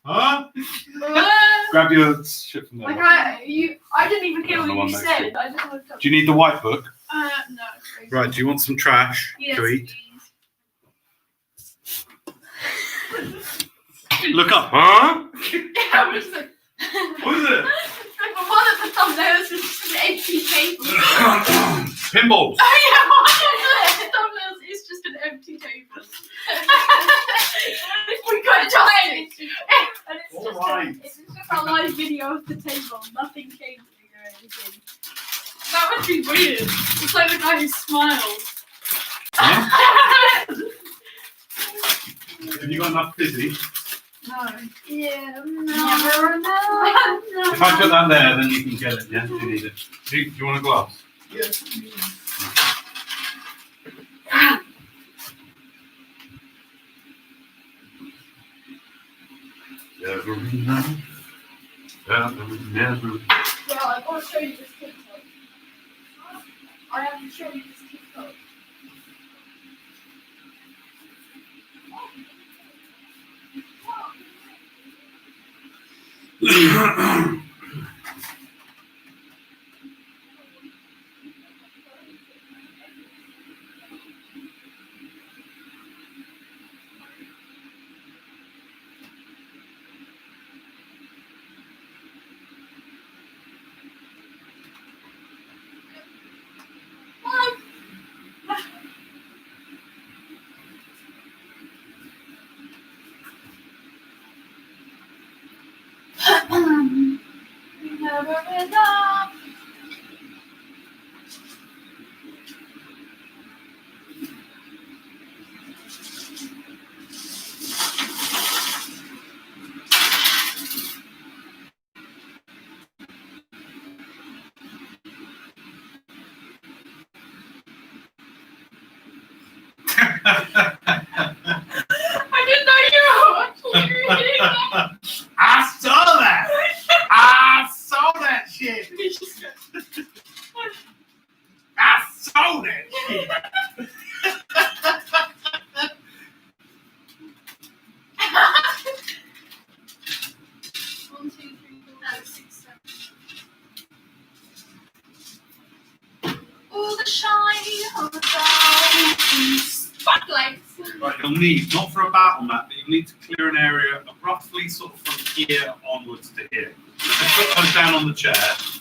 Huh? Grab your shit from there. Like I didn't even hear what you said. I just looked up. Do you need the white book? No. Right, do you want some trash to eat? Please. Look up, huh? Yeah, I was like, What is it? like one of the thumbnails is just an empty table. Pinballs. Oh yeah, one of the thumbnails is just an empty table. We got it. And it's just a live video of the table. Nothing changing or anything. That would be weird. It's like the guy who smiles. Huh? Have you got enough fizzy? No. Yeah, never know. If I put that there, then you can get it, yeah? If you need it. Do you want a glass? Yes. Never know. Never. Well, I want to show you this TikTok. I have to show you this TikTok. Never enough. I didn't know you were actually reading that. I saw that! I saw that shit! I saw that shit! 1, 2, 3, 4, 5, 6, 7. All the shine of the spotlights. Right, you'll need, not for a battle map, but you'll need to clear an area roughly sort of from here onwards to here. Just put those down on the chair.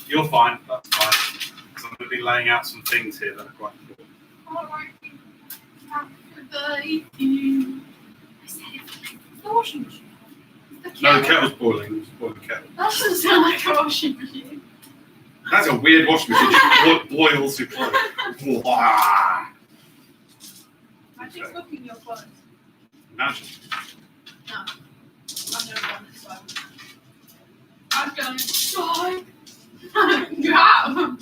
You're fine, that's fine. So I'm going to be laying out some things here that are quite important. Alright. I said it like the washing machine. The No, the kettle. kettle's boiling. It's boiling kettle. That doesn't sound like a washing machine. That's a weird washing machine. It boils your clothes. Wow. Magic's cooking your clothes. Imagine. No. I've never done it, so. I've done it. So. You have.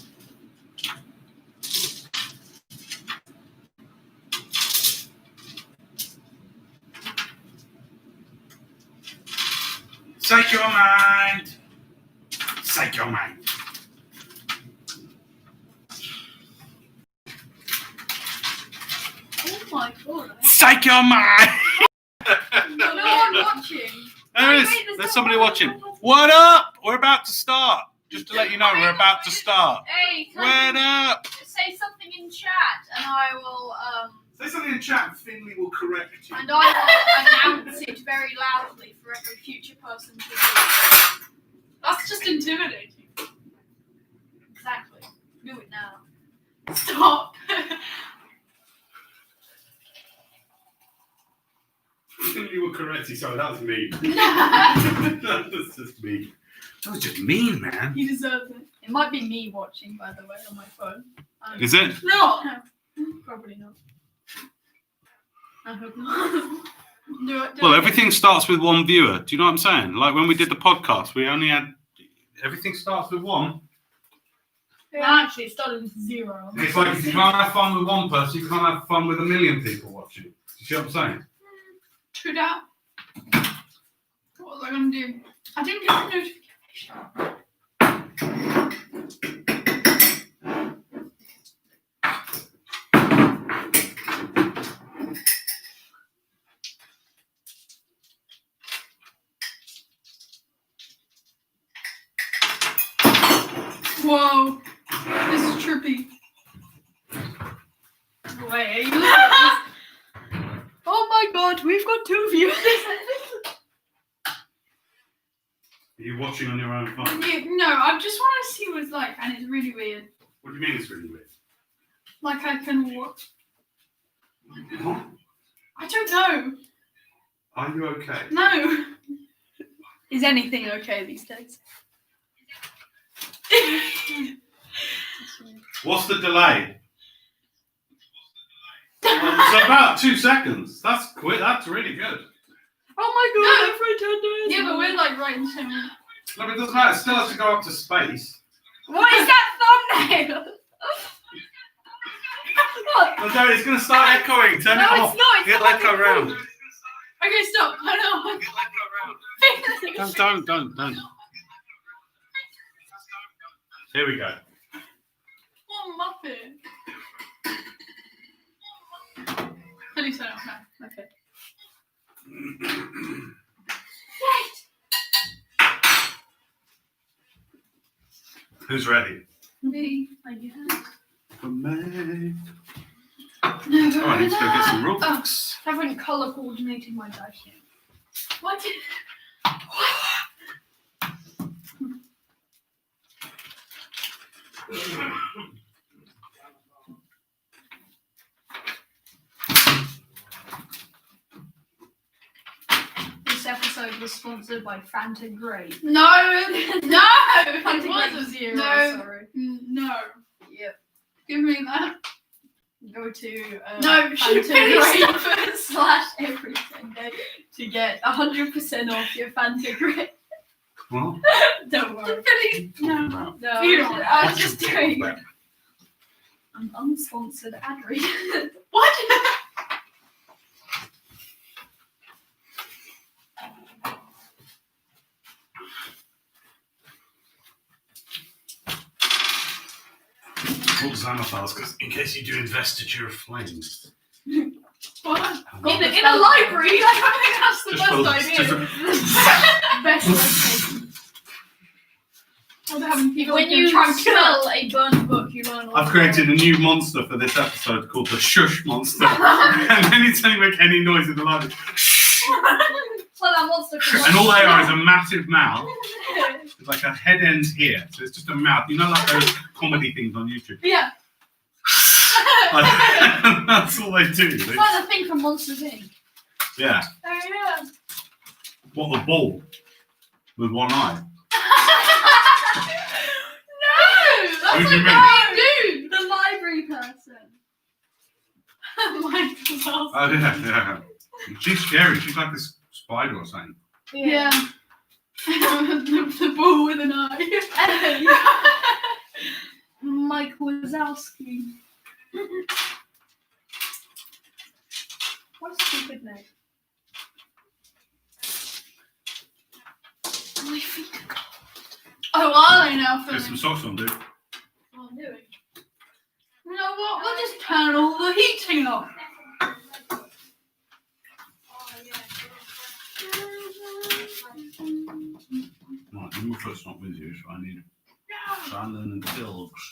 Psych your mind. Psych your mind. Oh my god. Psych your mind. No one watching. There is. There's somebody watching. What up? We're about to start. Just to let you know, we're about to start. Hey, What up? say something in chat and I will Say something in chat and Finley will correct you. and I will announce it very loudly for every future person to hear. That's just intimidating. Exactly. Do it now. Stop. Finley will correct you. Sorry, that was mean. You That's just mean. That was just mean, man. deserve it. It might be me watching, by the way, on my phone. Is it? No. Probably not. I hope not. Do it. Well, everything starts with one viewer. Do you know what I'm saying? Like when we did the podcast, we only had... Everything starts with one. Actually, it started with 0. It's like if you can't have fun with one person, you can't have fun with a million people watching. Do you see what I'm saying? True that. What was I going to do? I didn't get a notification. Whoa. This is trippy. Wait, are you looking at this? Oh my god, we've got 2 viewers. Are you watching on your own phone? No, I just want to see what it's like, and it's really weird. What do you mean it's really weird? Like I can watch. What? I don't know. Are you okay? No. Is anything okay these days? What's the delay? It's about 2 seconds. That's quick. That's really good. Oh my god, Tenday. Yeah, but we're like right in the same minute. No, but it doesn't matter. It still has to go up to space. What is that thumbnail? What? No, Joey, it's going to start echoing. Turn it No, off. it's not. It's Get not echo round. Okay, stop. I know. Don't. Here we go. Oh, Muppet. At least I don't know. Okay. Who's ready? Me, I guess. For me. No, Oh, I need to go get some rules. I haven't colour coordinated my dice yet. What? This episode was sponsored by Fanta Grape. No! Fanta Grape 0, sorry. No. Yep. Give me that. Go to Fanta Grape / everything to get 100% off your Fanta Grape. What? Don't worry. No. I was just doing an unsponsored ad read. What? What Xanathars, because in case you do investiture of flames. What? In a library? Like, I think that's the best idea. Best location. When you smell a burned book, you learn all. I've created a new monster for this episode called the Shush Monster. And anytime you make any noise in the library, Well, that monster. And all they are is a massive mouth. It's like a head ends here, so it's just a mouth. You know, like those comedy things on YouTube. Yeah. That's all they do. It's like the thing from Monsters Inc. Yeah. Oh yeah. What, the ball with one eye? No, Who that's do you a great dude. The library person. Oh yeah. She's scary. She's like this spider or something. Yeah. the ball with an eye. Mike Wazowski. What a stupid name. My feet are cold. Oh, are they now? Get some socks on, dude. What I'm doing. You know what? We'll just turn all the heating off. Right, number foot's not with you, so I need Sandon and Kilgs.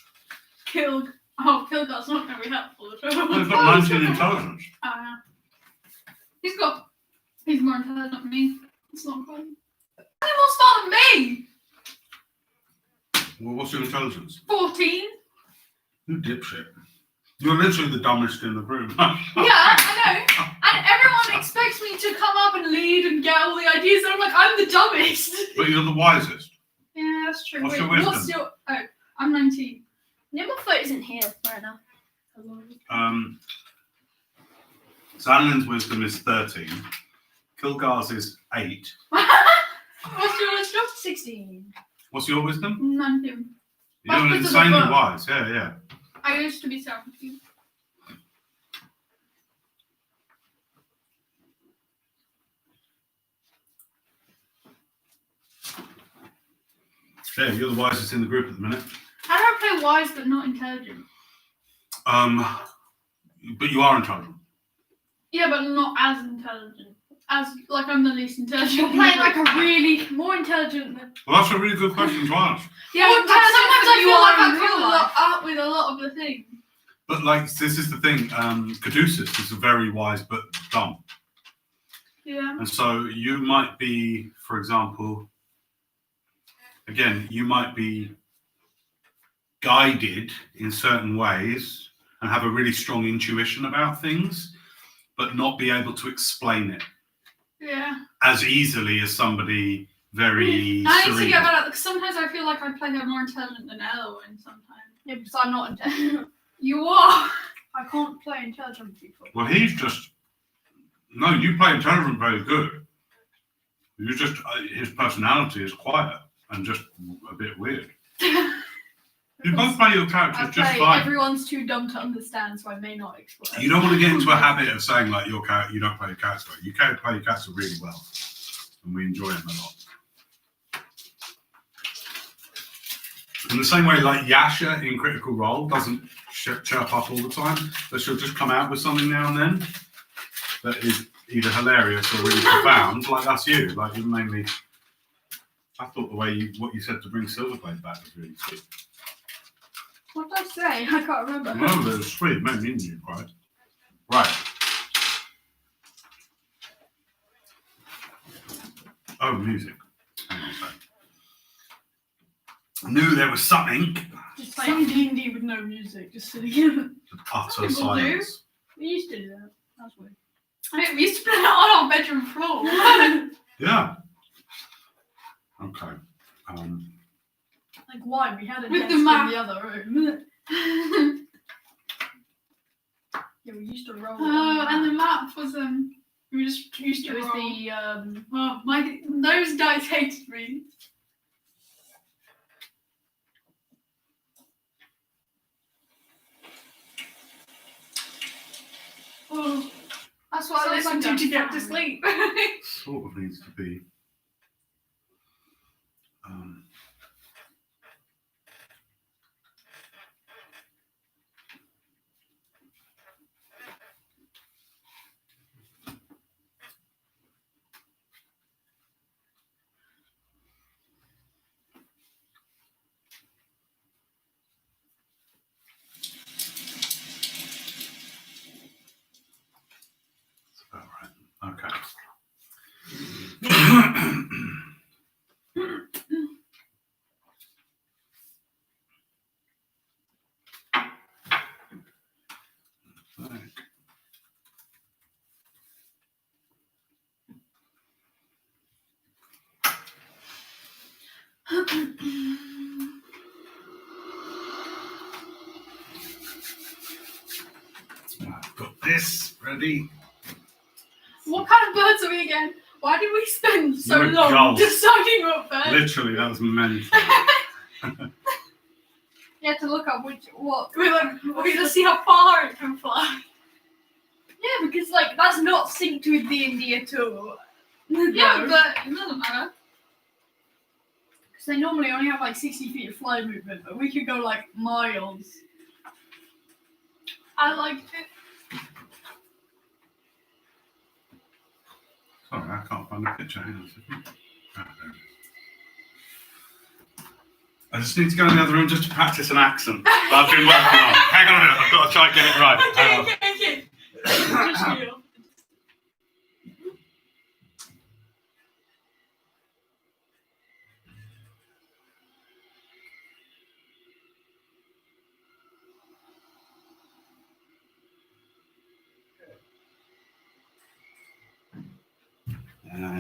Kilg. Oh, Kilgar's not going to be helpful at all. He's got 19 intelligence. He's more intelligent than me. It's not fun. He will start me! Well, what's your intelligence? 14. You dipshit. You're literally the dumbest in the room. Yeah, I know. And everyone expects me to come up and lead and get all the ideas. And I'm like, I'm the dumbest. But you're the wisest. Yeah, that's true. What's Wait, your wisdom? what's your... Oh, I'm 19. Nevermelt isn't here right now. Sandon's wisdom is 13. Kilgar's is 8. What's your wisdom? 16. What's your wisdom? 19. You're That's because of the insanely book. wise. Yeah. I used to be 17. Yeah, you're the wisest in the group at the minute. How do I play wise but not intelligent? But you are intelligent. Yeah, but not as intelligent. As, like, I'm the least intelligent. You're playing like a really more intelligent than... Well, that's a really good question to ask. Yeah, Well, sometimes I you feel like are I in real come life. up with a lot of the things. But like, this is the thing. Caduceus is a very wise but dumb, Yeah. and so you might be, for example, again, you might be guided in certain ways and have a really strong intuition about things, but not be able to explain it Yeah. as easily as somebody very I need to cerebral. get better because sometimes I feel like I play her more intelligent than Elwyn sometimes. Yeah, because I'm not intelligent. You are. I can't play intelligent people. Well, he's just no. You play intelligent very good. You just his personality is quiet and just a bit weird. You both play your characters just fine. Everyone's too dumb to understand, so I may not explain. You don't want to get into a habit of saying like your character, you don't play your character. You can play your character really well, and we enjoy him a lot. In the same way, like Yasha in Critical Role doesn't chirp up all the time, but she'll just come out with something now and then that is either hilarious or really profound. Like that's you. Like you mainly. I thought the way what you said to bring Silverblade back was really sweet. What did I say? I can't remember. No, but it was sweet. It made me into you cried. Right. Oh, music. Hang on a sec. I knew there was something. Just playing D&D with no music, just sitting in. Utter People silence. We used to do that. That's weird. We used to play it on our bedroom floor. Yeah. Okay. Like why? We had a With desk the in map. the other room. Yeah, we used to roll. Oh, and the map was we just used to it was roll. the Oh, those guys hated me. Oh, that's what I Sounds listen like to a get to fan. sleep. Sort of needs to be. All right. Okay. I've got this ready. What kind of birds are we again? Why did we spend so You're a long gull. deciding what bird? Literally, that was mental. You had to look up what. We're gonna see how far it can fly. Yeah, because like that's not synced with D&D at all. Yeah, but it doesn't matter. Because they normally only have like 60 feet of fly movement, but we could go like miles. I liked it. Sorry, I can't find the picture. Hang on a second. Ah, there it is. I just need to go in the other room just to practice an accent that I've been working on. Hang on a minute, I've got to try and get it right. Hang on. Okay. Just you.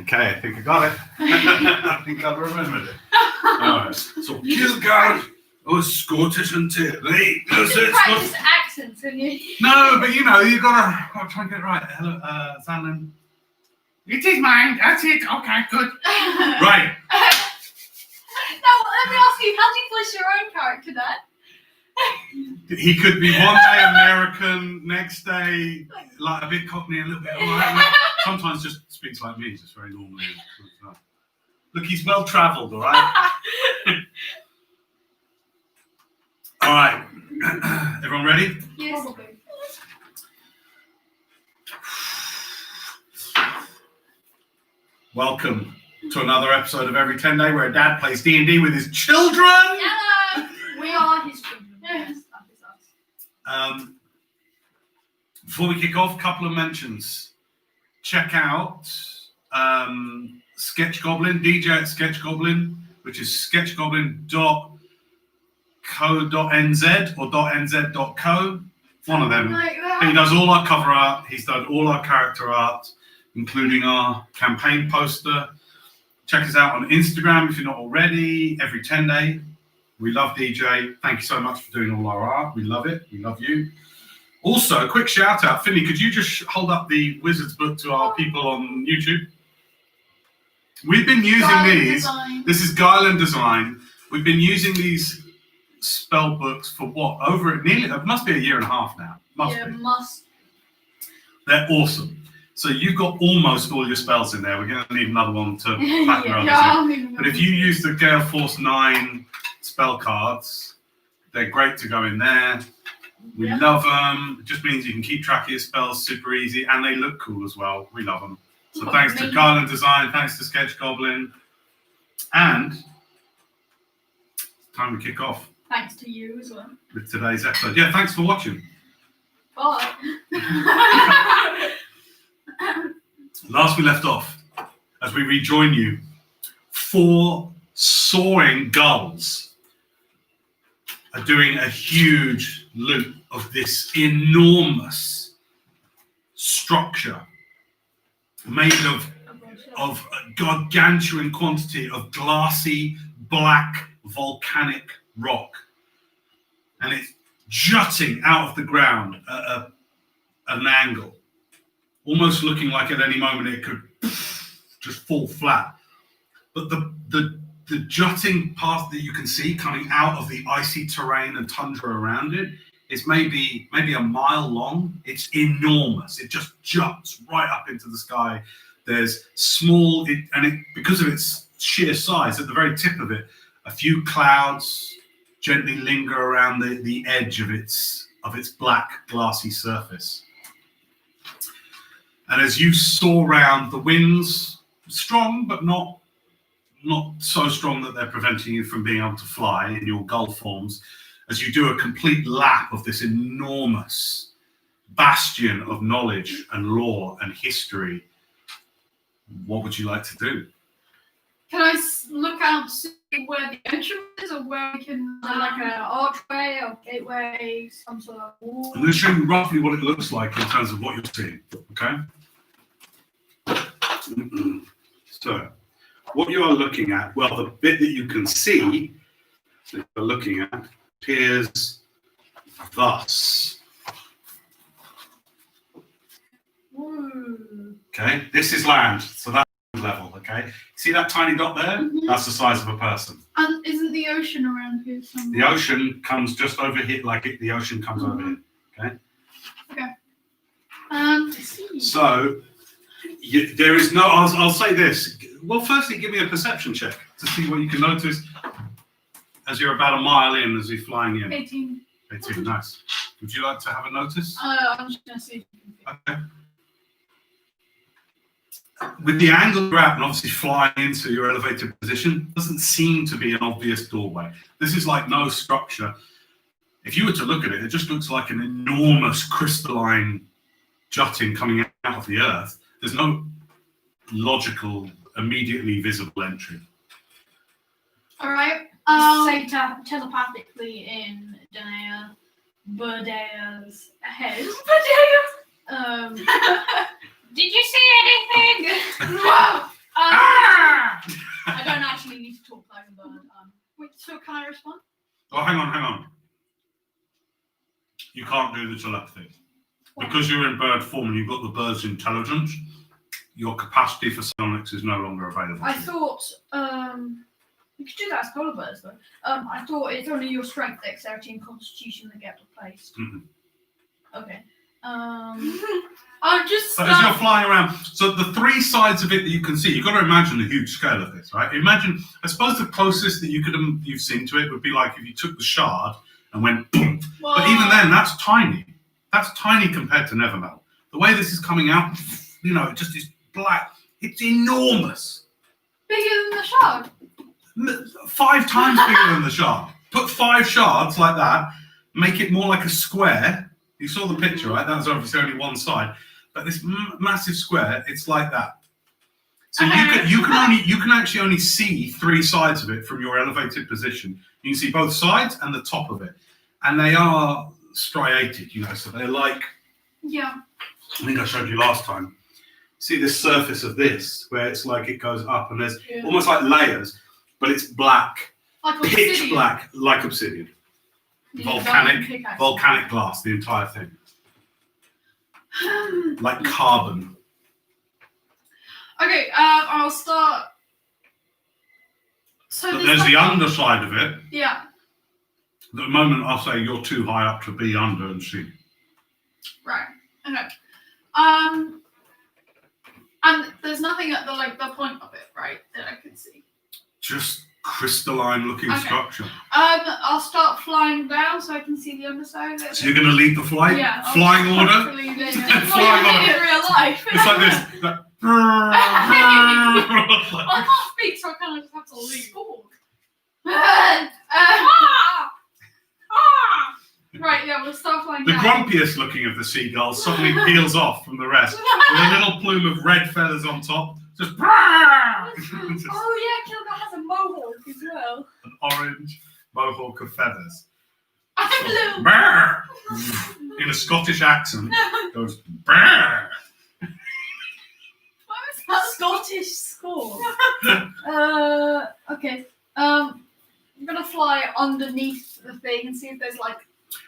Okay, I think I got it. I think I've remembered it. Alright, so Kilgard was Scottish until they You practice accents, and you. No, but you know, you gotta try and get it right. Hello, Sandlin. It is mine, that's it. Okay, good. Right. Now, let me ask you, how do you voice your own character, Dad? He could be one day American, next day like a bit Cockney, a little bit alright. Sometimes just speaks like me, just very normally. Look, he's well travelled, alright? Alright. Everyone ready? Yes. Probably. Welcome to another episode of Every Tenday, where a dad plays D&D with his children. Hello. We are his children. Yes, that is us. Before we kick off, a couple of mentions. Check out Sketch Goblin, DJ at Sketch Goblin, which is sketchgoblin.co.nz or .nz.co. One of them. Like that. He does all our cover art. He's done all our character art, including our campaign poster. Check us out on Instagram if you're not already. Every Tenday. We love DJ. Thank you so much for doing all our art. We love it. We love you. Also, a quick shout out. Finley, could you just hold up the Wizard's book to our people on YouTube? We've been using these. This is Guile Design. We've been using these spell books for what? It must be a year and a half now. Must. They're awesome. So you've got almost all your spells in there. We're going to need another one to pack your others in. But if you use the Gale Force 9 spell cards, they're great to go in there. We love them. It just means you can keep track of your spells super easy, and they look cool as well. We love them. So thanks to Guile Design, thanks to Sketch Goblin, and it's time to kick off. Thanks to you as well. With today's episode. Yeah, thanks for watching. Bye. Last we left off, as we rejoin you, 4 soaring gulls are doing a huge loop of this enormous structure made of a gargantuan quantity of glassy, black, volcanic rock. And it's jutting out of the ground at an angle, almost looking like at any moment it could just fall flat. But the jutting path that you can see coming out of the icy terrain and tundra around it is maybe a mile long. It's enormous. It just juts right up into the sky. There's small, because of its sheer size, at the very tip of it, a few clouds gently linger around the edge of its black glassy surface. And as you soar round, the winds strong, but not so strong that they're preventing you from being able to fly in your gull forms, as you do a complete lap of this enormous bastion of knowledge and lore and history. What would you like to do? Can I look out to see where the entrance is, or where we can, like an archway or gateway, some sort of wall? I'm going to show you roughly what it looks like in terms of what you're seeing, okay? So, what you are looking at, well, the bit that you can see that you're looking at appears thus. Ooh. Okay, this is land, so that's level, okay? See that tiny dot there? Mm-hmm. That's the size of a person. And isn't the ocean around here somewhere? The ocean comes just over here, the ocean comes over here, okay? Okay. I see. So, there is no, I'll say this. Well, firstly, give me a perception check to see what you can notice as you're about a mile in, as you're flying in. 18. 18, nice. Would you like to have a notice? I'm just going to see. Okay. With the angle you're at and obviously flying into your elevated position, doesn't seem to be an obvious doorway. This is like no structure. If you were to look at it, it just looks like an enormous crystalline jutting coming out of the earth. There's no logical, immediately visible entry. All right. Say telepathically in Danae Burdea's head. Did you see anything? I don't actually need to talk like a bird. Wait, so can I respond? Oh, hang on. You can't do the telepathy. Because you're in bird form and you've got the bird's intelligence, your capacity for psionics is no longer available. I thought, you could do that as polar bears though. I thought it's only your strength, dexterity, and constitution that get replaced. Mm-hmm. Okay. I'm just. So as you're flying around, so the 3 sides of it that you can see, you've got to imagine the huge scale of this, right? Imagine, I suppose the closest that you've seen to it would be like if you took the shard and went boom. Whoa. But even then, that's tiny. That's tiny compared to Nevermelt. The way this is coming out, it just is black. It's enormous. Bigger than the shard. 5 times bigger than the shard. Put 5 shards like that, make it more like a square. You saw the picture, right? That was obviously only one side, but this massive square, it's like that. So you can actually only see 3 sides of it from your elevated position. You can see both sides and the top of it, and they are striated, so they're like. Yeah. I think I showed you last time. See this surface of this, where it's like it goes up, and there's almost like layers, but it's black, like pitch obsidian. black, like obsidian, volcanic glass, the entire thing, like carbon. Okay, I'll start. So There's the underside of it. Yeah. At the moment, I'll say you're too high up to be under and see. Right. Okay. And there's nothing at the point of it, right, that I can see. Just crystalline-looking structure. I'll start flying down so I can see the underside of it. So you're going to lead the flight? Yeah. Flying order? Flying order in real life. It's like this. Like, Well, I can't speak, so I kind of just have to leave. Right, yeah, we'll start flying the down. grumpiest looking of the seagulls suddenly peels off from the rest, with a little plume of red feathers on top. Just Oh yeah, Kilda has a mohawk as well. an orange mohawk of feathers. I'm a little. Brr! In a Scottish accent, goes brr. Scottish score. Okay. I'm gonna fly underneath the thing and see if there's like.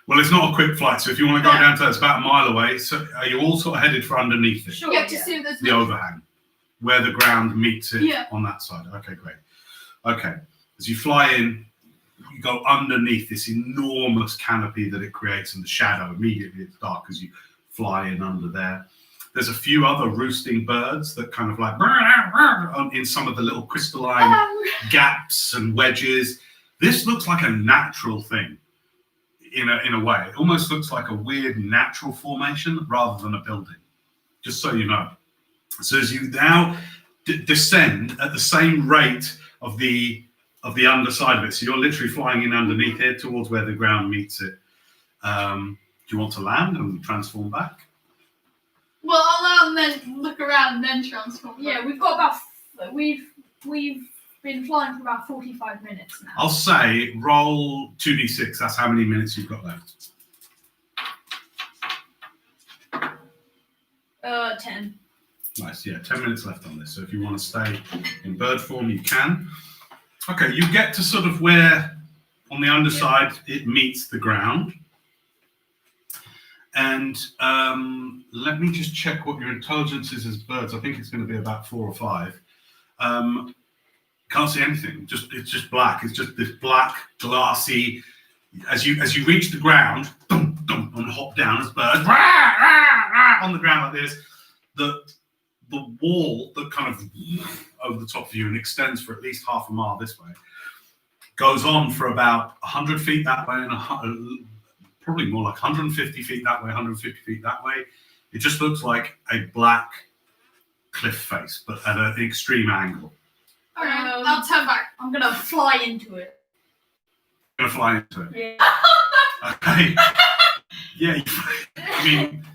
Well, it's not a quick flight, so if you want to go down to that, it's about a mile away. So are you all sort of headed for underneath it? Sure. Yeah, to see if there's the overhang, where the ground meets it on that side. Okay, great. Okay, as you fly in, you go underneath this enormous canopy that it creates, and the shadow immediately it's dark as you fly in under there. There's a few other roosting birds that kind of like in some of the little crystalline gaps and wedges. This looks like a natural thing in a way. It almost looks like a weird natural formation rather than a building, just so you know. So as you now descend at the same rate of the underside of it, so you're literally flying in underneath it towards where the ground meets it. Do you want to land and transform back? Well, I'll land and then look around and then transform. Yeah, we've got about we've been flying for about 45 minutes now. I'll say roll 2d6. That's how many minutes you've got left. 10. Nice, yeah, 10 minutes left on this. So if you want to stay in bird form, you can. Okay, you get to sort of where on the underside it meets the ground. And let me just check what your intelligence is as birds. I think it's going to be about 4 or 5. Can't see anything. It's just black. It's just this black, glassy. As you reach the ground, dum, dum, and hop down as birds on the ground like this. The wall that kind of over the top of you and extends for at least half a mile this way goes on for about 100 feet that way and probably more like 150 feet that way, 150 feet that way. It just looks like a black cliff face, but at an extreme angle. Alright, I'll turn back. I'm gonna fly into it. You're gonna fly into it. Yeah. Okay. Yeah. I mean.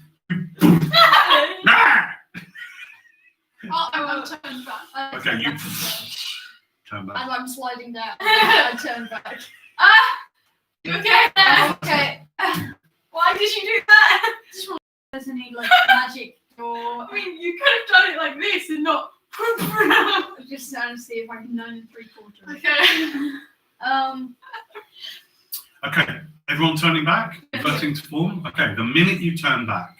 I'll turn back. Okay, you turn back. As I'm sliding down, I turn back. Okay. Okay. Why did you do that? Just want there's any like magic or I mean, you could have done it like this and not. just trying to see if I can 9 3/4. Okay. Okay, everyone turning back, reverting to form. Okay, the minute you turn back,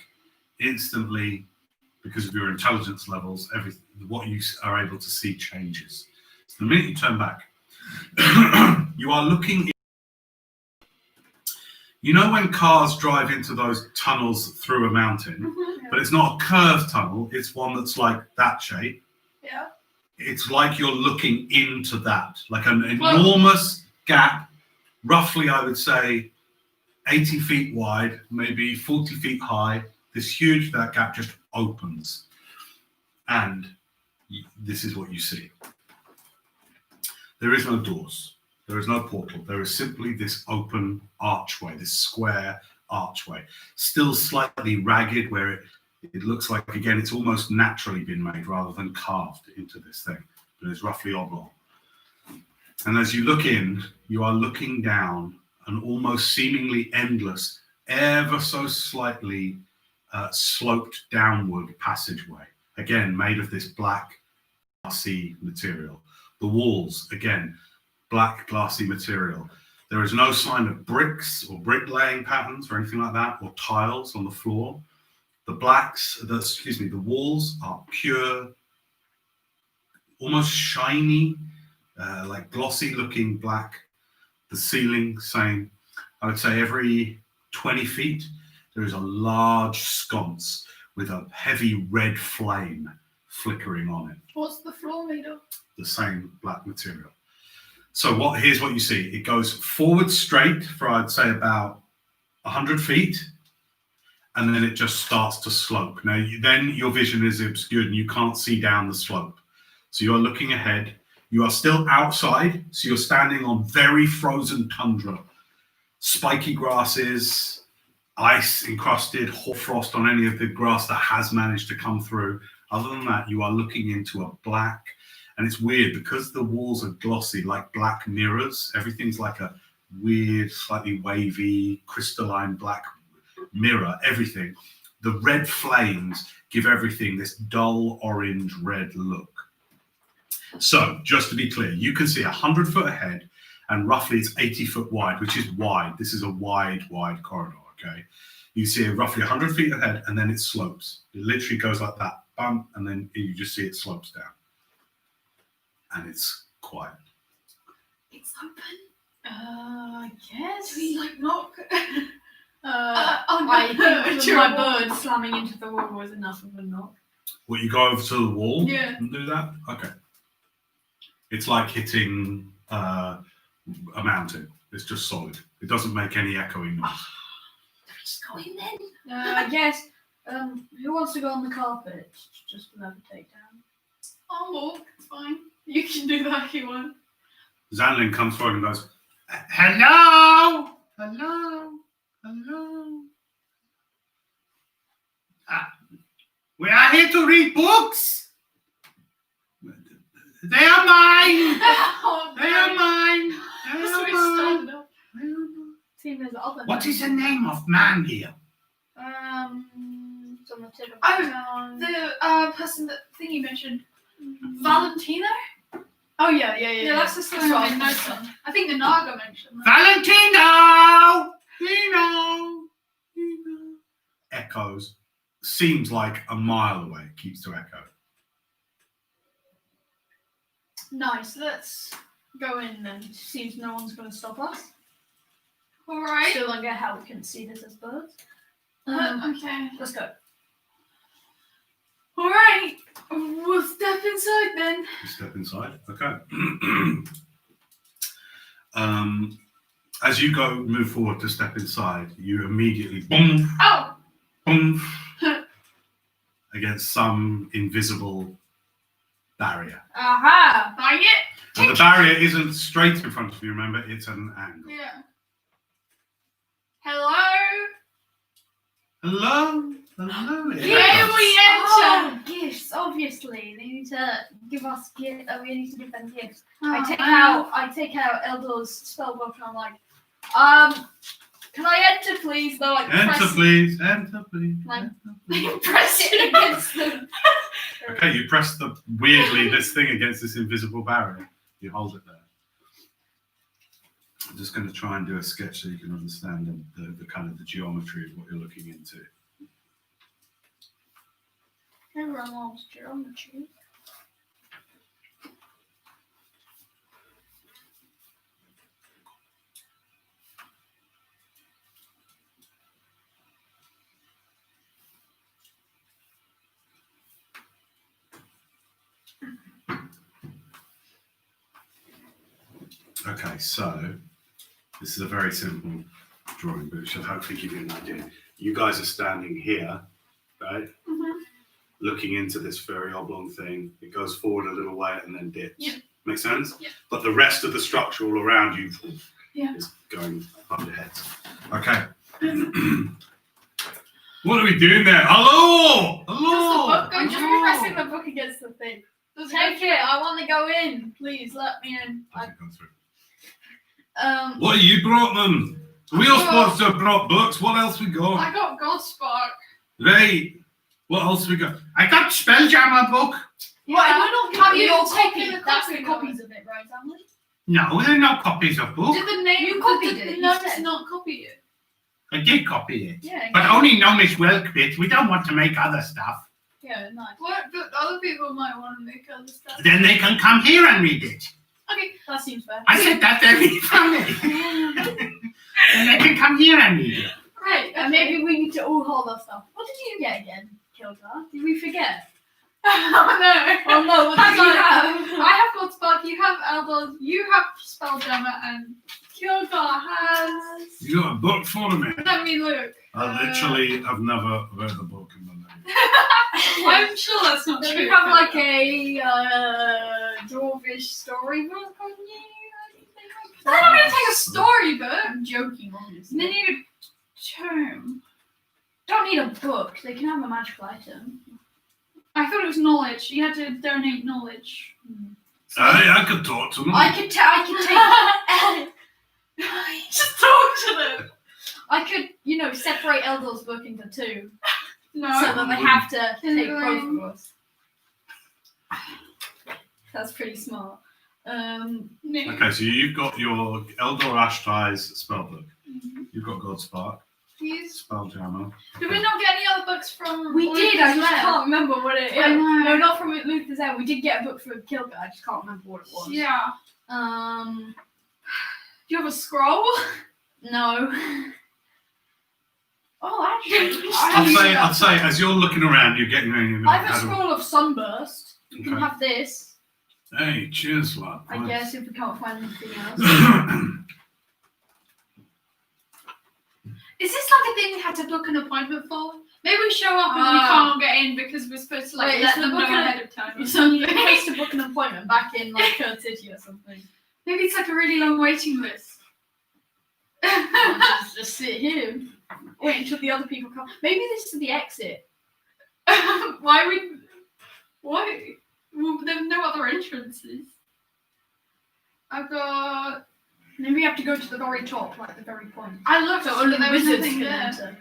instantly, because of your intelligence levels, what you are able to see changes. So the minute you turn back, you are looking. You know when cars drive into those tunnels through a mountain, but it's not a curved tunnel, it's one that's like that shape. Yeah. It's like you're looking into that, like an enormous gap, roughly I would say 80 feet wide, maybe 40 feet high. This huge, that gap just opens. And this is what you see. There is no doors. There is no portal. There is simply this open archway, this square archway, still slightly ragged, where it looks like, again, it's almost naturally been made rather than carved into this thing, but it's roughly oblong. And as you look in, you are looking down an almost seemingly endless, ever so slightly sloped downward passageway, again, made of this black, glassy material. The walls, again, black, glassy material. There is no sign of bricks or bricklaying patterns or anything like that, or tiles on the floor. The walls are pure, almost shiny, like glossy looking black. The ceiling, same. I would say every 20 feet, there is a large sconce with a heavy red flame flickering on it. What's the floor made of? The same black material. So here's what you see. It goes forward straight for, I'd say, about 100 feet, and then it just starts to slope. Now, then your vision is obscured and you can't see down the slope. So you're looking ahead. You are still outside, so you're standing on very frozen tundra, spiky grasses, ice encrusted, hoarfrost on any of the grass that has managed to come through. Other than that, you are looking into a black, and it's weird because the walls are glossy, like black mirrors. Everything's like a weird, slightly wavy, crystalline black mirror, everything. The red flames give everything this dull orange red look. So, just to be clear, you can see 100 foot ahead, and roughly it's 80 foot wide, which is wide. This is a wide corridor, okay? You see it roughly 100 feet ahead, and then it slopes. It literally goes like that, bump, and then you just see it slopes down. And it's quiet. It's open. I guess. Do we like knock? Oh no! I think My bird slamming into the wall was enough of a knock. Will you go over to the wall Yeah. and do that? Okay. It's like hitting a mountain. It's just solid. It doesn't make any echoing noise. Just go in then. I guess. Who wants to go on the carpet just to levitate down? I'll walk. It's fine. You can do that if you want. Zanlin comes forward and goes, "Hello, hello, hello. We are here to read books. They are mine. They are mine. They So are we mine. stand up. Team is other. What is the name of man here?" It's on the tip of Oh, my tongue. The person that thing you mentioned, Valentino. Oh yeah. Yeah, that's the That's thing what I I noticed. mentioned. I think the Naga mentioned that. Valentino! Echoes. Seems like a mile away. Keeps to echo. Nice. Let's go in then. Seems no one's going to stop us. All right. Still don't get how we can see this as birds. Okay. Let's go. All right. We'll step inside then. You step inside. Okay. As you move forward to step inside, you immediately boom, Oh. boom, against some invisible barrier. Aha! Bang it. And the barrier isn't straight in front of you, remember, it's an angle. Yeah. Hello. Hello? Hello? Here we enter. Oh, gifts, obviously. They need to give us gifts. We need to give them gifts. I take out Eldor's spellbook and I'm like, can I enter please? They're like, Enter please, enter please. Like, Enter, please. press it against them. Okay, you press this thing against this invisible barrier. You hold it there. I'm just going to try and do a sketch so you can understand the kind of the geometry of what you're looking into. Everyone loves geometry. Okay, so this is a very simple drawing, but it should hopefully give you an idea. You guys are standing here, right? Mhm. Looking into this very oblong thing. It goes forward a little way and then dips. Yeah. Make sense? Yeah. But the rest of the structure all around you Yeah. is going above your heads. Okay. What are we doing there? Hello! Hello! I'm just pressing the book against the thing. Take it. I want to go in. Please let me in. Does it go through? What have you brought them? We all supposed to have brought books. What else we got? I got Godspark. Right. What else we got? I got Spelljammer book. What? We're not Have giving you you all taken copies. the That's copy the of copies of it, right, Emily? No, there are no copies of books. Did the name You copied it, the you notes said. not copy it? I did copy it. Yeah. But only Gnomish Welk bits. We don't want to make other stuff. Yeah, nice. What? But other people might want to make other stuff. Then they can come here and read it. Okay. That seems fair. I said that very funny. Then they can come here and read it. Right. And maybe we need to all hold our stuff. What did you get again, Kilgar? Did we forget? Oh no. Oh no, what did you have? I have Godspark, you have Eldor, you have Spelljammer, and Kilgar has. You got a book for me? Let me look. I literally have never read a book in my life. I'm sure that's not Do true. you have like a dwarvish storybook on you? I'm not going to take a storybook. I'm joking, obviously. They need a tome. Don't need a book. They can have a magical item. I thought it was knowledge. You had to donate knowledge. I could talk to them. I could take. Just talk to them. I could, separate Eldor's book into two, No. so that they have to take both Annoying. of us. That's pretty smart. No. Okay, so you've got your Eldor Ashtai's spellbook. You've got Godspark, Please. Spelljammer. Did we not get any other books from? We did. I just Luther's can't remember what it is. I know. No, not from Luther's End. We did get a book from Kilgar. I just can't remember what it was. Yeah. Um. Do you have a scroll? No. Oh, actually, I'd say as you're looking around, you're getting ready. I have a scroll of Sunburst. You can Okay. have this. Hey, cheers, lad. I guess if we can't find anything else. Is this like a thing we had to book an appointment for? Maybe we show up and we can't get in because we're supposed to Wait, let is the them know book ahead of time. You're supposed to book an appointment back in like Kurt City or something. Maybe it's like a really long waiting list. Or just sit here. Wait until the other people come. Maybe this is the exit. Why? Well, there are no other entrances. I've got. Maybe we have to go to the very top, like the very point. I looked, So but only there was wizards nothing can there. enter.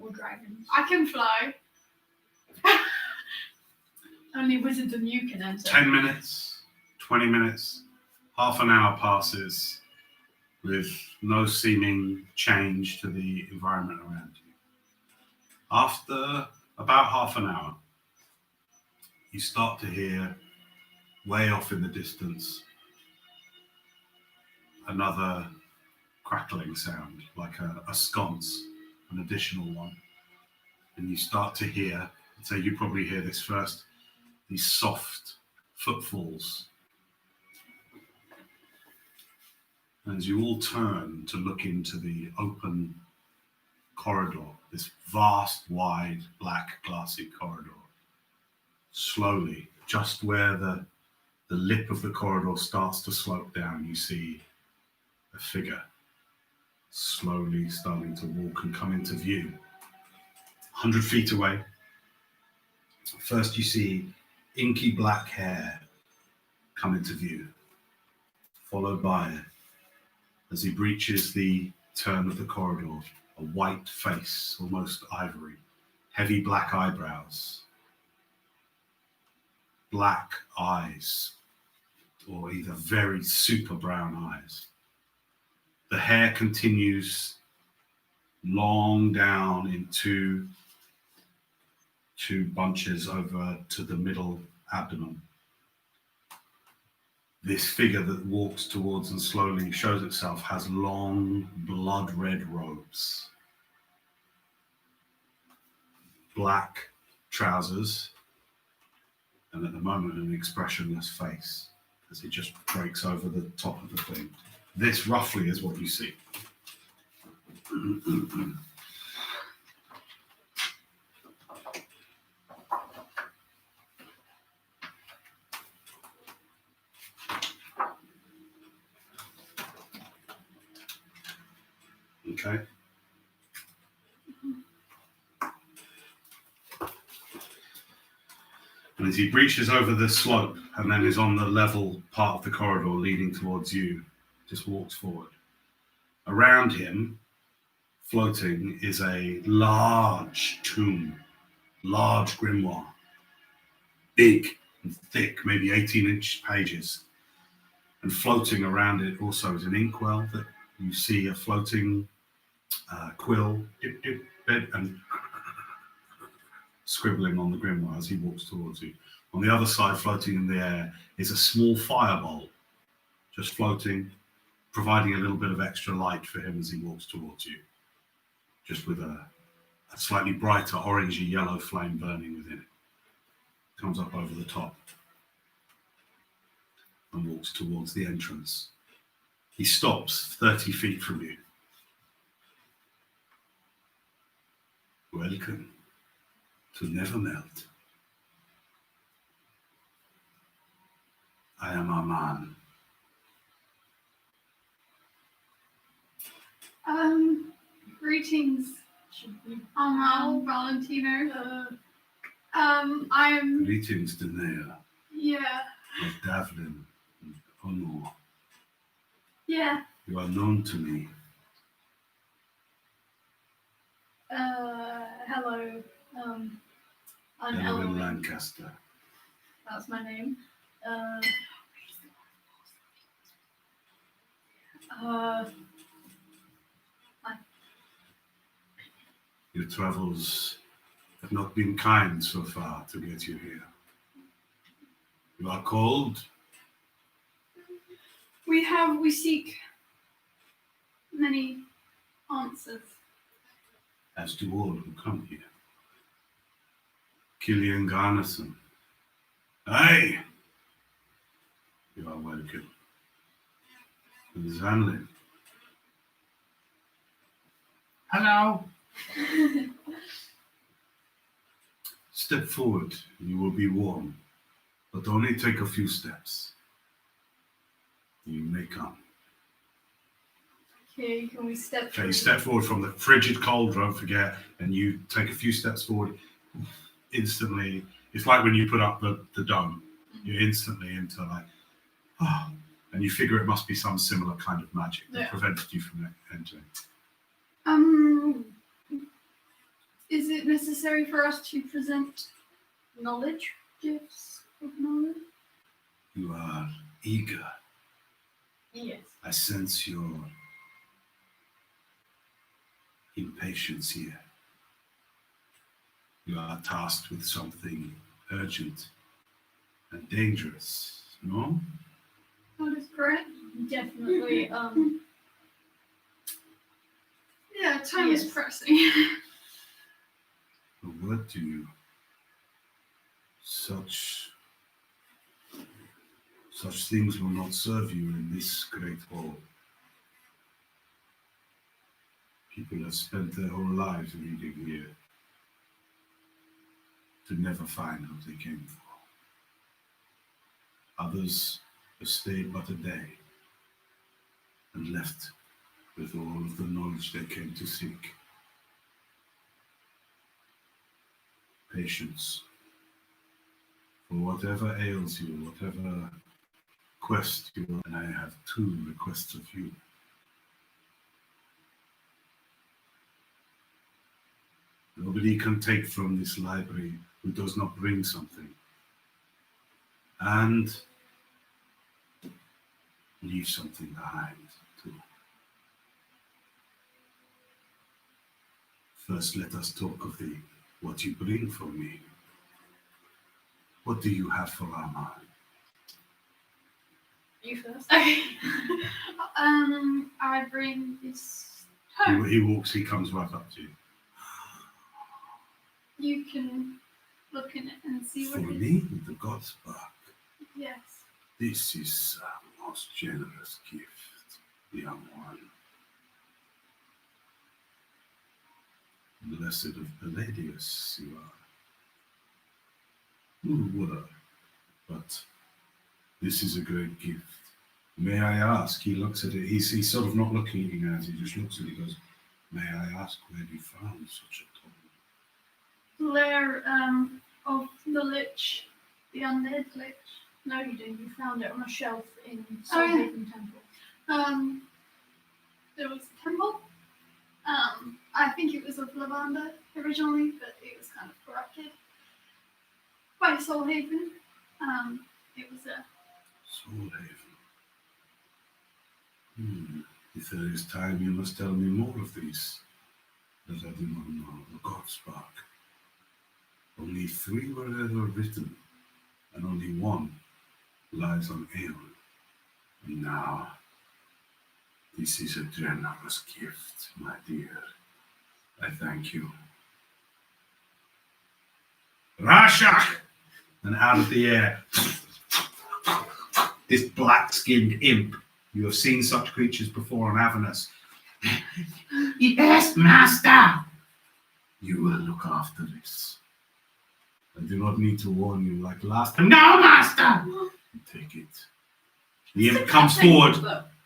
Or dragons. I can fly. Only wizards and you can enter. 10 minutes, 20 minutes, half an hour passes with no seeming change to the environment around you. After about half an hour, you start to hear way off in the distance another crackling sound, like a sconce, an additional one. And you start to hear, so you probably hear this first, these soft footfalls. And as you all turn to look into the open corridor, this vast, wide, black, glassy corridor, slowly, just where the lip of the corridor starts to slope down, you see a figure slowly starting to walk and come into view. 100 feet away. First you see inky black hair come into view, followed by, as he breaches the turn of the corridor, a white face, almost ivory, heavy black eyebrows, black eyes, or either very super brown eyes. The hair continues long down into two bunches over to the middle abdomen. This figure that walks towards and slowly shows itself has long blood red robes, black trousers, and at the moment an expressionless face as it just breaks over the top of the thing. This roughly is what you see. Okay. And as he breaches over the slope and then is on the level part of the corridor leading towards you, just walks forward. Around him, floating, is a large tomb, large grimoire, big and thick, maybe 18-inch pages. And floating around it also is an inkwell that you see a floating quill, dip, dip, bed, and scribbling on the grimoire as he walks towards you. On the other side, floating in the air, is a small fireball, just floating, providing a little bit of extra light for him as he walks towards you, just with a slightly brighter orangey yellow flame burning within it. Comes up over the top and walks towards the entrance. He stops 30 feet from you. Welcome to Nevermelt. I am a man. Greetings, Valentino. I'm Greetings, Tenday, yeah, of Davlin and Honor. yeah. You are known to me. Hello. I'm Elwyn Elwyn. Lancaster. That's my name. Your travels have not been kind so far to get you here. You are cold. We seek many answers. As do all who come here. Killian Garnison. Aye! You are welcome. And Zanlin. Hello! Step forward, you will be warm, but only take a few steps. You may come. Okay, can we step Okay, through? you step forward from the frigid cold, don't forget, and you take a few steps forward. Instantly, it's like when you put up the dome. You're instantly into like, oh, and you figure it must be some similar kind of magic that prevented you from entering. Is it necessary for us to present knowledge? Gifts of knowledge? You are eager. Yes. I sense your impatience here. You are tasked with something urgent and dangerous, no? That is correct. Definitely. Yeah, time is Yes. pressing. But what do you? Such things will not serve you in this great hall. People have spent their whole lives reading here to never find what they came for. Others have stayed but a day and left with all of the knowledge they came to seek. Patience. For whatever ails you, whatever quest you are, and I have two requests of you. Nobody can take from this library who does not bring something. And leave something behind, too. First, let us talk of what you bring for me. What do you have for our man? You first. Okay. I bring this home. He comes right up to you. You can look in it and see For what it is. me, the gods bark. Yes. This is a most generous gift, young one. Blessed of Palladius you are. You were, but this is a great gift. May I ask, he looks at it, he's sort of not looking at it, he just looks at it, he goes, May I ask where you found such a tome? Lair of the Lich, the undead Lich. No, you didn't. You found it on a shelf in Oh, yeah. Soulhaven Temple. There was a temple. I think it was of lavender originally, but it was kind of corrupted by Soulhaven. It was a Soulhaven. If there is time, you must tell me more of these that I do not know. The Godspark. Only 3 were ever written, and only one lies on Aeon. And now, this is a generous gift, my dear. I thank you. Rashak! And out of the air, this black-skinned imp. You have seen such creatures before on Avernus. Yes, master! You will look after this. I do not need to warn you like last time. No, master! Take it. The imp comes forward.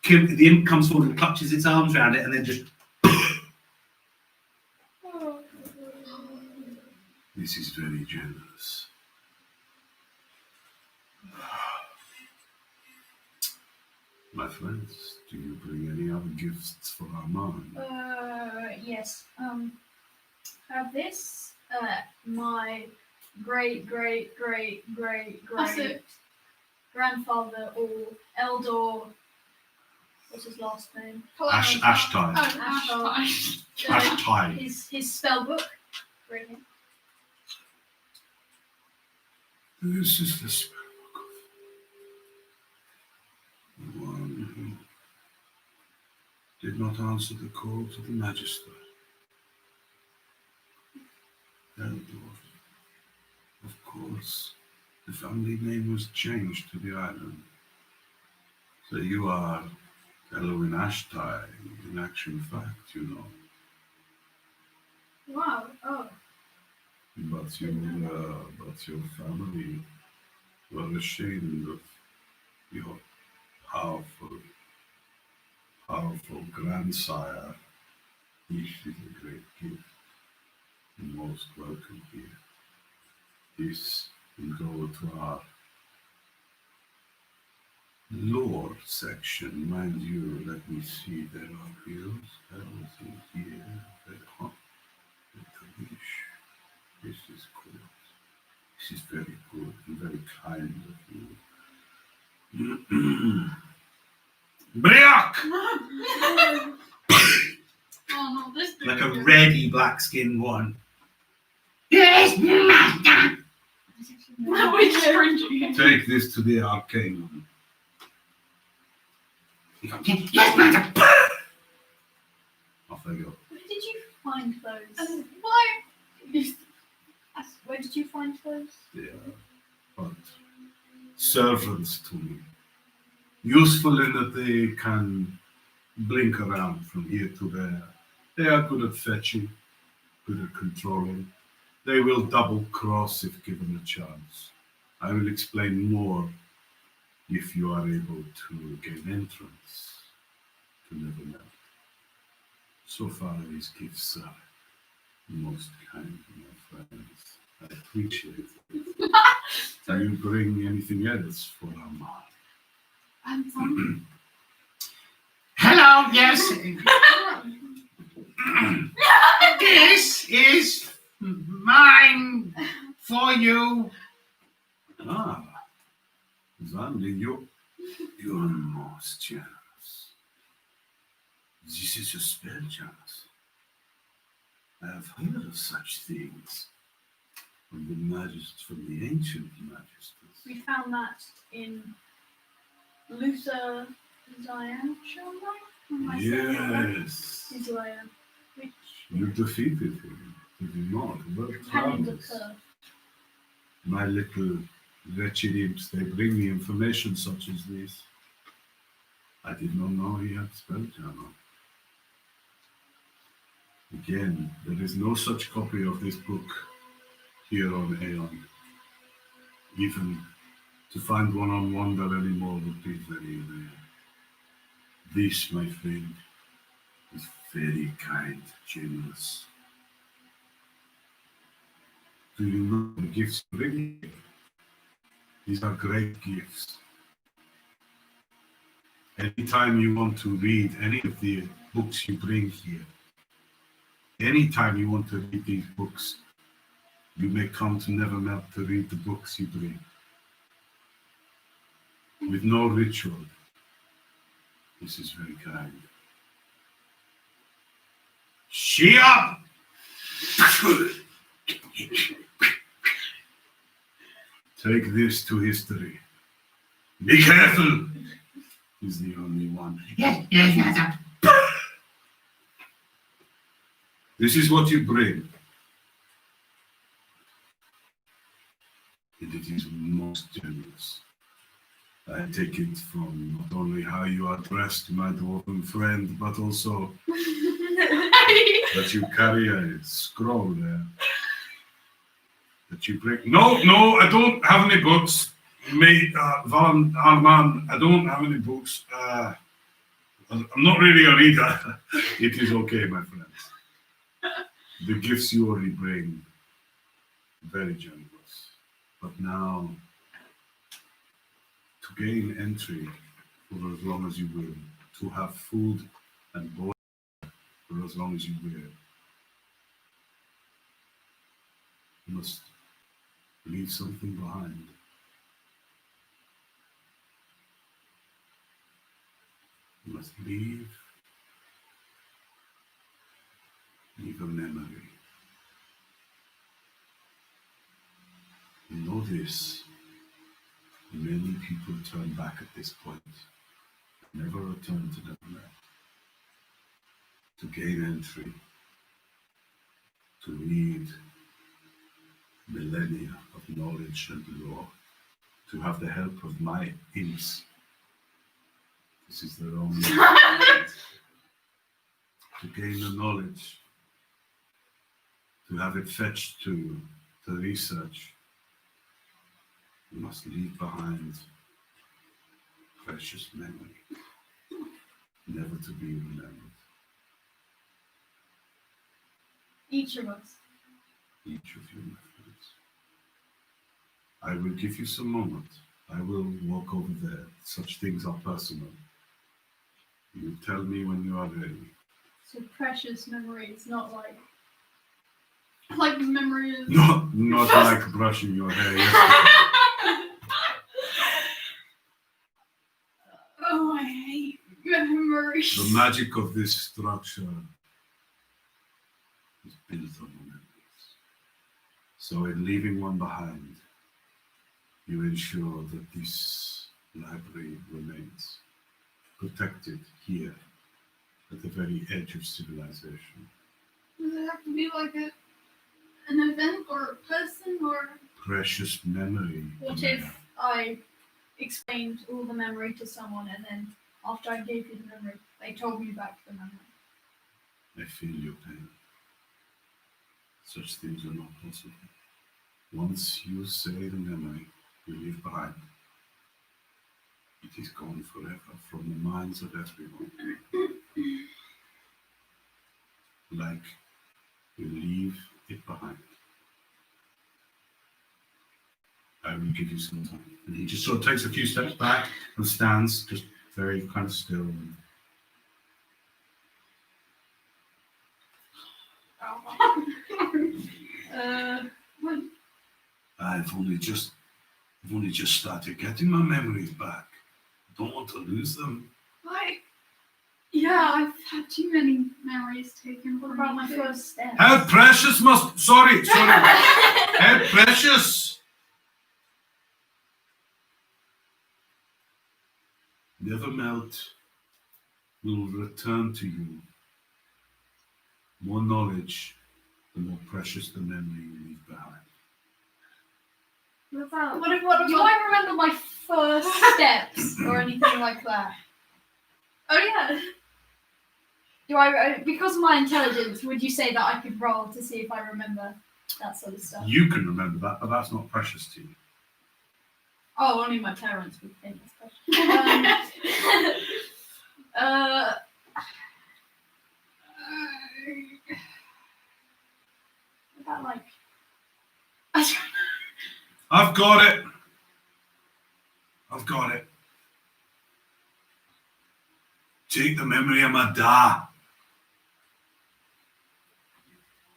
The imp comes forward and clutches its arms around it and then just... This is very generous. My friends, do you bring any other gifts for our man? Yes. Have this. My great That's it. grandfather or Eldor. What's his last name? Ashtide. Oh, Ashtide. His spell book. Right here. This is the spell book of the one who did not answer the call to the Magister. Eldor. Of course, the family name was changed to the island. So you are Elwin Ashtide in actual fact, you know. Wow. Oh. But your family were ashamed of your powerful grandsire. This is a great gift. Most welcome here. This will go to our lore section. Mind you, let me see, there are bills, everything here, very hot. This is good. This is very good and very kind of you. Briok! Oh no, this Like a ready black-skinned one. Yes, master! We're just cringing. Take this to the Arcanum. Yes, master! Off they go. Where did you find those? Why? Where did you find those? They are but servants to me. Useful in that they can blink around from here to there. They are good at fetching, good at controlling. They will double cross if given a chance. I will explain more if you are able to gain entrance to Nevermelt. So far, these gifts are most kind, my friends. I appreciate it. Do you bring anything else for our man? I'm fine. Hello, yes. This is mine for you. Ah, Zandi, you're most generous. This is a spell, Jonas. I have heard of such things from the ancient magisters. We found that in Luther Zion, Yes, Zion, which you defeated him, did you not? Well, handled the Thomas. curve. My little wretched imps, they bring me information such as this. I did not know he had spell journal. Again, there is no such copy of this book here on Aeon. Even to find one on Wonder anymore would be very rare. This, my friend, is Very kind, generous. Do you know the gifts you bring here? These are great gifts. Anytime you want to read any of the books you bring here, anytime you want to read these books, you may come to Nevermelt to read the books you bring. With no ritual. This is very kind. Shut up! Take this to history. Be careful! He's the only one. This is what you bring. And it is most generous. I take it from not only how you are dressed, my dwarven friend, but also that you carry a scroll there. That you bring. No, I don't have any books. Van Arman, I don't have any books. I'm not really a reader. It is okay, my friends. The gifts you already bring, very generous. But now, to gain entry for as long as you will, to have food and board for as long as you will, you must leave something behind. You must leave a memory. You know this. Many people turn back at this point, never return to Nevermelt. To gain entry, to read millennia of knowledge and lore, to have the help of my imps. This is their only way. To gain the knowledge, to have it fetched to research, you must leave behind precious memory, never to be remembered. Each of us. Each of you, my friends. I will give you some moment. I will walk over there. Such things are personal. You tell me when you are ready. So precious memories, not like memories. Not like brushing your hair. Oh, I hate memories. The magic of this structure is built on memories. So in leaving one behind, you ensure that this library remains protected here at the very edge of civilization. Does it have to be like an event or a person or? Precious memory. What if I explained all the memory to someone and then after I gave you the memory, they told me back the memory? I feel your pain. Such things are not possible. Once you say the memory you leave behind, it is gone forever from the minds of everyone. Like you leave it behind. I will give you some time. And he just sort of takes a few steps back and stands just very kind of still. I've only just started getting my memories back. Don't want to lose them. Yeah, I've had too many memories taken. What about my first step? How precious sorry. How precious. Nevermelt will return to you more knowledge, the more precious the memory you leave behind. Do I remember my first steps or anything like that? Oh yeah. Do I, because of my intelligence, would you say that I could roll to see if I remember that sort of stuff? You can remember that, but that's not precious to you. Oh, only my parents would think it's special. got it. I've got it. Take the memory of my dad.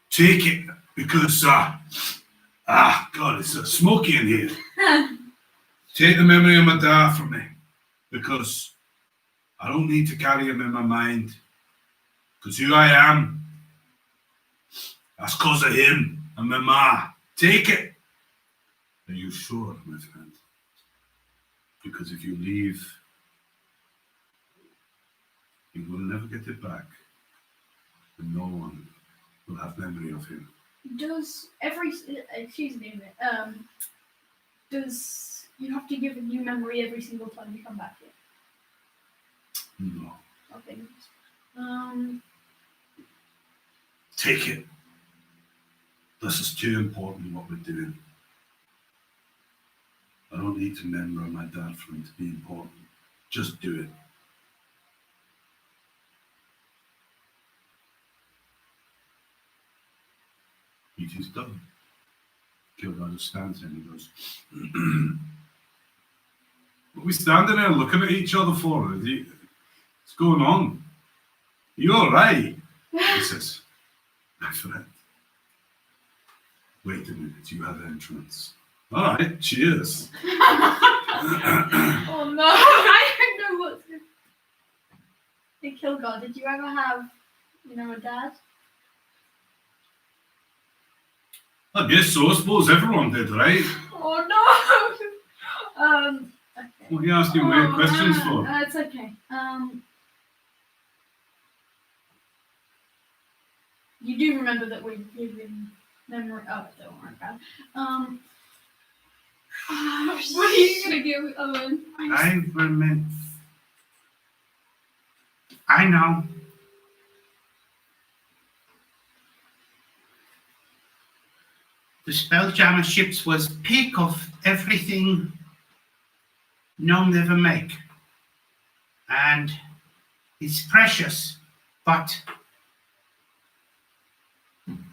Take it because, God, it's smoky in here. Take the memory of my dad from me because I don't need to carry him in my mind. Because who I am, that's because of him and my ma. Take it. Are you sure, my friend? Because if you leave, you will never get it back. And no one will have memory of him. Does excuse me, does you have to give a new memory every single time you come back here? No. Okay. Take it. This is too important what we're doing. I don't need to remember my dad for it to be important. Just do it. It is done. Kilgar just stands there and he goes, what are we standing there looking at each other for? What's going on? Are you alright? He says, my friend, wait a minute, you have entrance. Alright, cheers. Oh no, I don't know what's going. Hey Kilgar, did you ever have, a dad? I guess so. I suppose everyone did, right? Oh no. Okay. What are you asking weird questions for? It's okay. You do remember that we're given memory. Oh, don't worry about it. What are you gonna give Owen? I remember. I know. The Spelljammer ships was peak of everything gnome ever make. And it's precious, but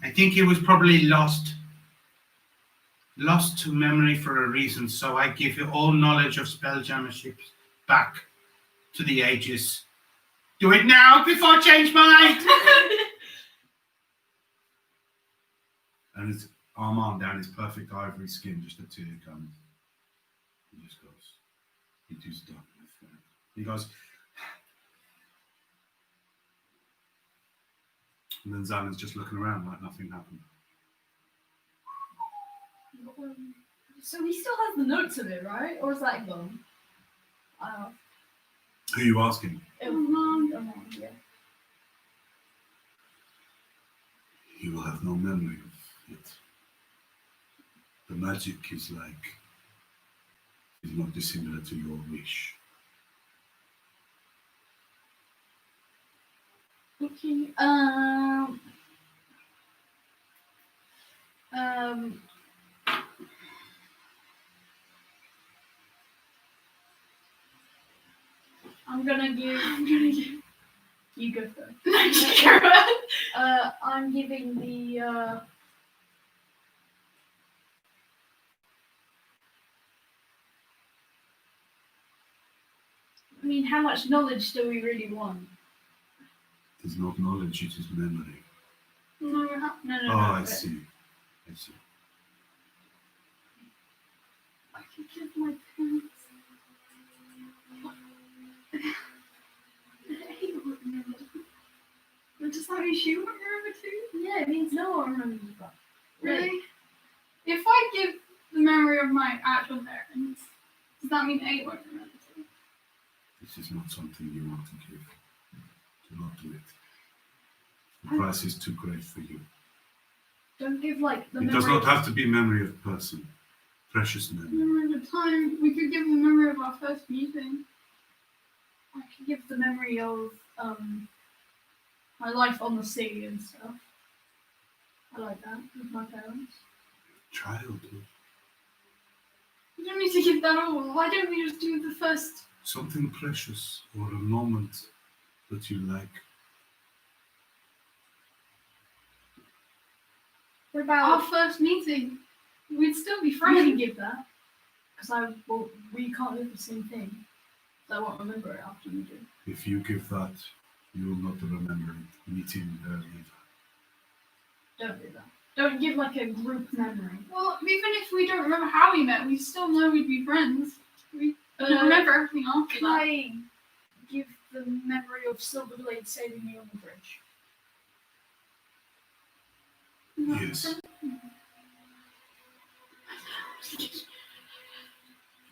I think it was probably lost to memory for a reason. So I give you all knowledge of Spelljammer ships back to the ages. Do it now before I change my mind. And his arm down his perfect ivory skin, just a tear comes. He just goes, it is done, my friend. He goes, and then Zanna's just looking around like nothing happened. So he still has the notes of it, right? Or is that gone? Who are you asking? Yeah. He will have no memory of it. The magic is not dissimilar to your wish. Okay. I'm gonna give. You go first. I'm giving the. I mean, how much knowledge do we really want? It is not knowledge, it is memory. No, you're not. No. Oh, I see. I could give my parents. Does that mean she won't remember too? Yeah, it means no one remembers that. Really? If I give the memory of my actual parents, does that mean A won't remember too? This is not something you want to give. Do not do it. The price is too great for you. Don't give the It memory. does not have to be memory of person. Precious memory. Remember the time we could give the memory of our first meeting. I could give the memory of my life on the sea and stuff. I like that with my parents. Childhood. You don't need to give that all. Why don't we just do the first? Something precious or a moment that you like. What Our about? first meeting. We'd still be I can friends. give that. Because we can't do the same thing. So I won't remember it after you do. If you give that, you will not remember it. Meeting her either. Don't do that. Don't give like a group memory. Well, even if we don't remember how we met, we still know we'd be friends. We remember everything after Can that. I give the memory of Silverblade saving me on the bridge? Yes.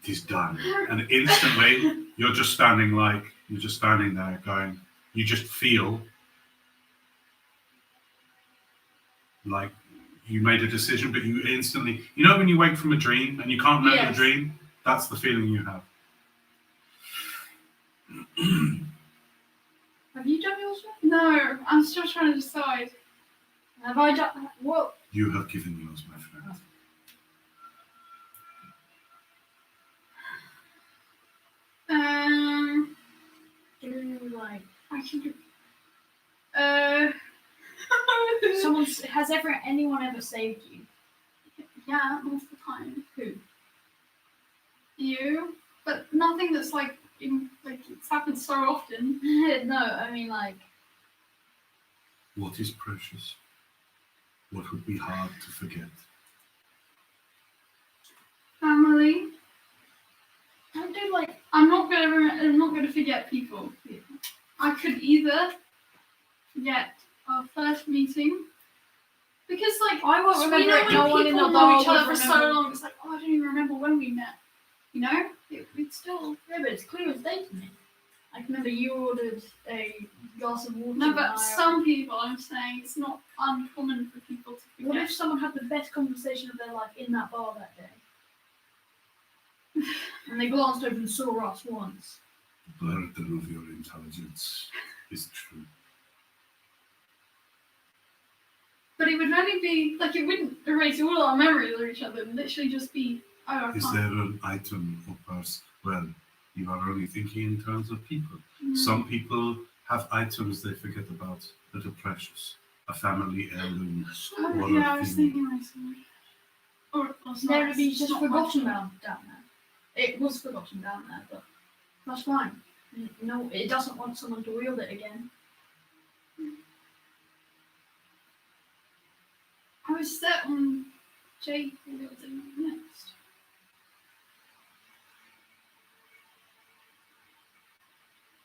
It is done. And instantly, you're just standing there going, you just feel like you made a decision, but you instantly, when you wake from a dream and you can't remember the dream, that's the feeling you have. Have you done yours yet? No, I'm still trying to decide. Have I done what? You have given yours, my friend. Do like I can do. has anyone ever saved you? Yeah, most of the time. Who? You, but nothing that's like it's happened so often. No, I mean like. What is precious? What would be hard to forget? Family. Don't do like. I'm not gonna forget people. I could either forget our first meeting, because like I won't we remember know it. when No one in people the know bar each other would for so remember. long. It's like, oh, I don't even remember when we met. It's still. Yeah, but it's clear as day to me. I can remember you ordered a glass of water. No, and but I- some people, I'm saying, it's not uncommon for people to forget. What if someone had the best conversation of their life in that bar that day? And they glanced over and saw us once. The burden of your intelligence is true. But it would only be like it wouldn't erase all our memories of each other. It would literally just be, oh, I Is can't. there an item or person? Well, you are only thinking in terms of people. Mm. Some people have items they forget about that are precious. A family heirloom. Oh, Or yeah, a I was thing. thinking myself. Or it's There not, would be it's just not my forgotten fault. down there. It was forgotten down there, but that's fine. No, it doesn't want someone to wield it again. I was set on Jake wielding next.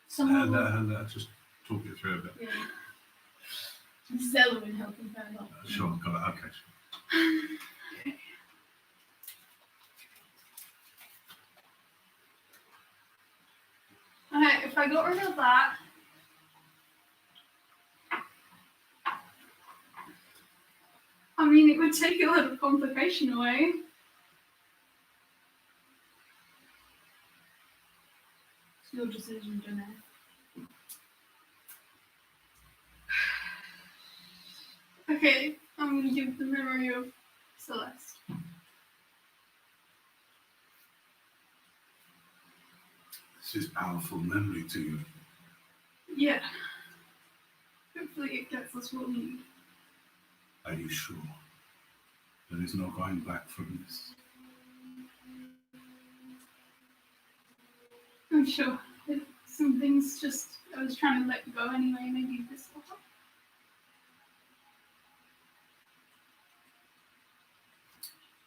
Someone will. And just talk it through a bit. Yeah. Zelwyn helping her out. Sure, got it. Okay, sure. Okay, if I got rid of that. I mean, it would take a lot of complication away. It's your decision, Janae. Okay, I'm gonna give the memory of Celeste. This is powerful memory to you. Yeah. Hopefully it gets us what we need. Are you sure? There is no going back from this. I'm sure. Some things just, I was trying to let go anyway, maybe this will help.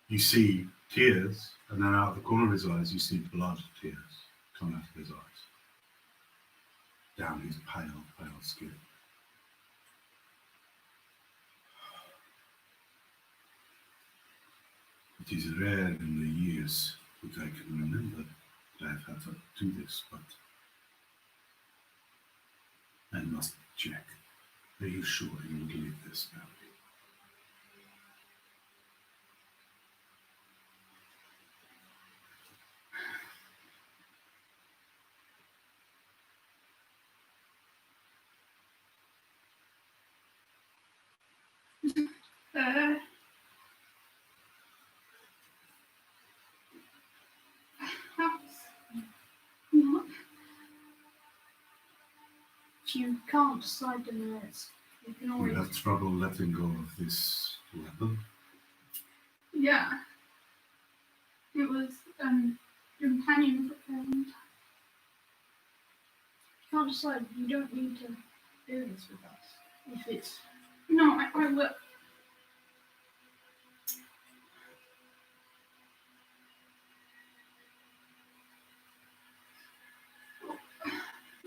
You see tears, and then out of the corner of his eyes, you see blood tears coming out of his eyes. Down his pale, pale skin. It is rare in the years that I can remember that I have had to do this, but I must check. Are you sure you would leave this now? What? If you can't decide the minutes, you can You always. have trouble letting go of this weapon? Yeah. It was companion for a long time. You can't decide. You don't need to do this with us. If it's No, I will.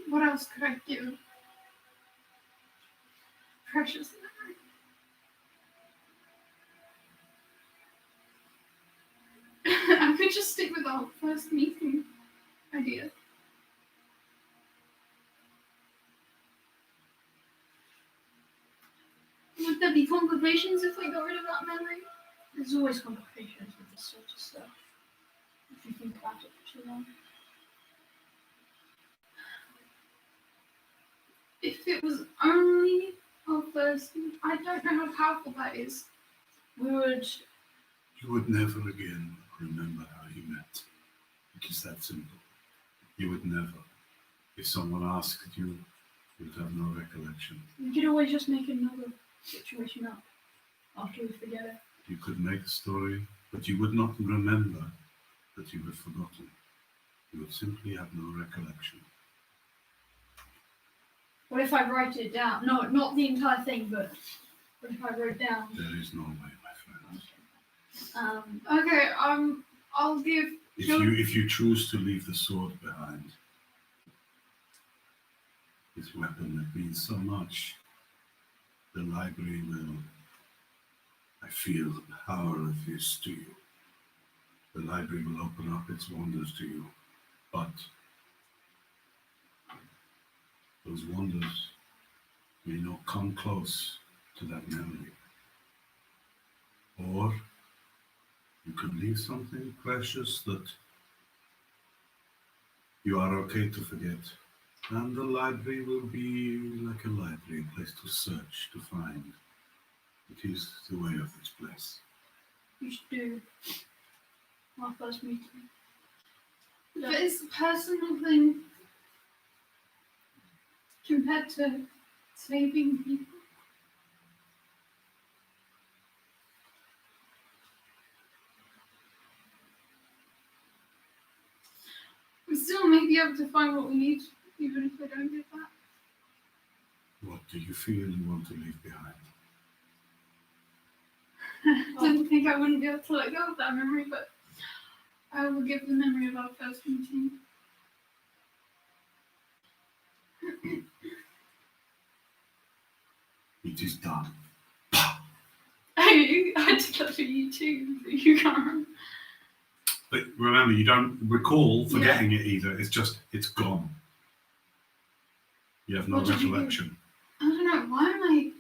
What else could I do? Precious memory. I could just stick with our first meeting idea. would there be complications if we got rid of that memory? There's always complications with this sort of stuff. If you think about it for too long. If it was only our first, I don't know how powerful that is. You would never again remember how you met. It is that simple. You would never. If someone asked you, you would have no recollection. We could always just make another situation up after we forget it. You could make a story, but you would not remember that you had forgotten. You would simply have no recollection. What if I write it down? No, not the entire thing, but what if I wrote down? There is no way, my friend. Okay, I'll give. If you choose to leave the sword behind, this weapon that means so much, the library will. I feel the power of this to you. The library will open up its wonders to you, but those wonders may not come close to that memory. Or you could leave something precious that you are okay to forget. And the library will be like a library, a place to search, to find. It is the way of this place. You should do our first meeting. But it's a personal thing compared to saving people. We still may be able to find what we need, even if we don't get that. What do you feel you want to leave behind? I didn't think I wouldn't be able to let go of that memory, but I will give the memory of our first meeting. It is done. I did that for you too, but you can't remember. But remember, you don't recall forgetting it either. It's just, it's gone. You have no What did you do? recollection. I don't know, why am I...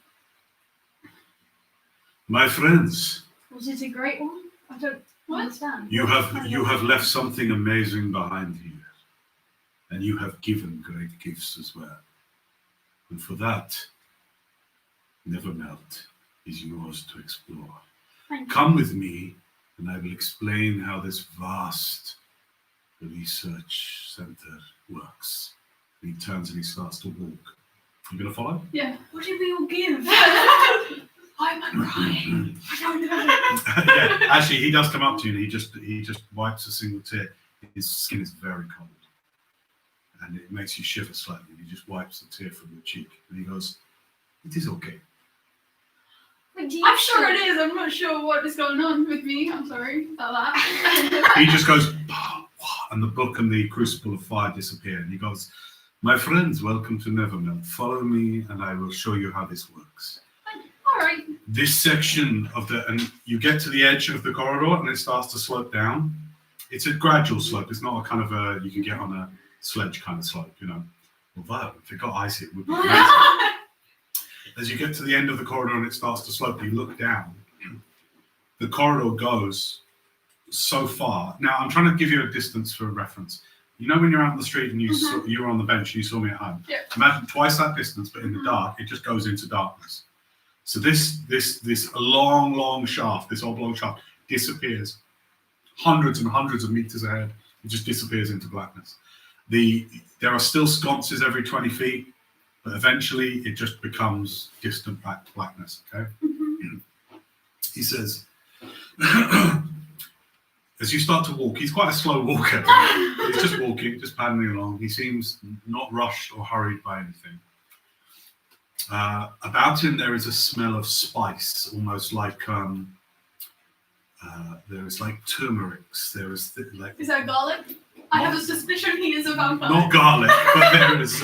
My friends, Was it a great one? I don't understand. you have left something amazing behind you. And you have given great gifts as well. And for that, Nevermelt is yours to explore. Thank you. Come with me, and I will explain how this vast research center works. And he turns and he starts to walk. You gonna follow? Yeah. What did we all give? Why am I crying? I don't know. Yeah, actually, he does come up to you, and he just wipes a single tear. His skin is very cold, and it makes you shiver slightly. He just wipes a tear from your cheek, and he goes, "It is okay." Wait, I'm sure it is. I'm not sure what is going on with me. I'm sorry about that. He just goes, "Bah, wah," and the book and the crucible of fire disappear. And he goes, "My friends, welcome to Nevermelt. Follow me, and I will show you how this works." All right. This section of and you get to the edge of the corridor, and it starts to slope down. It's a gradual slope. It's not a kind of a you can get on a sledge kind of slope, you know. Although if it got icy, it would be amazing. As you get to the end of the corridor and it starts to slope, you look down. The corridor goes so far. Now, I'm trying to give you a distance for reference. You know when you're out in the street and you were on the bench and you saw me at home? Yeah. Imagine twice that distance, but in the dark, it just goes into darkness. So this long shaft, this oblong shaft, disappears hundreds and hundreds of meters ahead. It just disappears into blackness. There are still sconces every 20 feet, but eventually it just becomes distant blackness, okay? Mm-hmm. He says, as you start to walk, he's quite a slow walker. He's just walking, just paddling along. He seems not rushed or hurried by anything. About him, there is a smell of spice, almost like there is like turmerics. There is like. Is that garlic? I have a suspicion he is a vampire. Not garlic, but there is,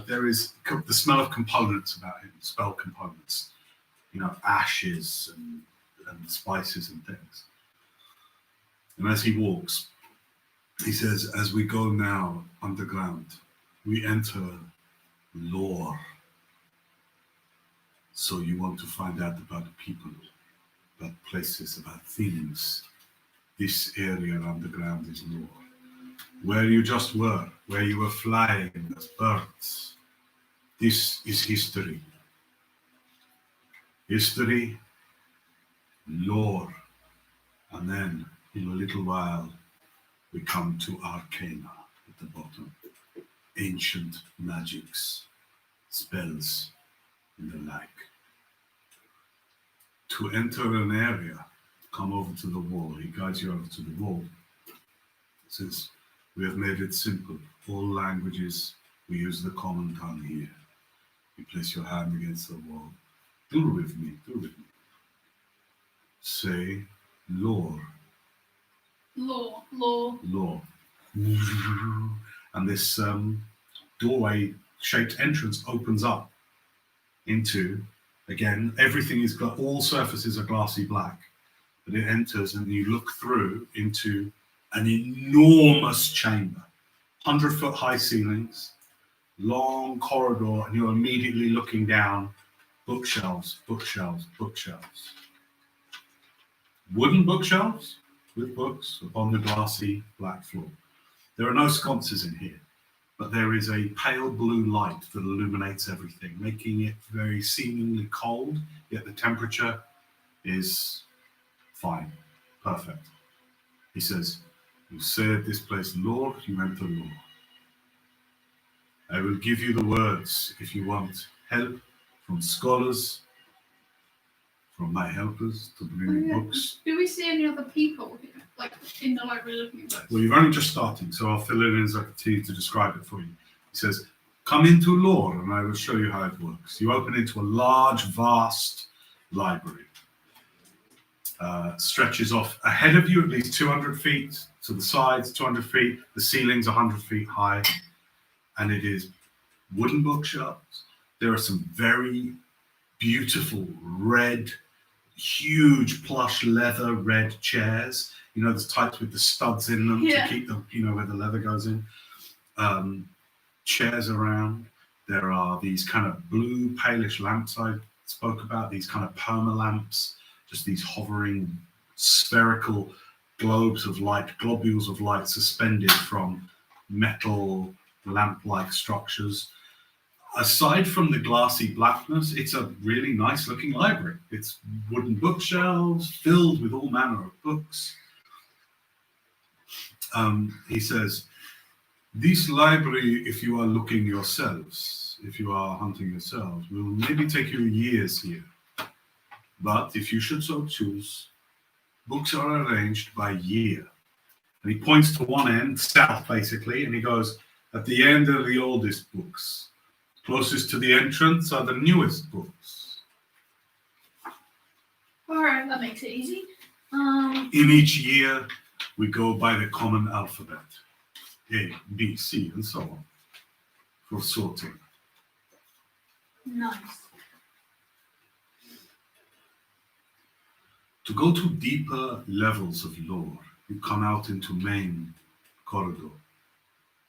there is the smell of components about him, spell components. Ashes and spices and things. And as he walks, he says, as we go now underground, we enter lore. So you want to find out about people, about places, about things. This area underground is lore. Where you just were, where you were flying as birds. This is history. History, lore, and then in a little while we come to arcana at the bottom. Ancient magics, spells, and the like. To enter an area, come over to the wall. He guides you over to the wall. Says, we have made it simple. All languages, we use the common tongue here. You place your hand against the wall. Do with me, do with me. Say, lore. Law. Lore. And this doorway-shaped entrance opens up into, again, everything is all surfaces are glassy black, but it enters and you look through into an enormous chamber, 100-foot high ceilings, long corridor, and you're immediately looking down. Bookshelves, bookshelves, bookshelves. Wooden bookshelves with books upon the glassy black floor. There are no sconces in here, but there is a pale blue light that illuminates everything, making it very seemingly cold, yet the temperature is fine, perfect. He says, you said this place lore, you enter lore. I will give you the words if you want help from scholars, from my helpers to bring you books. Do we see any other people here, like in the library looking at books? Well, you're only just starting, so I'll fill it in as I continue to describe it for you. He says, come into lore and I will show you how it works. You open into a large, vast library. Stretches off ahead of you at least 200 feet, to the sides 200 feet, the ceiling's 100 feet high, and it is wooden bookshelves. There are some very beautiful red, huge plush leather red chairs. The types with the studs in them to keep them, where the leather goes in. Chairs around. There are these kind of blue palish lamps I spoke about, these kind of perma lamps, just these hovering spherical globules of light suspended from metal lamp-like structures. Aside from the glassy blackness, it's a really nice looking library. It's wooden bookshelves filled with all manner of books. He says, this library, if you are looking yourselves, if you are hunting yourselves, will maybe take you years here. But if you should so choose, books are arranged by year. And he points to one end, south basically, and he goes, at the end are the oldest books. Closest to the entrance are the newest books. Alright, that makes it easy. In each year, we go by the common alphabet. A, B, C, and so on. For sorting. Nice. To go to deeper levels of lore, you come out into main corridor.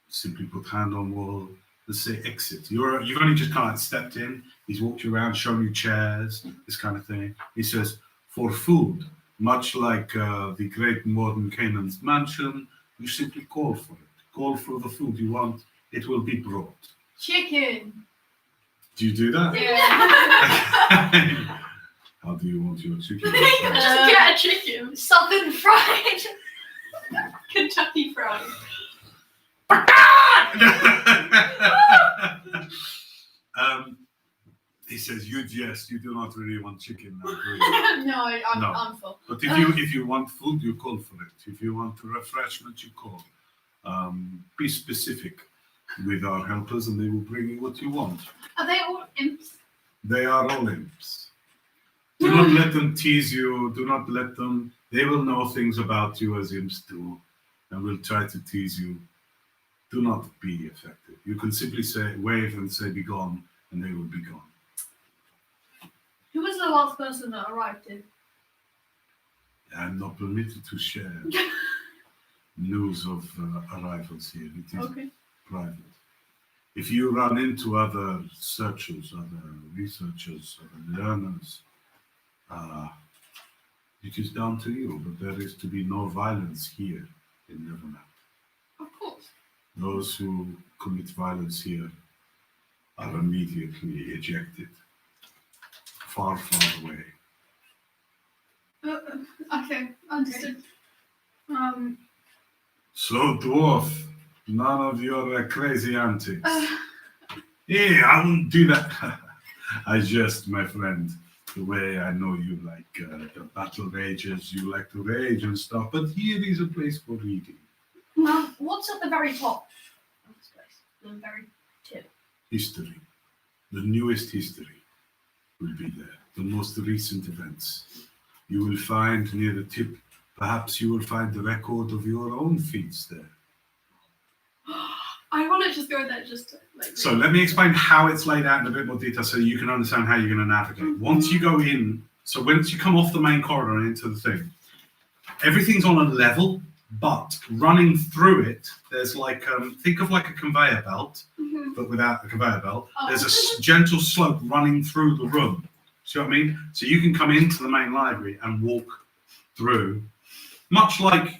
Simply put hand on wall, let's say exit. You've only just kind of stepped in. He's walked you around, shown you chairs, this kind of thing. He says, for food, much like the great modern Canaan's mansion, you simply call for it. Call for the food you want, it will be brought. Chicken. Do you do that? Yeah. How do you want your chicken? Just get a chicken. Southern fried. Kentucky fried. He says, you do not really want chicken now, do you? No, No. I'm full. But if you want food, you call for it. If you want refreshment, you call. Be specific with our helpers, and they will bring you what you want. Are they all imps? They are all imps. Do not let them tease you. Do not let them. They will know things about you as imps do, and will try to tease you. Do not be affected. You can simply say, wave and say, be gone, and they will be gone. Who was the last person that arrived here? I am not permitted to share news of arrivals here. It is Okay. private. If you run into other searchers, other researchers, other learners, it is down to you, but there is to be no violence here in Nevermelt. Of course. Those who commit violence here are immediately ejected, far, far away. Okay, understood. So, dwarf, none of your crazy antics. Hey, I won't do that. I jest, my friend. The way I know you like the battle rages, you like to rage and stuff, but here is a place for reading. What's at the very top of this place? The very tip. History. The newest history will be there. The most recent events. You will find near the tip, perhaps you will find the record of your own feats there. I want to just go there just to like. So let me explain how it's laid out in a bit more detail so you can understand how you're going to navigate. Once you go in, so once you come off the main corridor and into the thing, everything's on a level, but running through it, there's like, think of like a conveyor belt, but without the conveyor belt. Oh. There's a gentle slope running through the room. See what I mean? So you can come into the main library and walk through, much like,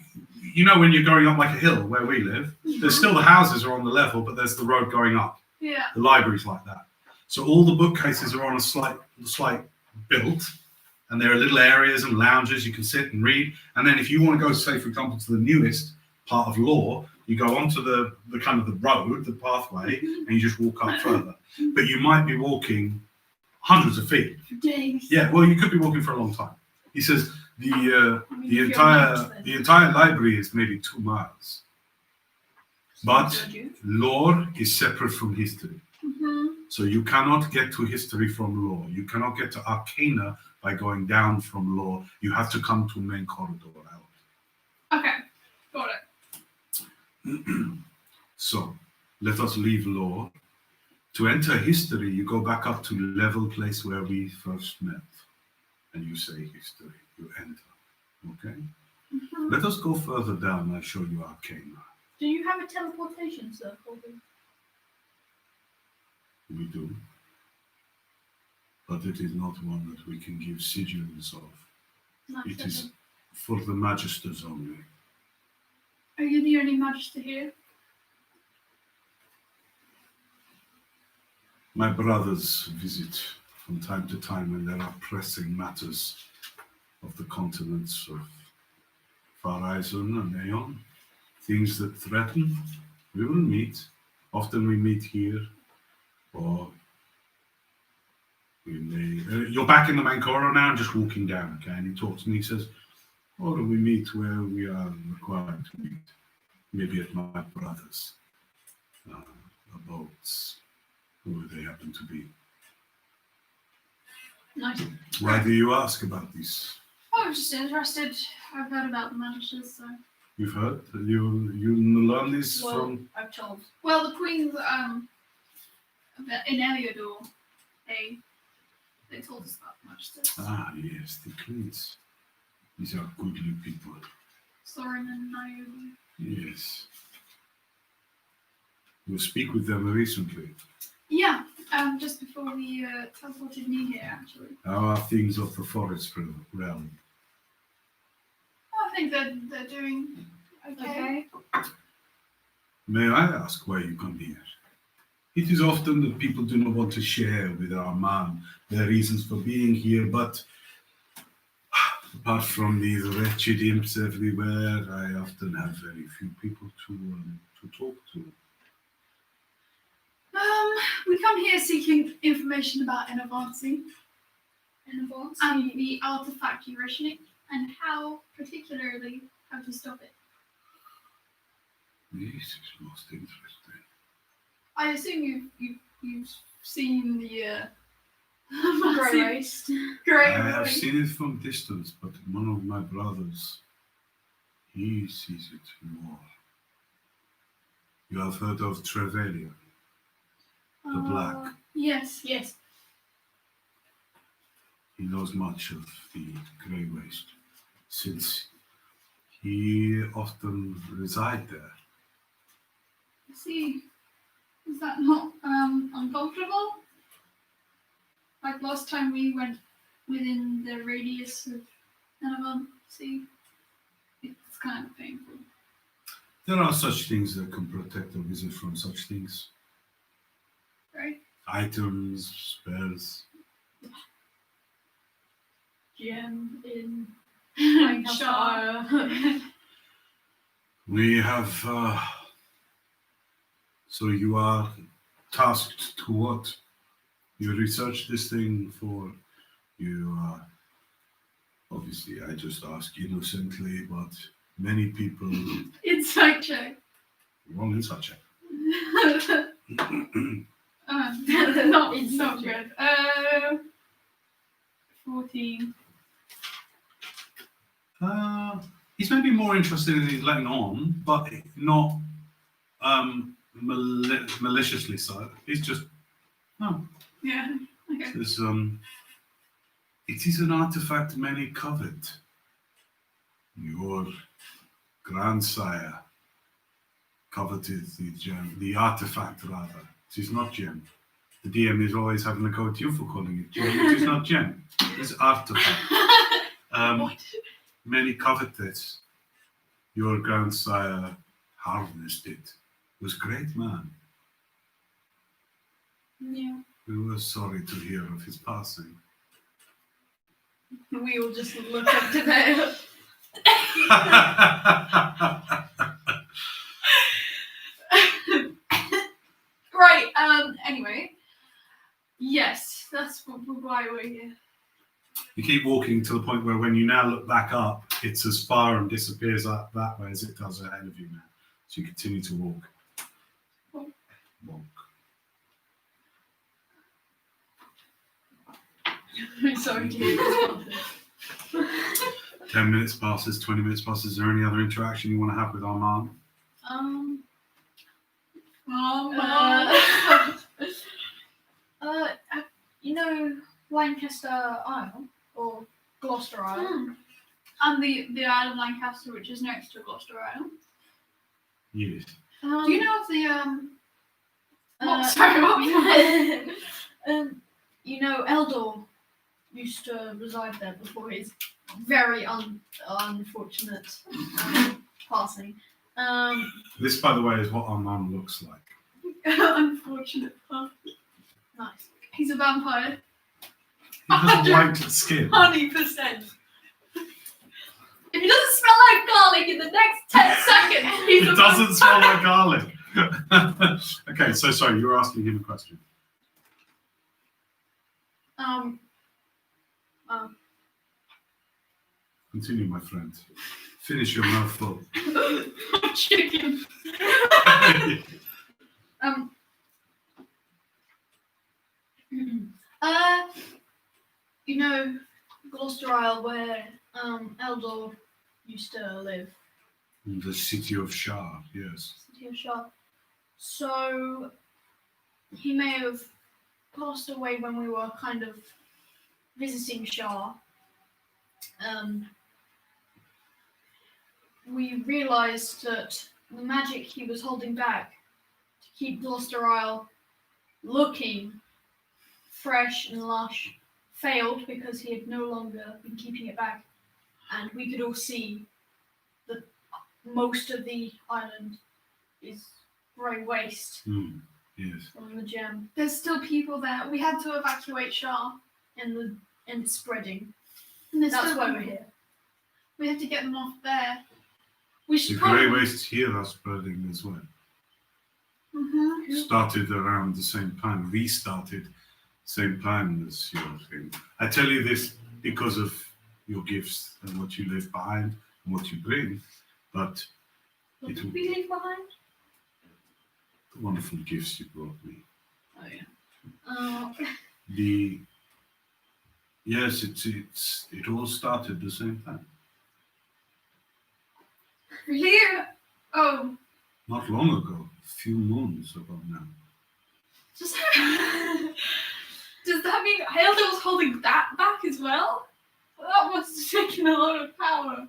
you know, when you're going up like a hill where we live, there's still the houses are on the level, but there's the road going up. Yeah. The library's like that. So all the bookcases are on a slight built, and there are little areas and lounges you can sit and read. And then if you want to go, say, for example, to the newest part of law, you go onto the kind of the road, the pathway, and you just walk up further. But you might be walking hundreds of feet. Days. Yeah, well, you could be walking for a long time. He says the entire library is maybe 2 miles, but lore is separate from history. So you cannot get to history from lore. You cannot get to arcana by going down from lore. You have to come to main corridor out. Okay, got it. So let us leave lore. To enter history, you go back up to level place where we first met, and you say history. You enter. Okay. Let us go further down. I'll show you arcana. Do you have a teleportation circle? We do, but it is not one that we can give sigils of. It is for the magisters only. Are you the only magister here? My brothers visit from time to time when there are pressing matters of the continents of Farizon and Aeon, things that threaten. We will meet. Often we meet here, or we may. You're back in the main corridor now, just walking down, okay? And he talks and he says, or do we meet where we are required to meet? Maybe at my brother's abodes, where they happen to be. Nice. Why do you ask about this? I was just interested. I've heard about the magisters, so. You've heard? You learn this from... I've told. Well, the queens, in Eliodor, they told us about the magisters. Ah, yes, the queens. These are goodly people. Soren and Naomi. Yes. You speak with them recently. Yeah, just before we teleported me here, actually. How are things of the forest realm? I think they're doing okay. May I ask why you come here? It is often that people do not want to share with our man their reasons for being here, but apart from these wretched imps everywhere, I often have very few people to talk to. We come here seeking information about Enervancy Advance. and the artifact you're issuing, and how, particularly, how to stop it. This is most interesting. I assume you've seen the Grey waste. Grey I have waste. seen it from distance, but one of my brothers, he sees it more. You have heard of Trevelyan, the Black. Yes. Yes. He knows much of the Grey Waste, since he often reside there. See, is that not uncomfortable? Like last time we went within the radius of Enervancy, it's kind of painful. There are such things that can protect a wizard from such things. Right? Items, spells. Gem in Lancashire. We have. So you are tasked to what? You research this thing for. You obviously, I just ask innocently, but many people. Insight check. Wrong inside check. Not good. 14. He's maybe more interested in his letting on, but not maliciously so. He's just no. Yeah. Okay. It's, it is an artifact many covet. Your grandsire coveted the gem, the artifact rather. It is not gem. The DM is always having a go at you for calling it gem. It is not gem. It's artifact. What? Many covet this. Your grandsire harvested it. Was great man. Yeah. We were sorry to hear of his passing. We all just look up to there. Right. Anyway. Yes, that's why we're here. You keep walking to the point where when you now look back up, it's as far and disappears up that way as it does ahead of you now. So you continue to walk. Walk. Sorry to hear this. 10 minutes passes, 20 minutes passes. Is there any other interaction you want to have with Armand? You know Lancaster Isle or Gloucester Isle? And the Isle of Lancaster, which is next to Gloucester Island. Yes. Do you know of the Sorry, what was that? You know Eldor used to reside there before his very unfortunate passing. This, by the way, is what Armand looks like. Unfortunate. Nice. He's a vampire. He has white skin. 100%. If he doesn't smell like garlic in the next 10 seconds, he's It a doesn't smell vampire. like garlic. Okay, so sorry, you were asking him a question. Continue, my friend. Finish your mouthful. Chicken. You know Gloucester Isle where Eldor used to live. The city of Shah, yes. City of Shah. So he may have passed away when we were kind of visiting Shah. We realised that the magic he was holding back to keep Gloucester Isle looking fresh and lush failed because he had no longer been keeping it back, and we could all see that most of the island is grey waste Yes. from the gem, There's still people there. We had to evacuate Shah. and it's spreading. And there's That's still why we're people. here. We have to get them off there. We The should grey probably. wastes here are spreading as well. started around the same time, restarted same time as your thing. I tell you this because of your gifts and what you leave behind and what you bring, but What it did will we leave behind? the wonderful gifts you brought me. Oh yeah. Oh. Yes, it all started the same time. Really? Oh, Not long ago, a few moons ago now. does that mean Hilda was holding that back as well? That must have taken a lot of power.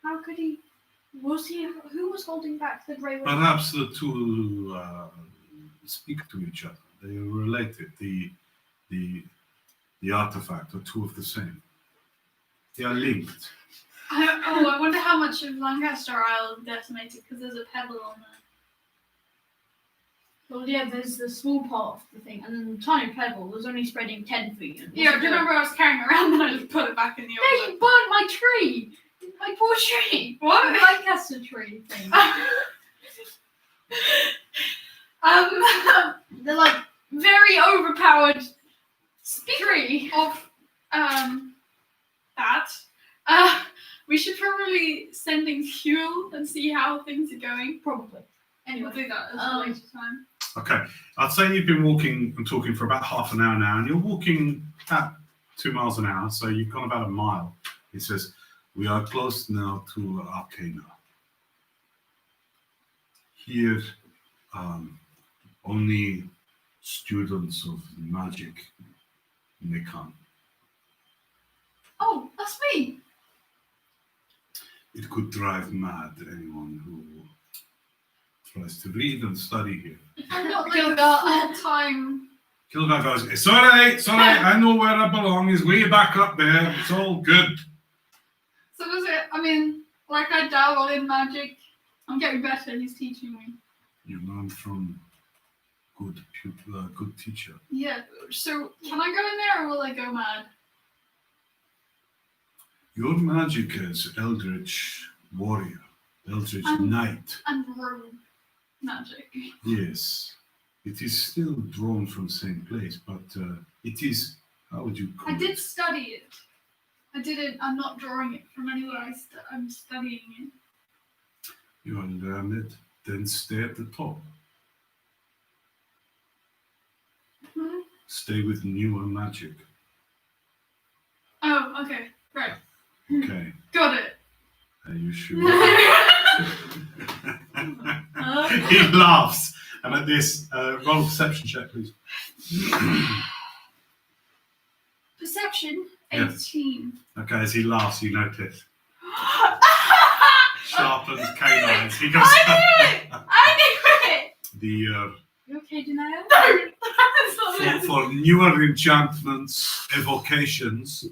How could he? Was he? Who was holding back the Grey Wolf? Perhaps the two speak to each other. They are related. The artifact are two of the same. They are linked. I wonder how much of Lancaster Isle decimated because there's a pebble on there. Well, yeah, there's the small part of the thing, and then the tiny pebble was only spreading 10 feet. Yeah, do you remember I was carrying around and I just put it back in the Yeah, oven? you burned my tree! My poor tree! What? The Lancaster tree thing. The like very overpowered Tree. of that. We should probably send in fuel and see how things are going. Probably. We'll do that at a later time. Okay, I'd say you've been walking and talking for about half an hour now, and you're walking at 2 miles an hour, so you've gone about a mile. It says, we are close now to Arcana. Here, only students of magic may come. Oh, that's me. It could drive mad anyone who tries to read and study here. I'm not like Gilgal. a full-time. Kilgar goes, it's all right, I know where I belong, is way back up there, it's all good. So was it? I mean, like I dabble in magic. I'm getting better. He's teaching me. You learn from good teacher. Yeah. So can I go in there or will I go mad? Your magic is Eldritch warrior, Eldritch knight. And room magic. Yes, it is still drawn from the same place, but it is, how would you call I it? did study it. I didn't. I'm not drawing it from anywhere. I'm studying it. You learn it, then stay at the top. Hmm? Stay with newer magic. Oh, okay. Right. Okay, Got it. are you sure? He laughs, and at this, roll a perception check, please. Perception Yeah. 18. Okay, as he laughs, you notice. Sharpens canines. He goes. I knew it. The You okay, Janelle? No, that's not it. for newer enchantments, evocations,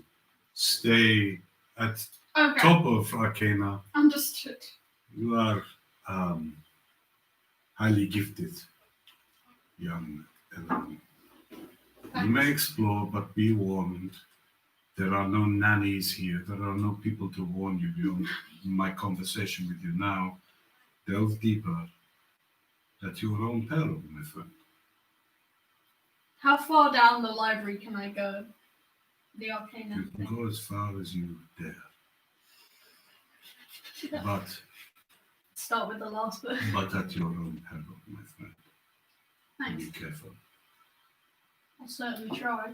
stay at Okay. top of Arcana. Understood. You are highly gifted, young Eleanor. You may explore, but be warned. There are no nannies here. There are no people to warn you beyond my conversation with you now. Delve deeper at your own peril, my friend. How far down the library can I go? The You Arcana can thing. go as far as you dare. But Start with the last book. at your own peril, my friend. Thanks. Be careful. I'll certainly try.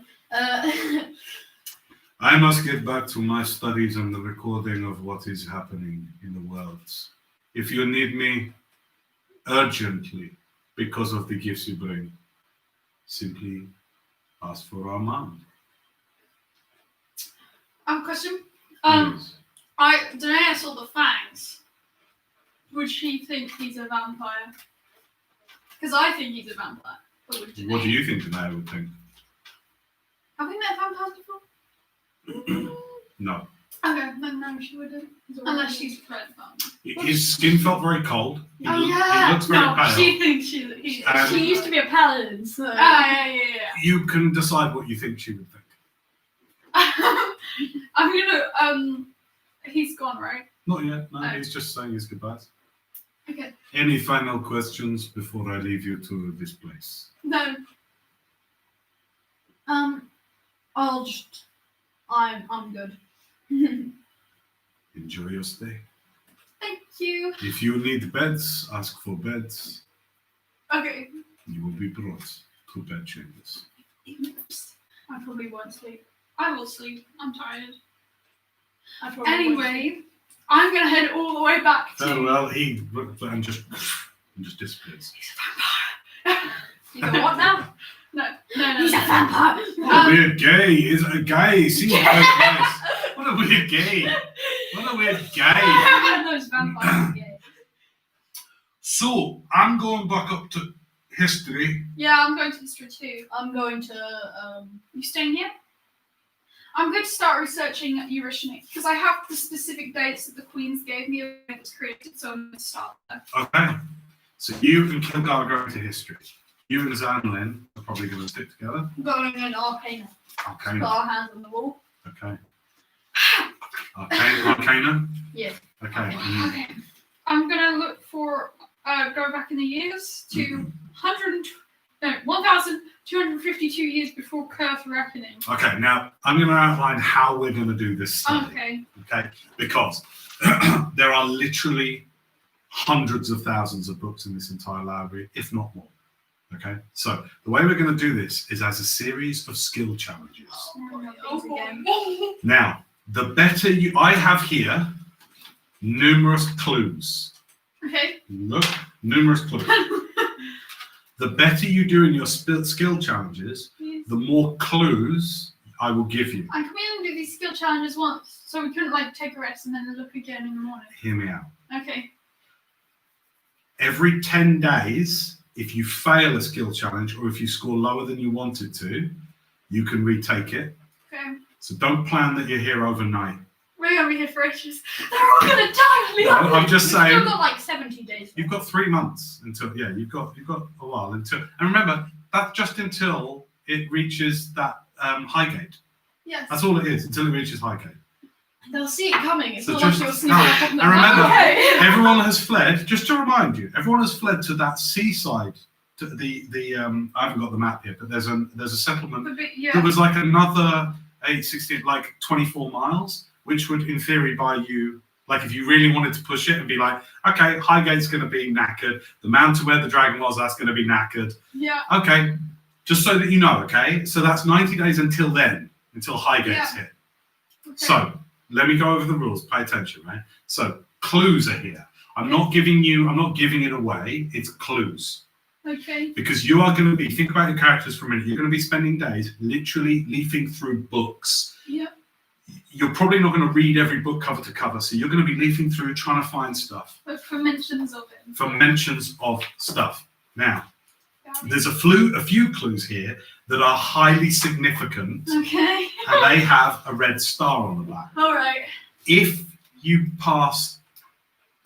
I must get back to my studies and the recording of what is happening in the worlds. If you need me urgently because of the gifts you bring, simply ask for our mom. Question. Yes. Danae saw the fangs. Would she think he's a vampire? Because I think he's a vampire. But would Danae? What do you think Danae would think? Have we met vampires before? No. Okay, then no, she wouldn't. Unless she's a red vampire. His skin felt very cold. He Oh looked yeah. very No, pale. she thinks he's. And- She used to be a paladin, so. Yeah. You can decide what you think she would think. I'm gonna. He's gone, right? Not yet. No, Oh. he's just saying his goodbyes. Okay. Any final questions before I leave you to this place? No. I'm good. Enjoy your stay. Thank you. If you need beds, ask for beds. Okay. You will be brought to bed chambers. I probably won't sleep. I will sleep. I'm tired. I probably Anyway, I'm gonna head all the way back to. Oh well, he and just disappears. He's a vampire. You go, what now? No. He's a vampire. What a weird gay! Is a gay? See what nice. What a weird gay! What a weird gay! Those vampires are gay. So I'm going back up to history. Yeah, I'm going to history too. I'm going to You staying here? I'm going to start researching Eurishnik because I have the specific dates that the Queens gave me when it was created, so I'm going to start there. Okay. So you and Kilgar are going to history. You and Zanlin are probably going to stick together. I'm going an arcana. Arcana. Put our hands on the wall. Okay. Arcana? Yeah. Okay. Okay. I'm going to look for, go back in the years to 1,252 years before Curve Reckoning. Okay, now I'm going to outline how we're going to do this study. Okay. Okay? Because there are literally hundreds of thousands of books in this entire library, if not more. Okay? So the way we're going to do this is as a series of skill challenges. Again. Now, the better you... I have here numerous clues. Okay. Look, numerous clues. The better you do in your skill challenges, the more clues I will give you. And can we only do these skill challenges once? So we couldn't like take a rest and then look again in the morning. Hear me out. Okay. Every 10 days, if you fail a skill challenge or if you score lower than you wanted to, you can retake it. Okay. So don't plan that you're here overnight. We're gonna be here for ages. They're all gonna die. No, I'm just We've saying. still got like 70 days. You've got 3 months until you've got a while until, and remember that's just until it reaches that Highgate. Yes. That's all it is until it reaches Highgate. They'll see it coming. It's So not like just- you'll sneak up on them. and remember, Okay. everyone has fled. Just to remind you, everyone has fled to that seaside. To the I haven't got the map here, but there's a settlement The bit, yeah. that was like another 860, like 24 miles, which would in theory buy you. Like if you really wanted to push it and be like, okay, Highgate's going to be knackered. The mountain where the dragon was, that's going to be knackered. Yeah. Okay, just so that you know, okay? So that's 90 days until then, until Highgate's Yeah. hit. Okay. So let me go over the rules. Pay attention, right? So clues are here. I'm not giving it away. It's clues. Okay. Because you are going to be, think about your characters for a minute. You're going to be spending days literally leafing through books. Yep. You're probably not going to read every book cover to cover. So you're going to be leafing through, trying to find stuff. But for mentions of it. For mentions of stuff. Now, Got it. there's a few clues here that are highly significant, Okay. and they have a red star on the back. All right. If you pass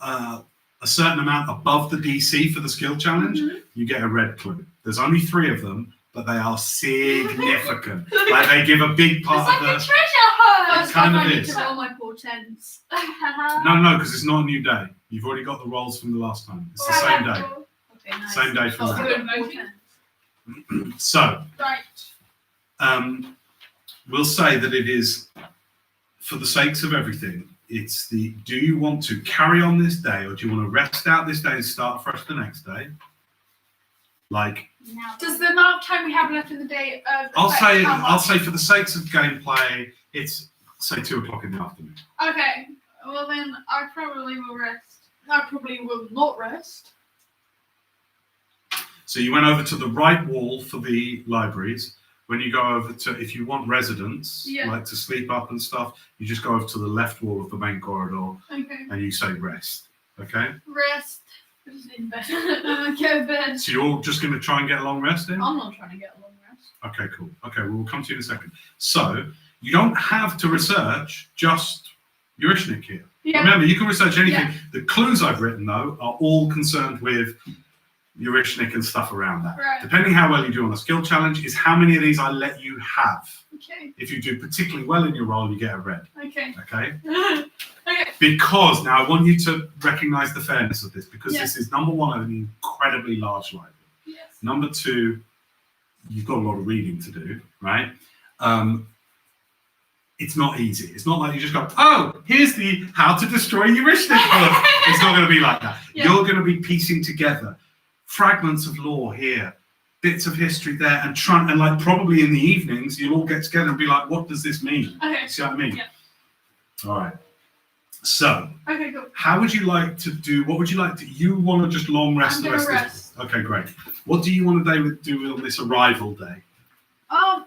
a certain amount above the DC for the skill challenge, you get a red clue. There's only 3 of them, but they are significant. Like they give a big It's part like of a the. treasure hunt. First kind time of I need is. to roll my portents. No, because it's not a new day. You've already got the rolls from the last time. It's the same day. Okay, nice. Same day from Oh, now. good portent. So, Right. we'll say that it is, for the sakes of everything, it's the, do you want to carry on this day or do you want to rest out this day and start fresh the next day? Like, Now, Does the amount of time we have left in the day I'll affect how say much? for the sakes of gameplay, it's say 2 o'clock in the afternoon. Okay. Well then, I probably will rest. I probably will not rest. So you went over to the right wall for the libraries. When you go over to, if you want residents, Yeah. like to sleep up and stuff, you just go over to the left wall of the main corridor Okay. and you say rest. Okay? Rest. Who's in bed? Go to bed. So you're all just going to try and get a long rest in? I'm not trying to get a long rest. Okay, cool. Okay, well, we'll come to you in a second. So you don't have to research just Eurishnik here. Yeah. Remember, you can research anything. Yeah. The clues I've written, though, are all concerned with Eurishnik and stuff around that. Right. Depending how well you do on a skill challenge is how many of these I let you have. Okay. If you do particularly well in your roll, you get a red. Okay. Okay? Okay. Because now I want you to recognize the fairness of this, because Yes. this is number one, an incredibly large library. Yes. Number two, you've got a lot of reading to do, right? It's not easy. It's not like you just go, oh, here's the how to destroy Eurishnik book. It's not going to be like that. Yeah. You're going to be piecing together fragments of lore here, bits of history there, and trying, and like probably in the evenings, you'll all get together and be like, what does this mean? Okay. See what I mean? Yeah. All right. So, Okay, cool. how would you like to do? What would you like to? You want to just long rest I'm the gonna rest of rest. this? Okay, great. What do you want to do on this arrival day?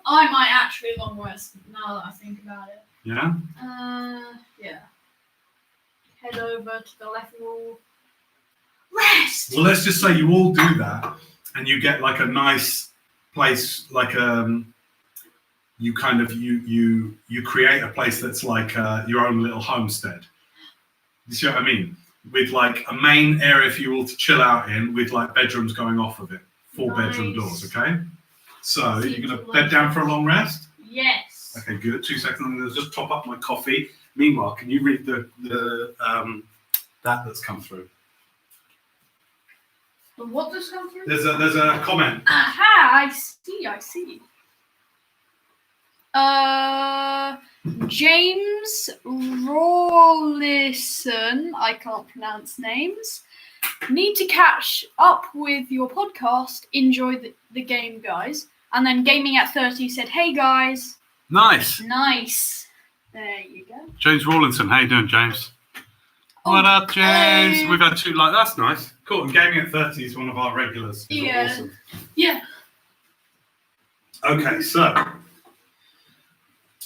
I might actually long rest now that I think about it. Yeah. Yeah. Head over to the level. Rest. Well, let's just say you all do that, and you get like a nice place, like you kind of you create a place that's like your own little homestead. You see what I mean? With like a main area for you all to chill out in, with like bedrooms going off of it, 4 bedroom Nice. doors. Okay. So Seems you're gonna lovely. bed down for a long rest. Yes. Okay, good. 2 seconds. I'm gonna just top up my coffee. Meanwhile, can you read the that's come through? But what does come through? There's a comment. Aha! I see. James Rawlison, I can't pronounce names. Need to catch up with your podcast. Enjoy the game, guys. And then Gaming at 30 said, hey guys. Nice. Nice. There you go. James Rawlinson. How you doing, James? Oh, What up, James? hello. We've had 2 like that's nice. Cool. And Gaming at 30 is one of our regulars. He's Yeah. Awesome. Yeah. Okay, so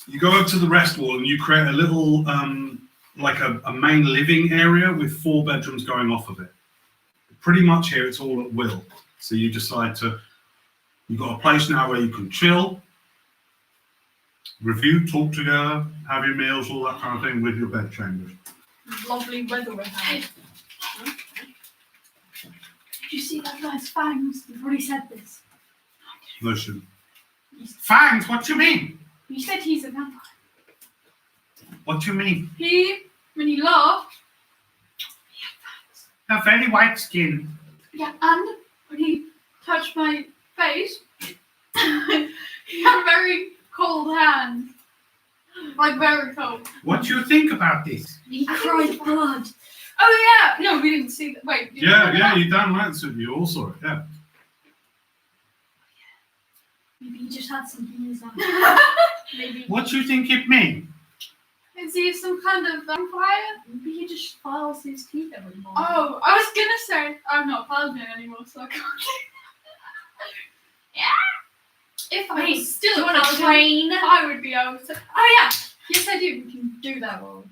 you go up to the rest wall and you create a little like a main living area with 4 bedrooms going off of it. Pretty much here it's all at will. So you decide to, you've got a place now where you can chill, review, talk together, have your meals, all that kind of thing with your bed chambers. Lovely weather we're having. Did you see that guy's fangs? You've already said this. Listen. Fangs, what do you mean? You said he's a vampire. What do you mean? When he laughed, A very white skin. yeah, and when he touched my face, he had very cold hands. Like very cold. What do you think about this? He cried blood. Oh yeah! No, we didn't see that. Wait. did you know that? You damn right, so you all saw it, yeah. Maybe he just had something in his eye. Maybe. What do you think it means? Is he some kind of vampire? Maybe he just files his teeth every morning. Oh, I was gonna say I'm not paladin anymore, so I can't. If I Wait, was still do you a want to paladin, train? I would be able to. Oh yeah, yes I do. We can do that all.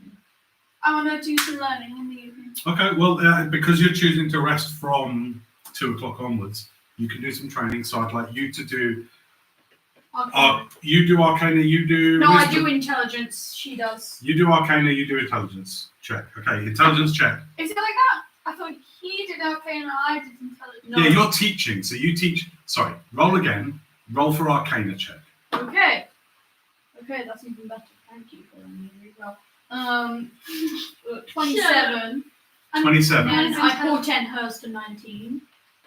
I want to do some learning in the evening. Okay, well, because you're choosing to rest from 2 o'clock onwards, you can do some training. So I'd like you to do, you do Arcana, you do No, I Wisdom. do intelligence. She does. You do Arcana, you do Intelligence check. Okay, Intelligence check. Is it like that? I thought he did Arcana, I did intelligence. No. Yeah, you're teaching, so you teach. Sorry, roll again. Roll for Arcana check. Okay. Okay, that's even better. Thank you for letting me read well. 27. 27. And I portend hers to 19.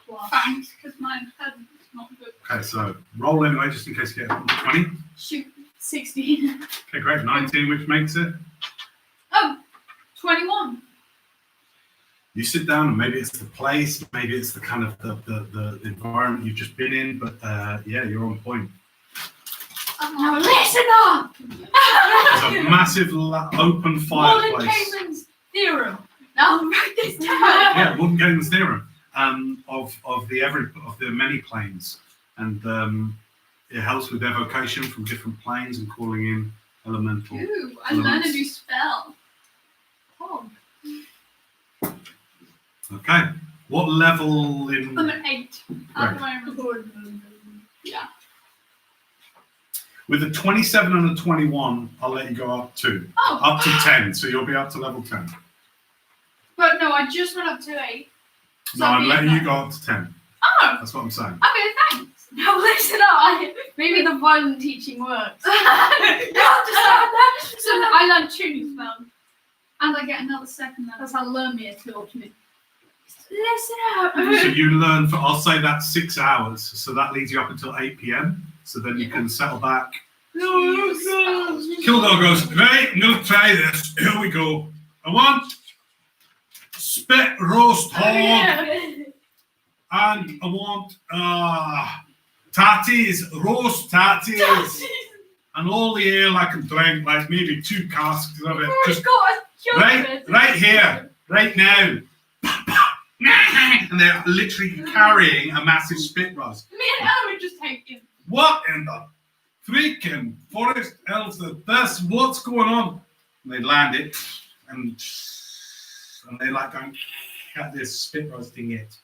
Plus. Thanks, because my head is not good. Okay, so roll anyway, just in case you get 20. Shoot. 16. Okay, great. 19, which makes it. Oh, 21. You sit down, and maybe it's the place, maybe it's the kind of the environment you've just been in, but yeah, you're on point. Now listen up! There's a massive open Morgan fireplace. Caveman's theorem. Now write this down. Yeah, Morgan Caveman's theorem of the many planes, and it helps with evocation from different planes and calling in elemental. Ooh, I learned a new spell. Oh. Okay, what level in? I'm an 8 at the moment. Yeah. With a 27 and a 21, I'll let you go up to Oh, up to 10, so you'll be up to level 10. but no, I just went up to 8. No, I'm letting you go up to 10. Oh, That's what I'm saying. okay, thanks. Now listen up. Maybe the violent teaching works. You understand that? So I learned tuning spell, and I get another second. That's how Lermir taught me. Listen up. So you learn for, I'll say that's 6 hours. So that leads you up until 8 p.m. So then you can settle back. Kildare goes, right, I'm going to try this. Here we go. I want spit roast hog. And I want tatties, roast tatties. And all the ale I can drink, like maybe 2 casks of it. Just right here, right now. And they're literally carrying a massive spit roast. Me and Ella would just take it. What in the freaking forest else is this? What's going on? And they land it and they like going at this spit roasting it.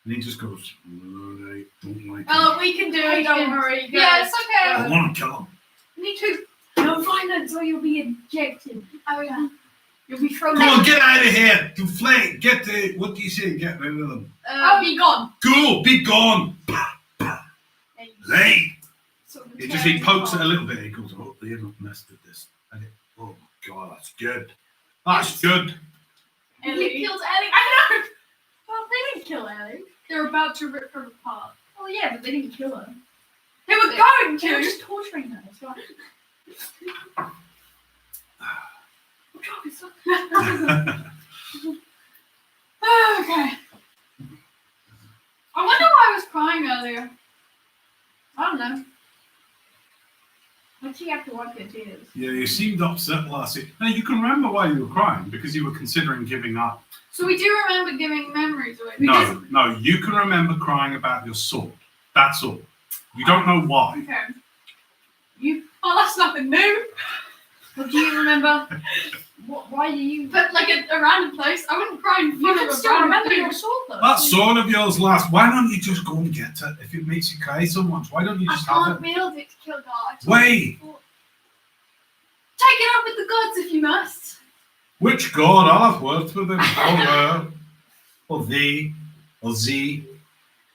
And he just goes, I don't like Oh, we can do it. Don't worry. Yeah, it's okay. I want to kill him. Me too. No violence, or you'll be ejected. Oh yeah. You'll be thrown Come on, out. get out of here. To flay. Get the, what do you say? Get rid of them. Be gone. Go, be gone. Lay. Sort of He pokes it a little bit. He goes, oh, they haven't messed with this. And it, oh my God, that's good. That's good. Ellie. He killed Ellie. I know. Well, they didn't kill Ellie. They're about to rip her apart. Well, yeah, but they didn't kill her. They were going They were to. just torturing her. That's right. Okay. I wonder why I was crying earlier. I don't know. What'd she have to wipe her tears? Yeah, you seemed upset last week. Now, you can remember why you were crying, because you were considering giving up. So we do remember giving memories away. No, you can remember crying about your sword. That's all. You don't know why. Okay. Oh, that's nothing new. Well, do you remember? Why do you? But like a random place, I wouldn't cry in You front can of a still random remember thing. your sword though. That sword of yours last. Why don't you just go and get it if it makes you cry so much? Why don't you I just have can't it? wield it to kill God. Wait. Take it up with the gods if you must. Which god? I'll have words with him. Or her. Or thee. Or thee.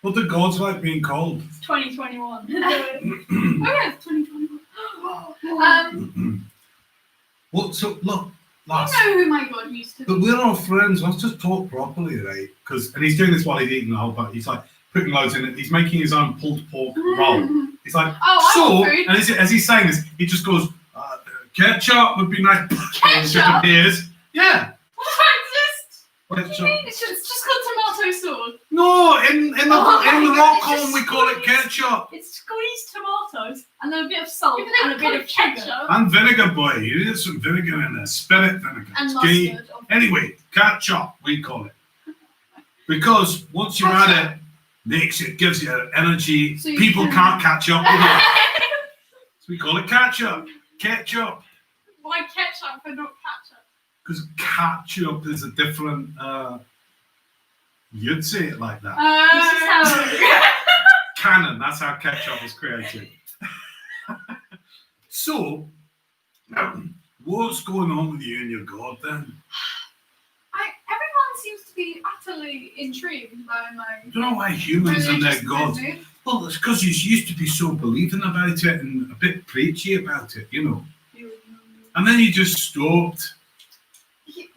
What do gods like being called? It's 2021. Oh yeah, it's 2021. Well, so look, lass. I know who my god used to be. But we're all friends. Let's just talk properly, right? And he's doing this while he's eating the whole bunch. He's like putting loads in it. He's making his own pulled pork roll. He's like, Oh, I want so, food. and as he's saying this, he just goes, ketchup would be nice. And it just appears. Yeah. What does that exist? Ketchup. It's just called tomato sauce. No, in the rock it's just home we call it squeezed. ketchup. It's squeezed tomatoes and then a bit of salt Yeah, but and a they call bit it of sugar ketchup. And vinegar, boy. You need some vinegar in there. Spirit vinegar. and Okay? mustard. Anyway, ketchup, we call it. Because once you're at it, gives you energy. So you People can- can't catch up with it. So we call it ketchup. Ketchup. Why ketchup and not ketchup? Because ketchup is a different, you'd say it like that. This is how. Canon, that's how ketchup was created. So, what's going on with you and your god then? Everyone seems to be utterly intrigued by my I don't know why humans and their religious gods. mood. Well, it's because you used to be so believing about it and a bit preachy about it, you know. And then you just stopped.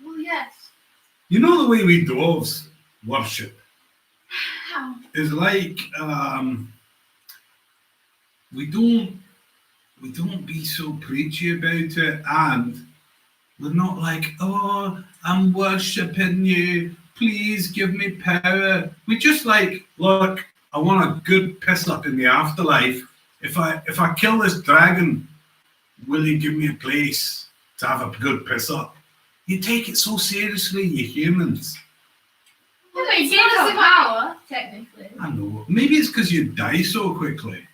Well, yes. You know the way we dwarves worship How? is like we don't be so preachy about it, and we're not like, oh, I'm worshipping you, please give me power. We just like, look, I want a good piss up in the afterlife. If I kill this dragon, will you give me a place to have a good piss up? You take it so seriously, you humans. Well, It's it not gives as us if I- power, technically. I know. Maybe it's because you die so quickly.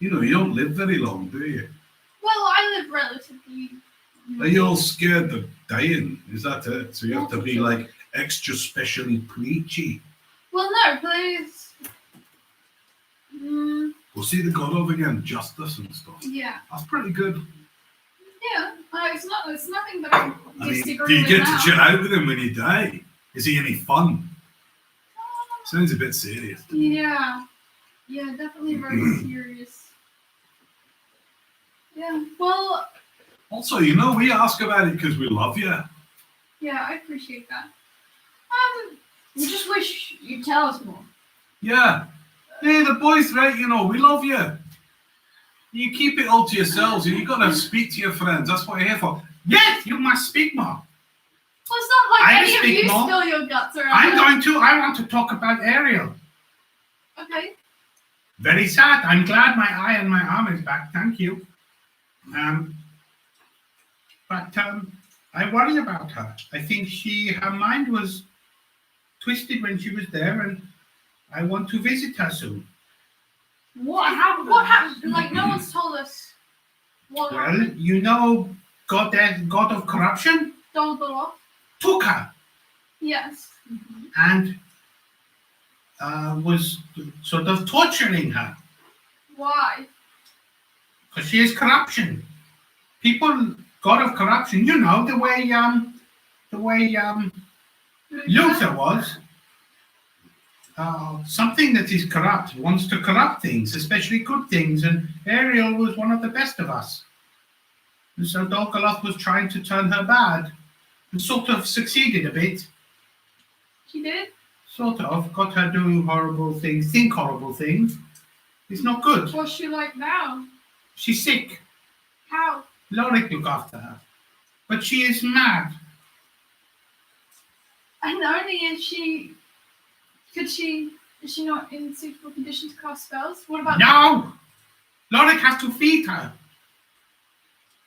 You know, you don't live very long, do you? Well, I live relatively. Are you all scared of dying? Is that it? So you have to be like extra specially preachy. Well, no, please. We'll see the god of again, justice and stuff. Yeah. That's pretty good. Yeah. It's not. It's nothing that I I mean, disagree do you with get now. to chill out with him when you die? Is he any fun? Sounds a bit serious. Yeah. Yeah, definitely very serious. Yeah, well, Also, you know, we ask about it because we love you. yeah, I appreciate that. We just wish you'd tell us more. Yeah. Hey, the boys, right, you know, we love you. You keep it all to yourselves, and you got to speak to your friends. That's what you're here for. Yes, you must speak more. Well, it's not like I any of speak you more. spill your guts around. I want to talk about Ariel. Okay. Very sad. I'm glad my eye and my arm is back. Thank you. But I worry about her. I think her mind was twisted when she was there, and I want to visit her soon. What happened? What happened? Like, no one's told us what Well, happened. you know, God of corruption Dumbledore. took her Yes. and was sort of torturing her Why? because she is corruption. People, God of corruption. You know the way Luther was. Something that is corrupt wants to corrupt things, especially good things, and Ariel was one of the best of us. And so Dolgoloth was trying to turn her bad, and sort of succeeded a bit. She did? Sort of got her doing horrible things, think horrible things. It's not good. What's she like now? She's sick. How? Lorik look after her, but she is mad. And only is she not in suitable condition to cast spells? What about No, Lorik has to feed her.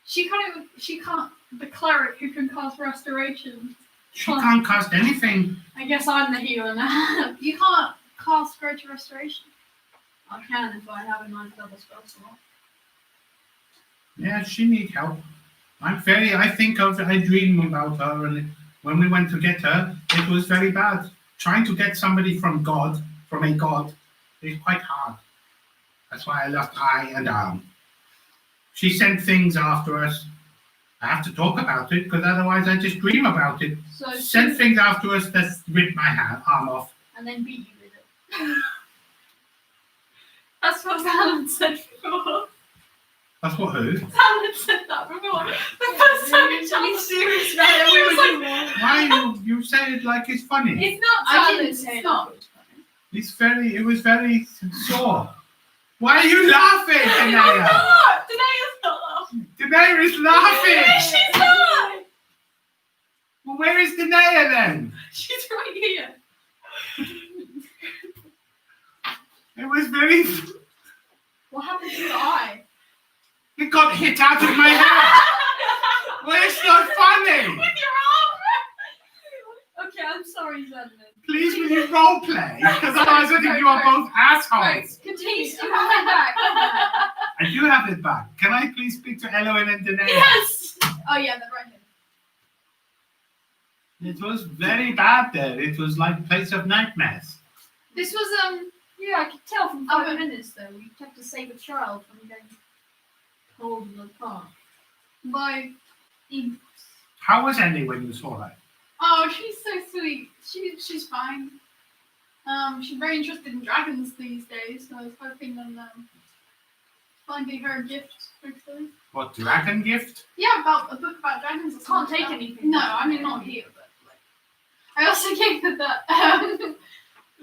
she can't the cleric who can cast restoration. She can't cast anything. I guess I'm the healer now. You can't cast greater restoration. I can if I have a nice double spell slot. Yeah, she needs help. I dream about her, and when we went to get her, it was very bad. Trying to get somebody from a god, is quite hard. That's why I lost eye and arm. She sent things after us. I have to talk about it, because otherwise I just dream about it. So Sent things after us that ripped my arm off. and then beat you with it. That's what Alan said before. That's what who? Alan said that before. The first time we told serious about it, we was like, Why you say it like it's funny? it's not I Alan, didn't say it's not. It was very sore. Why are you laughing, I'm Danae? not! Danae's not laughing. Danae is laughing! She's not! Well, where is Danae then? She's right here. It was very... What happened to your eye? It got hit out of my head! Well, it's not funny! With your arm! Okay, I'm sorry, Zedman. Please, will you role play? Because otherwise I think you are both assholes. Continue. You have it back. I do have it back. Can I please speak to Eloin and Danae? Yes! Oh, yeah, they're right here. It was very bad there. It was like a place of nightmares. This was, yeah, I could tell from 5 minutes, though. We have to save a child from getting pulled in the park. By imps. How was Ellie when you saw her? Oh, she's so sweet. She's fine. She's very interested in dragons these days, so I was hoping on finding her a gift, hopefully. What, dragon gift? Yeah, about a book about dragons. Or Can't something take like that. anything. No, I mean not here, but like. I also gave her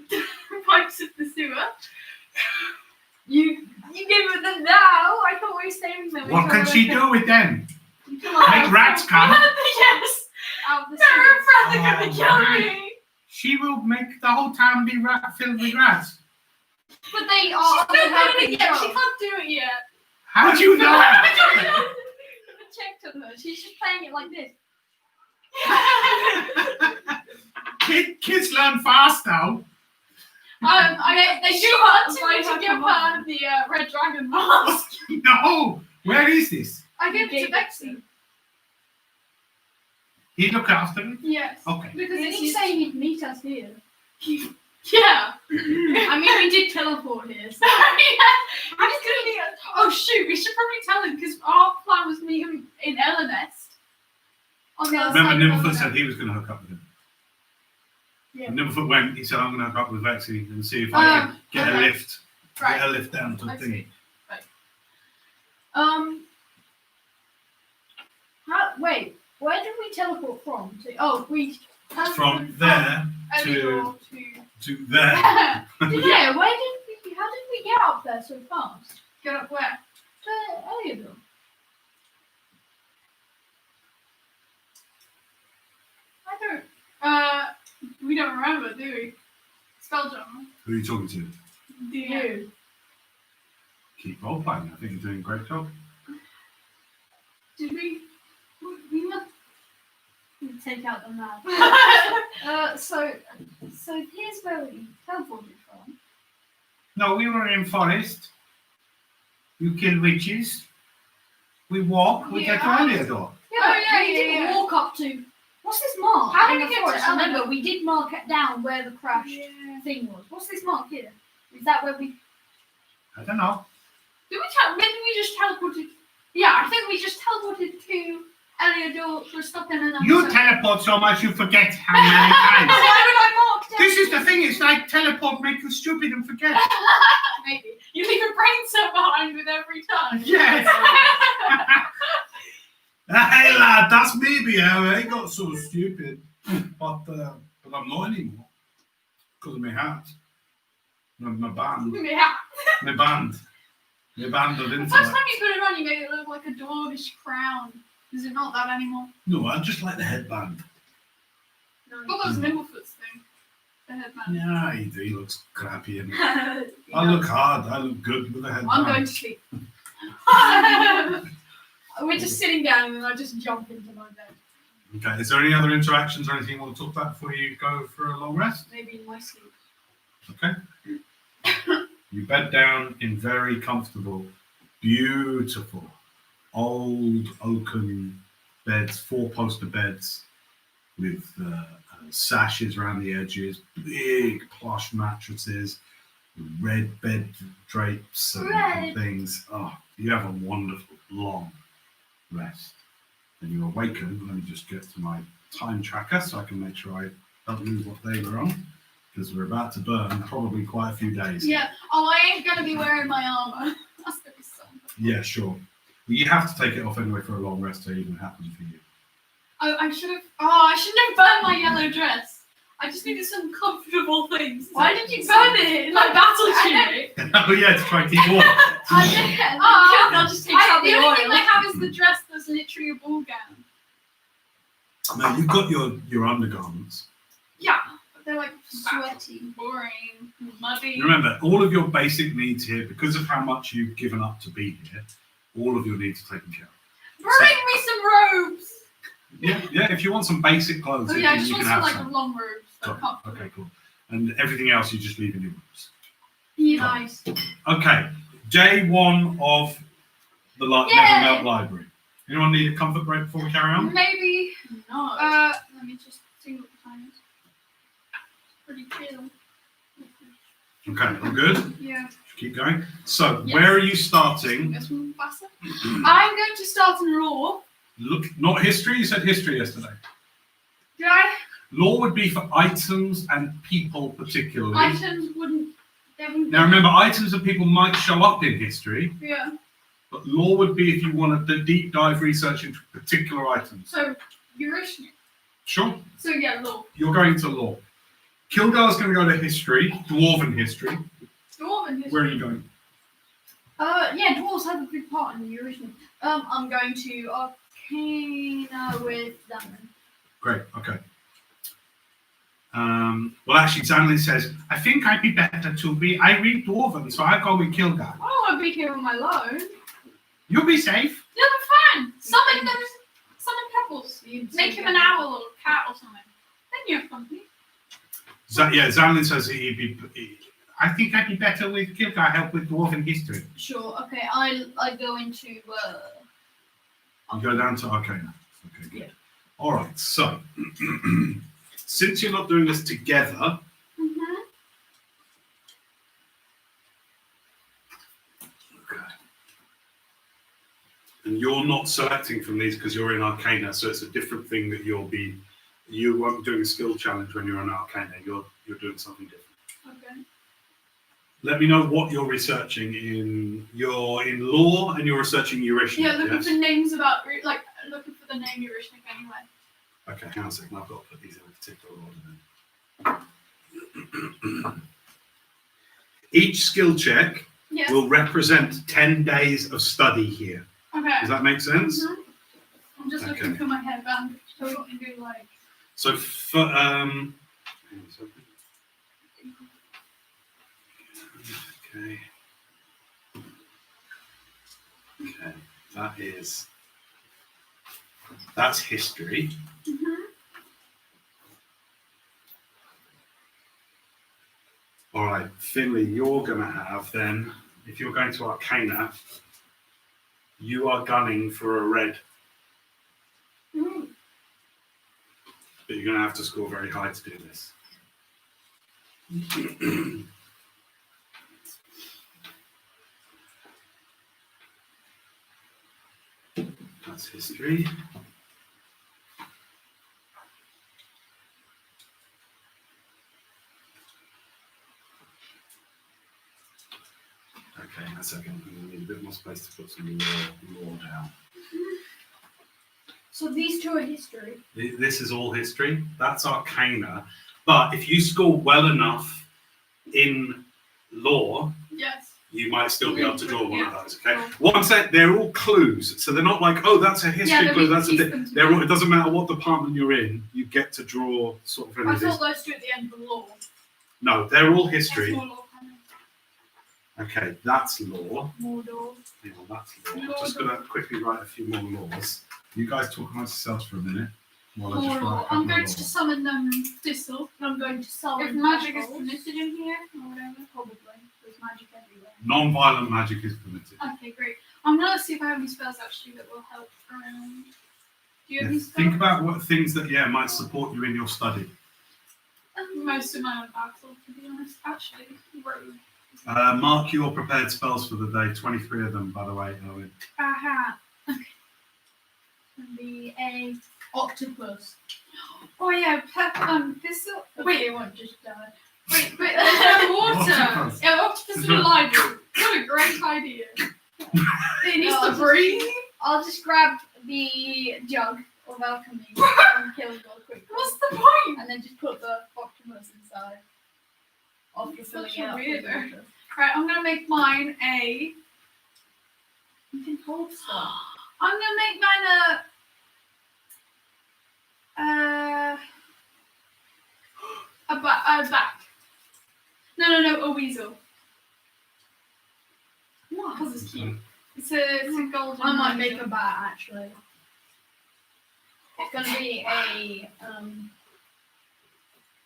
the pipes of the sewer. You gave it them now. I thought we were saving them. What can she do with them? Make Make rats come? Yes. Out of the They're sewer. gonna kill me. She will make the whole town be filled with rats. But they She's are not doing helping it yet. Joe. She can't do it yet. How do you know? I checked on her. She's just playing it like this. Kids learn fast now. They do want to give her the red dragon mask. No. Where is this? I gave it to Bexy. He look after it? Yes. Okay. Because Didn't he say he'd meet us here? Yeah. I mean, we did teleport here. So. I'm just gonna meet. Oh shoot! We should probably tell him because our plan was meet him in Ellenest. On the other Remember, side of Nimble Ellenest. said he was going to hook up with him. Yeah. When Neverfoot went, he said, I'm going to hook up with Vexy and see if I can get okay. a lift. Right. Get a lift down to the I thing. see. Right. Wait, where did we teleport from? We teleported From there Eleanor to there. Yeah, where did we? How did we get up there so fast? get up where? To Eleanor. We don't remember, do we? Spelljammer. Who are you talking to? Do You. Keep role playing. I think you're doing a great job. Did we? We must. We take out the map. So here's where we teleported from. No, we were in forest. You kill witches. We walk. We get to Yeah. Eleanor. yeah, we didn't yeah. walk up to. What's this mark? How did in we the get to forest? Eleanor? Remember, we did mark it down where the crashed thing was. What's this mark here? Is that where we? I don't know. Maybe we just teleported. Yeah, I think we just teleported to Eleanor for stuff in another. You teleport so much you forget how many times. Why would I mark down? This is the thing. It's like teleport make you stupid and forget. Maybe you leave a brain cell behind with every time. Yes. Hey lad, that's me, Bill. I ain't got so stupid. But I'm not anymore. Because of my hat. My band. Yeah. My band. My band of The first intellect. time you put it on, you made it look like a dwarvish crown. Is it not that anymore? No, I just like the headband. What was Nimblefoot's thing? The headband. Yeah, he looks crappy. And Yeah. I look hard. I look good with a headband. I'm going to sleep. We're just sitting down and I just jump into my bed. Okay, is there any other interactions or anything you want to talk about before you go for a long rest? Maybe in my sleep. Okay. You bed down in very comfortable, beautiful, old oaken beds, 4-poster beds with sashes around the edges, big plush mattresses, red bed drapes and things. Oh, you have a wonderful long rest. And you awaken. Let me just get to my time tracker so I can make sure I don't lose what day we're on, because we're about to burn probably quite a few days. Yeah. Oh, I ain't gonna be wearing my armor. That's gonna be so. Yeah, sure. Well, you have to take it off anyway for a long rest to even happen for you. Oh, I should have. Oh, I shouldn't have burned my yellow dress. I just needed some comfortable things. Why did you burn it? Like battle tunic. Oh yeah, to try and keep warm. I'll just take out The the only thing oil. I have is the dress that's literally a ball gown. No, you've got your undergarments. Yeah, but they're like Sweaty. boring, muddy. Remember, all of your basic needs here, because of how much you've given up to be here, all of your needs are taken care of. Bring me some robes. Yeah. If you want some basic clothes, Oh yeah, I you just can want have some like some. long robes. Got it. Okay, cool. And everything else you just leave in your rooms. Nice. Okay, day one of the Yay! Nevermelt library. Anyone need a comfort break before we carry on? Maybe. No. Let me just see what the time is. Pretty chill. Okay, all good? Yeah. Keep going. So, Yes. where are you starting? Guess we'll pass it. I'm going to start in law. Look, not history. You said history yesterday. Did I? Law would be for items and people, particularly. Items wouldn't. They wouldn't. Now, remember, items and people might show up in history, Yeah. but law would be if you wanted the deep dive research into particular items. So Eurasian. Sure, So yeah, law. you're going to law. Kilgar's going to go to history, dwarven history. Dwarven history. Where are you going? Yeah, dwarves have a big part in the original. I'm going to Arcana with Diamond. Great, okay. Well, actually, Zanley says, I think I'd be better to be. I read Dwarven, so I go with Kilgar. Oh, I'll be here on my loan. You'll be safe. Yeah, I'm fine. Summon Pebbles. Make him an owl or a cat or something. Then you have company. Zanley says he'd be. I think I'd be better with Kilgar. Help with Dwarven history. Sure. Okay. I go into. You go down to Arcana. Okay, good. Yeah. All right, so since you're not doing this together, Mm-hmm. okay, and you're not selecting from these because you're in Arcana, so it's a different thing that you'll be You won't be doing a skill challenge when you're an Arcana. You're doing something different. Okay. Let me know what you're researching in. You're in lore and you're researching Eurasian. Yeah, looking yes? for names about, like, looking for the name Eurasian anyway. Okay, hang on a second. I've got to put these in a particular order then. Each skill check Yes. will represent 10 days of study here. Okay. Does that make sense? Mhm. I'm just looking Okay. for my hairband. So I want to do like. So for hang on a second. Okay. Okay. That's history. Mhm. All right, Finley, you're going to have then, if you're going to Arcana, you are gunning for a red, Mm. but you're going to have to score very high to do this. That's history. Okay, that's okay. I'm going to need a bit more space to put some lore down. So these two are history. This is all history. That's Arcana. But if you score well enough in lore, Yes. you might still be able to draw one of Yeah. those. Okay. Cool. What I'm saying, they're all clues, so they're not like, oh, that's a history Yeah, clue. we That's a. teach them to They're be- all, it doesn't matter what department you're in. You get to draw sort of. I Anything. thought those two at the end were law. No, they're all That's history. more law, kind of. Okay, that's lore. Mordor. Hang on, that's lore. Lore. Just gonna quickly write a few more laws. You guys talk amongst yourselves for a minute. While I just More write a law. couple I'm of going laws. to summon Thistle. And I'm going to summon. If magic is apples. permitted in here, or whatever. Probably. There's magic everywhere. Non-violent magic is permitted. Okay, great. I'm gonna see if I have any spells actually that will help around. Do you have any spells? Think about what things that might support you in your study. Most of my own battle, to be honest. Actually, rogue. Mark your prepared spells for the day. 23 of them, by the way, Owen. Aha. Be a octopus. Oh yeah, Thistle. Wait, Wait, it won't just die. wait, there's no water. Octopus. Yeah, octopus in a library. What a great idea. It needs No, to breathe. I'll just grab the jug of alchemy and kill it all quickly. What's the point? And then just put the octopus inside. After Such filling a it up with weirdo. water. Right, I'm gonna make mine a. You can hold stuff. I'm gonna make mine a bat. No, a weasel. What? Because it's cute. It's a golden. I might weasel. make a bat actually. It's gonna be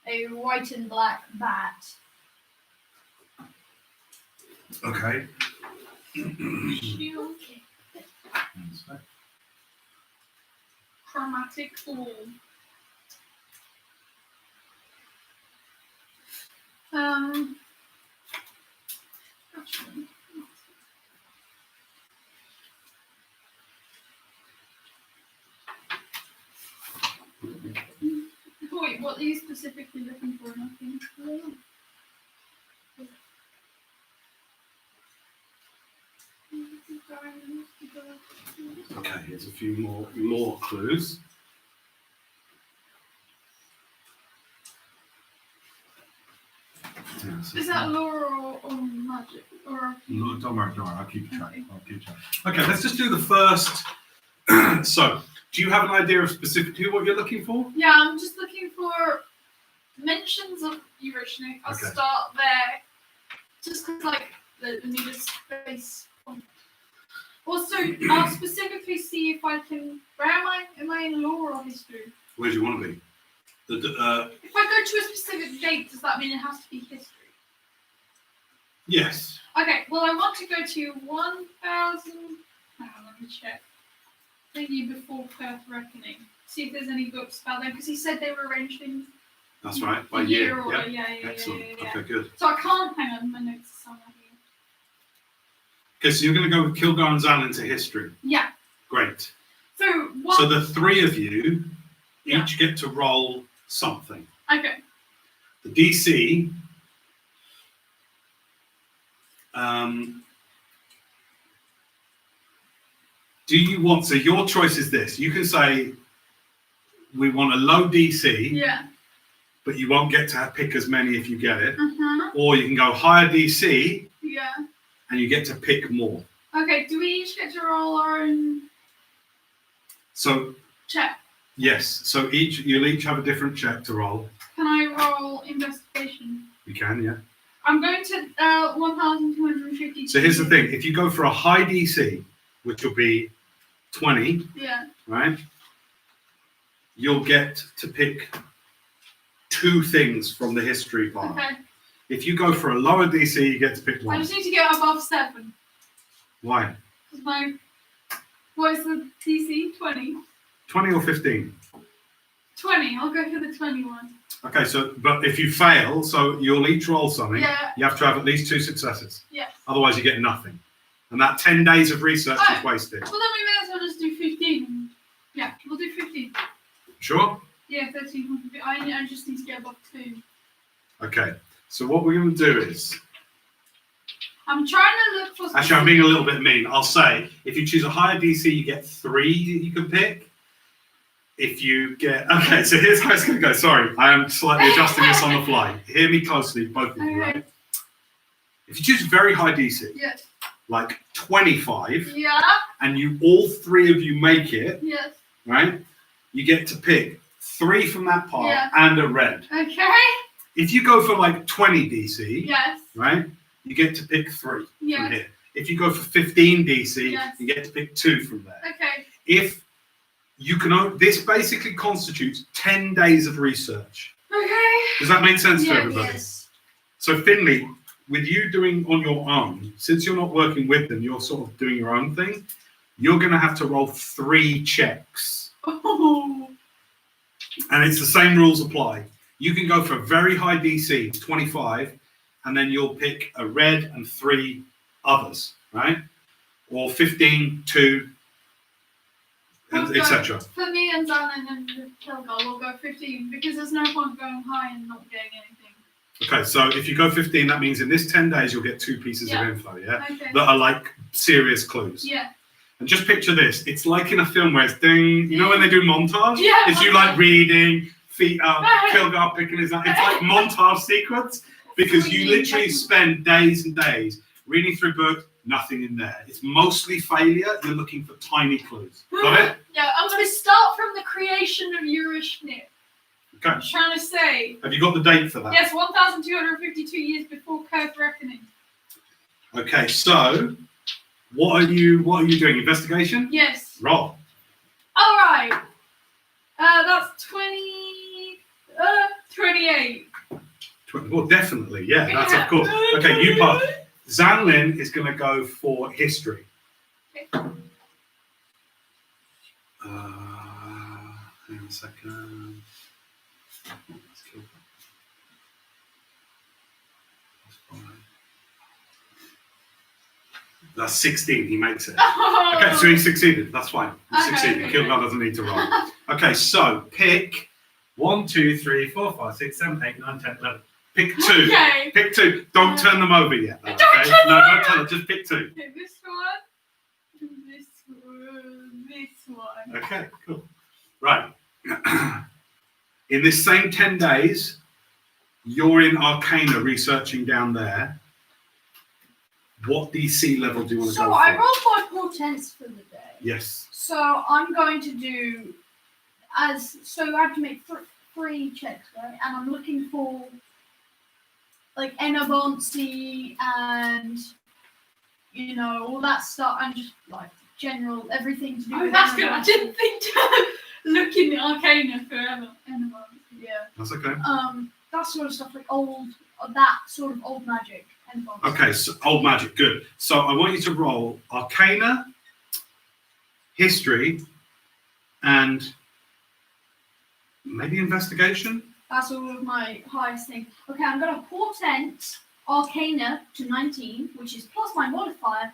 a white and black bat. Okay. Shield. Chromatic orb. Actually. Wait, what are you specifically looking for? Nothing. Okay, here's a few more lore clues. Yeah, so Is that lore or magic? Or No, don't worry, I'll keep track. Okay, let's just do the first. So, do you have an idea of specifically what you're looking for? yeah, I'm just looking for mentions of Eurasian. I'll Okay. start there. Just because, like, the need a space point. Also, I'll specifically see if I can. Where am I? Am I in lore or history? Where do you want to be? If I go to a specific date, does that mean it has to be history? Yes. Okay, well, I want to go to 1000. Hang on, let me check. Maybe before Perth Reckoning. See if there's any books about them, because he said they were arranged in That's right. By year year. order. Yeah. Yeah. Excellent. Yeah. Okay, good. So I can't. Hang on, my notes are somewhere here. Okay, so you're going to go with Kilgar and Zal into history. Yeah. Great. So one. So the three of you Yeah. each get to roll something. Okay. The DC. Do you want? So your choice is this. You can say we want a low DC, Yeah. but you won't get to pick as many if you get it. Uh-huh. Or you can go higher DC Yeah. and you get to pick more. Okay, do we each get to roll our own So check? yes, so you'll each have a different check to roll. Can I roll investigation? You can, yeah. I'm going to 1,250. So here's the thing: if you go for a high DC, which will be 20, Yeah. right? You'll get to pick 2 things from the history part. Okay. If you go for a lower DC, you get to pick I 1. just need to get above 7. Why? What is the DC? 20. 20 or 15? 20. I'll go for the 21. Okay, but if you fail, so you'll each roll something, Yeah. you have to have at least 2 successes. Yes. Otherwise, you get nothing. And that 10 days of research is Oh. wasted. Well, then we may as well just do 15. Yeah, we'll do 15. Sure? Yeah, 13. I just need to get above 2. Okay, so what we're going to do is, I'm trying to look for. actually, I'm being a little bit mean. I'll say, if you choose a higher DC, you get 3 that you can pick. If you get, okay, so here's how it's going to go. Sorry, I am slightly adjusting this on the fly. Hear me closely, both of you, Okay. right? If you choose very high DC, Yes. like 25, Yeah. and all 3 of you make it, Yes. right? You get to pick 3 from that part Yeah. and a red. Okay. If you go for like 20 DC, Yes. right, you get to pick 3 Yes. from here. If you go for 15 DC, Yes. you get to pick 2 from there. Okay. If you can, this basically constitutes 10 days of research. Okay. Does that make sense to Yeah, everybody? Yes. So Finley, with you doing on your own, since you're not working with them, you're sort of doing your own thing, you're going to have to roll 3 checks. Oh. And it's the same rules apply. You can go for a very high DC, 25, and then you'll pick a red and 3 others, right? Or 15, 2, We'll go- etc. For me and Zanin and Kilgar, we'll go 15 because there's no point going high and not getting anything. Okay, so if you go 15, that means in this 10 days you'll get 2 pieces Yeah. of info, yeah? Okay. That are like serious clues. Yeah. And just picture this. It's like in a film where it's ding, you know when they do montage? Yeah, It's you montage. like reading, feet up, Kilgar picking his up. It's like montage sequence because you literally spend days and days reading through books, nothing in there. It's mostly failure. You're looking for tiny clues. Got it? Yeah, I'm going to start from the creation of Euryshnip. Okay. I'm trying to say, Have you got the date for that? yes, 1,252 years before Curve Reckoning. Okay, so what are you doing? Investigation? Yes. Roll. All right. That's 28. Well, definitely, yeah, that's of course. Okay, you pass. Zanlin is going to go for history. Okay. Hang on a second. Let's kill that. That's 16, he makes it. Okay, so he succeeded. That's fine. He Okay, succeeded. okay. Kilgar doesn't need to roll. Okay, so pick 1, 2, 3, 4, 5, 6, 7, 8, 9, 10, 11. Pick 2. Okay. Pick 2. Don't turn them over yet. Though, Don't okay? turn them No, over. don't turn them. Just pick 2. Okay, this one. This one. Okay, cool. Right. In this same 10 days, you're in Arcana researching down there. What DC level do you want to So go I for? rolled my portents for the day. Yes. So I'm going to do so I have to make 3 checks, right? And I'm looking for like Enaboncy and all that stuff and just like general everything to do Oh, with that's good. I Enaboncy. didn't think to look in the Arcana for Enaboncy. Yeah. That's okay. That sort of stuff, like that sort of old magic. Enaboncy. Okay, so old magic, good. So I want you to roll Arcana, History, and maybe Investigation. That's all of my highest thing. Okay, I'm gonna portent Arcana to 19, which is plus my modifier.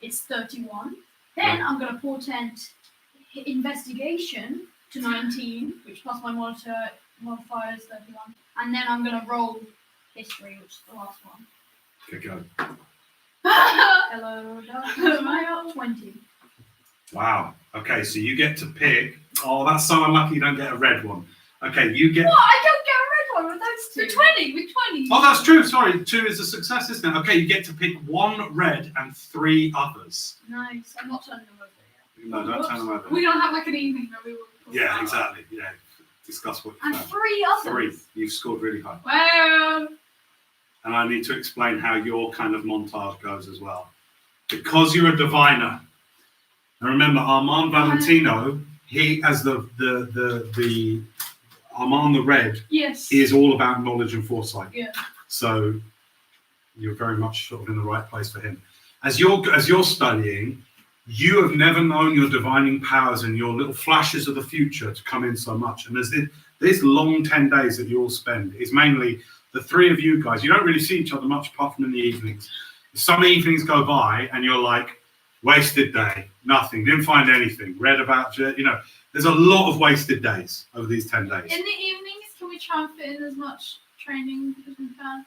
It's 31. Then Right. I'm gonna portent Investigation to 19, which plus my modifier is 31. And then I'm going to roll history, which is the last one. Okay, go. Hello, darkness. 20. Wow. Okay, so you get to pick. Oh, that's so unlucky you don't get a red one. Okay, you get. What? I don't get a red one with those two. With 20. Oh, that's true. Sorry, 2 is a success, isn't it? Okay, you get to pick 1 red and 3 others. Nice. I'm not turning them over yet. No, don't turn them over. We don't have like an evening where we will. Yeah, exactly. Yeah, discuss what you And found. 3 others. 3. You've scored really high. Well, And I need to explain how your kind of montage goes as well. Because you're a diviner. And remember, Armand Valentino, he, as the Armand the Red, yes. he is all about knowledge and foresight. Yeah. So you're very much sort of in the right place for him. As you're studying, you have never known your divining powers and your little flashes of the future to come in so much. And there's this long 10 days that you all spend is mainly the 3 of you guys. You don't really see each other much apart from in the evenings. Some evenings go by and you're like, wasted day, nothing, didn't find anything, read about you, there's a lot of wasted days over these 10 days. In the evenings, can we try and fit in as much training as we can?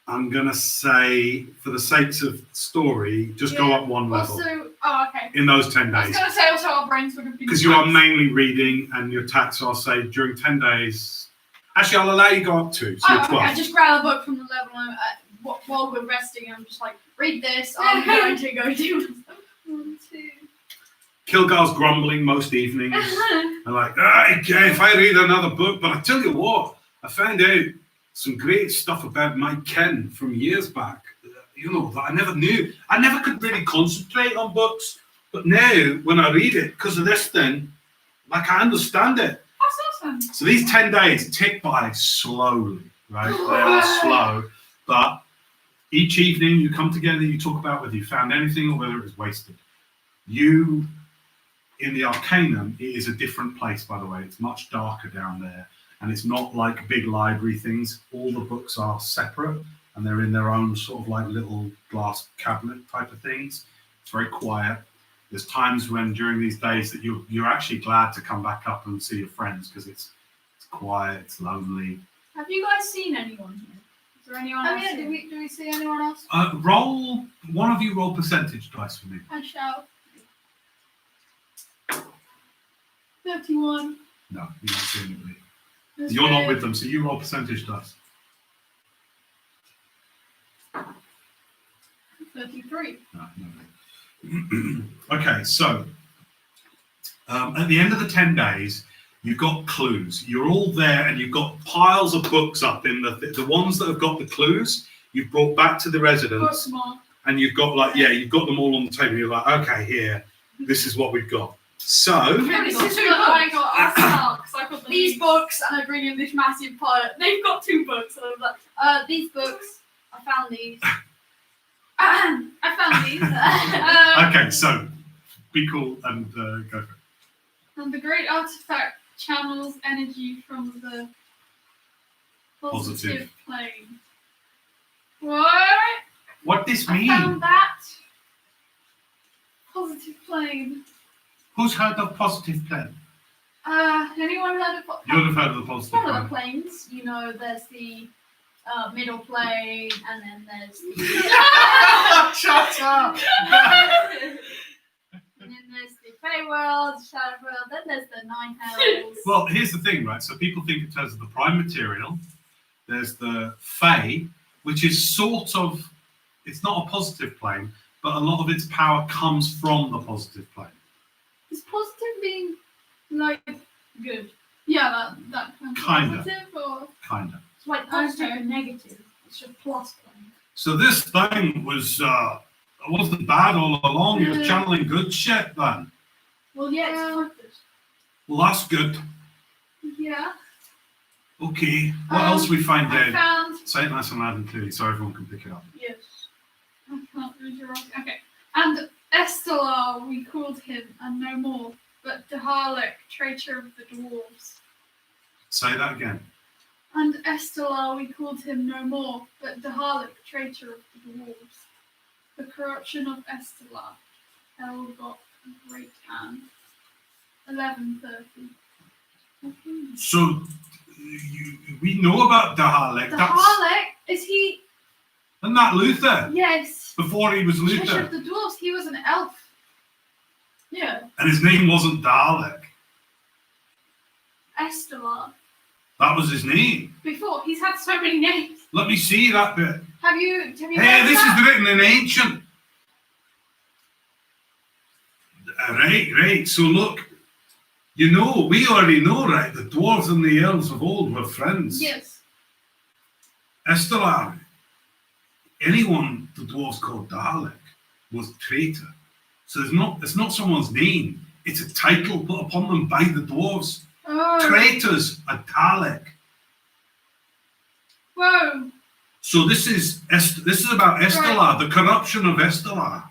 I'm going to say, for the sakes of story, just go up 1 level Also, okay. in those 10 I was days. going to say also our brains would have been. Because you are mainly reading and your tax, I'll say, during 10 days. Actually, I'll allow you to go up 2, so you're 12. I just grab a book from the level while we're resting. I'm just like, read this. I'm going to go do 1, 2. Kilgar's grumbling most evenings. And like, okay, if I read another book, but I tell you what, I found out some great stuff about my Ken from years back, that I never knew. I never could really concentrate on books, but now when I read it, because of this thing, like I understand it. That's awesome. So these 10 days tick by slowly, right? They are slow, but each evening you come together, you talk about whether you found anything or whether it was wasted. In the Arcanum, it is a different place, by the way. It's much darker down there. And it's not like big library things. All the books are separate and they're in their own sort of like little glass cabinet type of things. It's very quiet. There's times when during these days that you're actually glad to come back up and see your friends because it's quiet, it's lonely. Have you guys seen anyone here? Is there anyone else? Yeah, here? do we see anyone else? One of you roll percentage dice for me. I shall. 31. No, you're not seeing anybody. You're not with them, so you roll percentage dice. 33. No, nobody. Okay, so at the end of the 10 days, you've got clues. You're all there and you've got piles of books up in the ones that have got the clues, you've brought back to the residence. Bookmark. And you've got you've got them all on the table. You're like, okay, here, this is what we've got. So This is what I got. I got these books, and I bring in this massive pile. They've got 2 books, and I'm like, These books, I found these. I found these. okay, so be cool and go for it. And the great artifact channels energy from the positive plane. What? What this I mean? found that. Positive plane. Who's heard of positive plane? Anyone heard of You would have heard of the positive One of the plane. planes, there's the middle plane, and then there's the, Shut up! and then there's the Feyworld, Shadow World, then there's the Nine Hells. Well, here's the thing, right? So people think in terms of the prime material. There's the Fey, which is sort of, it's not a positive plane, but a lot of its power comes from the positive plane. Is positive being like good? Yeah, that Kinda. positive or Kinda. It's like positive Okay. and negative. It's just plus plane. So this thing wasn't bad all along. You're channeling good shit then. well, yeah, it's flipped. Well, that's good. Yeah. Okay. What else we find I out? found Say it nice and loud and clearly so everyone can pick it up. yes. I can't read your writing. Okay. And Estelar, we called him, and no more. But Dahalik, traitor of the dwarves. Say that again. And Estelar, we called him no more. But Dahalik, traitor of the dwarves. The corruption of Estelar, Hell got a great hand. 11:30. So we know about Dahalek. The That's Harlech, is he? isn't that Luther? Yes. Before he was Treasure Luther, of the Dwarves, he was an elf. Yeah. and his name wasn't Dahalek. Estelar. That was his name. Before, he's had so many names. Let me see that bit. Have you Hey, heard this that? is written in ancient. Right. So look, we already know, right? The dwarves and the elves of old were friends. Yes. Estelar, anyone the dwarves called Dalek was traitor. So it's not someone's name. It's a title put upon them by the dwarves. Oh. Traitors are Dalek. Whoa. So this is about Estelar, the corruption of Estelar.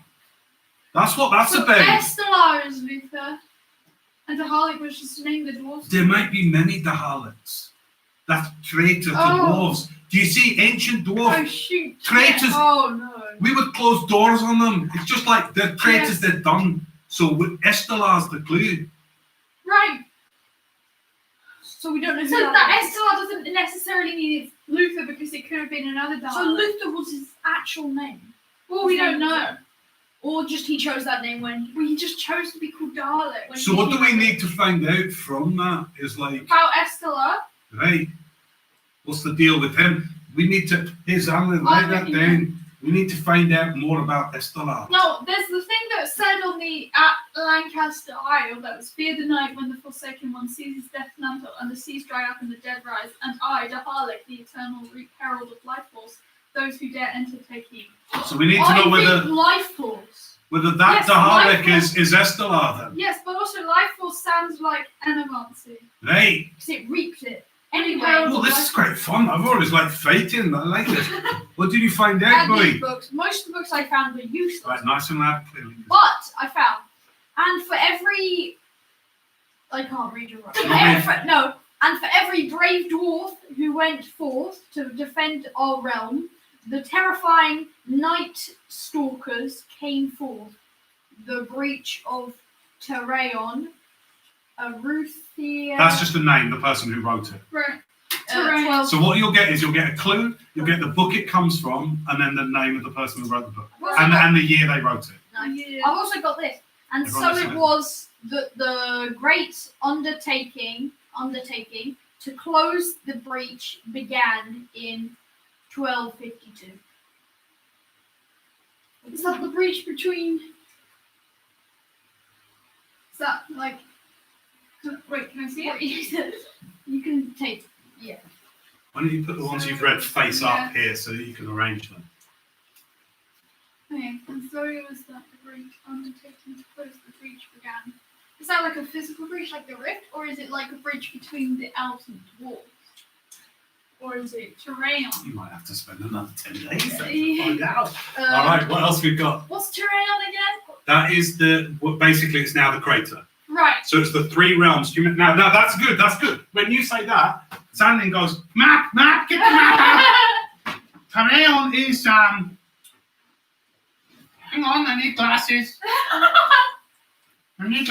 That's what that's So about. Estelar is Luther, and the Harlech was just named the dwarves. There might be many Daleks. That's traitor to Oh. dwarves. Do you see ancient dwarf? Oh shoot. Traitors. Yeah. Oh no. We would close doors on them. It's just like they're traitors, Yes. they're done. So Estelar's the clue. Right. So we don't know who So that that is. Estelar doesn't necessarily mean it's Luther because it could have been another Dalek. So Luther was his actual name. Well, we don't know. Or just he chose that name when Well, he just chose to be called Dalek. So what do we need to find out from that is like, About Estelar? right, what's the deal with him? We need to, here's Alan, write that down. We need to find out more about Estelar. No, there's the thing that said on the at Lancaster Isle that was fear the night when the Forsaken One sees his death mantle and the seas dry up and the dead rise, and I, the Harlech, the eternal herald of life force, those who dare enter take heed. So we need to I know think life force. whether that Yes, Dalek Life is Estelar then. Yes, but also life force sounds like animancy. Right. Because it reaped it. Anyway, Oh, this is quite fun. I've always liked fighting. I like this. What did you find out, And boy? these books, most of the books I found were useless. Right, nice and loud, clearly. But I found, and for every, I can't read your right. And for every brave dwarf who went forth to defend our realm, the terrifying night stalkers came forth. The breach of Terraeon, Aruthia. That's just the name, the person who wrote it. right. 12. So what you'll get is you'll get a clue, you'll get the book it comes from, and then the name of the person who wrote the book. And the year they wrote it. Yeah. I've also got this. And Everyone so listen. it was the great undertaking to close the breach began in 1252. Is that the breach between? Is that like? Wait, can I see it? You can take, Why don't you put the ones you've read face up here so that you can arrange them? Okay, and so it was that the breach undertaking to close the breach began. Is that like a physical breach, like the rift, or is it like a breach between the elves and dwarves? Or is it terrain? You might have to spend another 10 days then to Yeah. find out. All right, what else we've got? What's terrain again? That is basically it's now the crater. Right. So it's the three realms. Now that's good, that's good. When you say that, Sandin goes, map, get the map out. Terraeon is, hang on, I need glasses. I like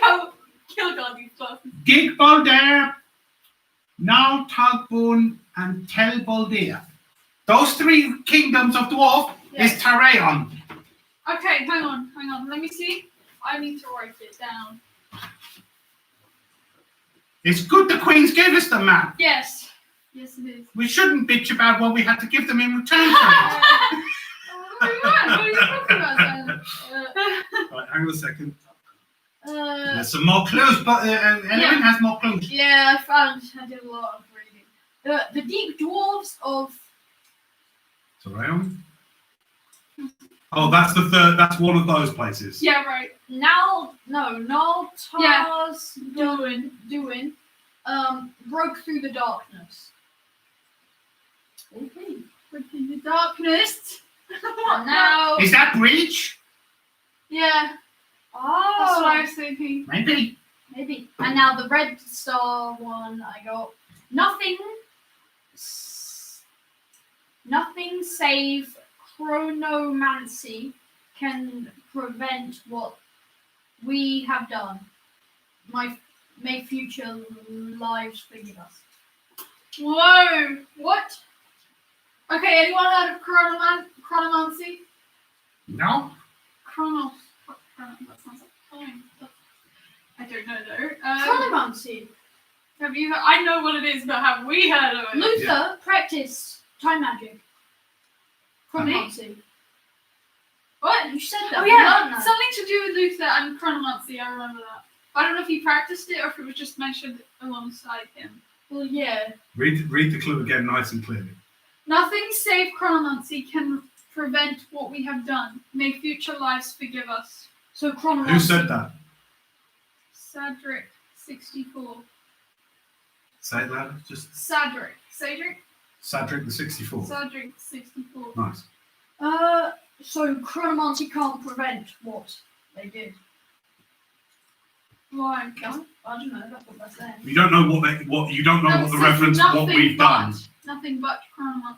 how Kilgore these glasses. Gig Balder, now Tagbun, and Tel Balder. Those three kingdoms of dwarf is Terraeon. Okay, hang on. Let me see. I need to write it down. It's good the Queens gave us the map. Yes. Yes, it is. We shouldn't bitch about what we had to give them in return for it. What are you talking about then? Right, hang on a second. uh, There's some more clues. Clues, but Element has more clues. yeah, I did a lot of reading. The deep dwarves of Terraeon? Oh, that's the third, that's one of those places. Yeah, right. Naltars Duin broke through the darkness. Okay. In the darkness. And now, Is that breach? Yeah, that's what I was thinking. Maybe. maybe. And now the red star one I got. Nothing save chronomancy can prevent what we have done. may future lives forgive us. Whoa! What? Okay, anyone heard of chronomancy? No? That sounds like fine. I don't know though. Chronomancy. Have you? I know what it is, but have we heard of it? Luther practiced time magic. Chronomancy. What? You said that. Oh we yeah, learned that. something to do with Luther and chronomancy. I remember that. I don't know if he practiced it or if it was just mentioned alongside him. Well, yeah. Read the clue again nice and clearly. Nothing save chronomancy can prevent what we have done. May future lives forgive us. So chronomancy. Who said that? Sadric 64. Say it louder. Just Sadric Sadric the 64. 64. Nice. So chronomancy can't prevent what they did. Why? I don't know. That's what they're saying. You don't know what you don't know No, what the it says reference to what nothing we've but- done. Nothing but chronomancy.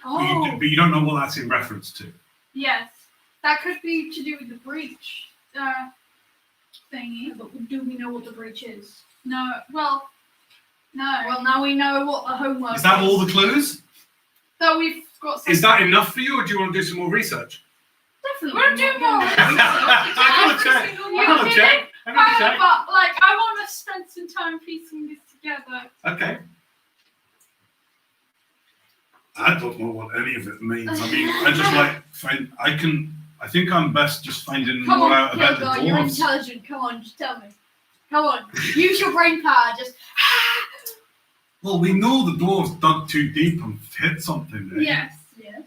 Oh. But you don't know what that's in reference to. Yes. That could be to do with the breach thingy. But do we know what the breach is? No. Well, no. Well, now we know what the homework Is that all the clues? But we've got some. Is that enough for you, or do you want to do some more research? Definitely. We're doing more. I gotta check. I gotta check. But like, I want to spend some time piecing this together. Okay. I don't know what any of it means. I mean, I just I think I'm best just finding Come more on, out about the Kilgar, you're dwarves. intelligent. Come on, just tell me. Come on, use your brain power. Just. Well, we know the dwarves dug too deep and hit something there. Yes. Yes.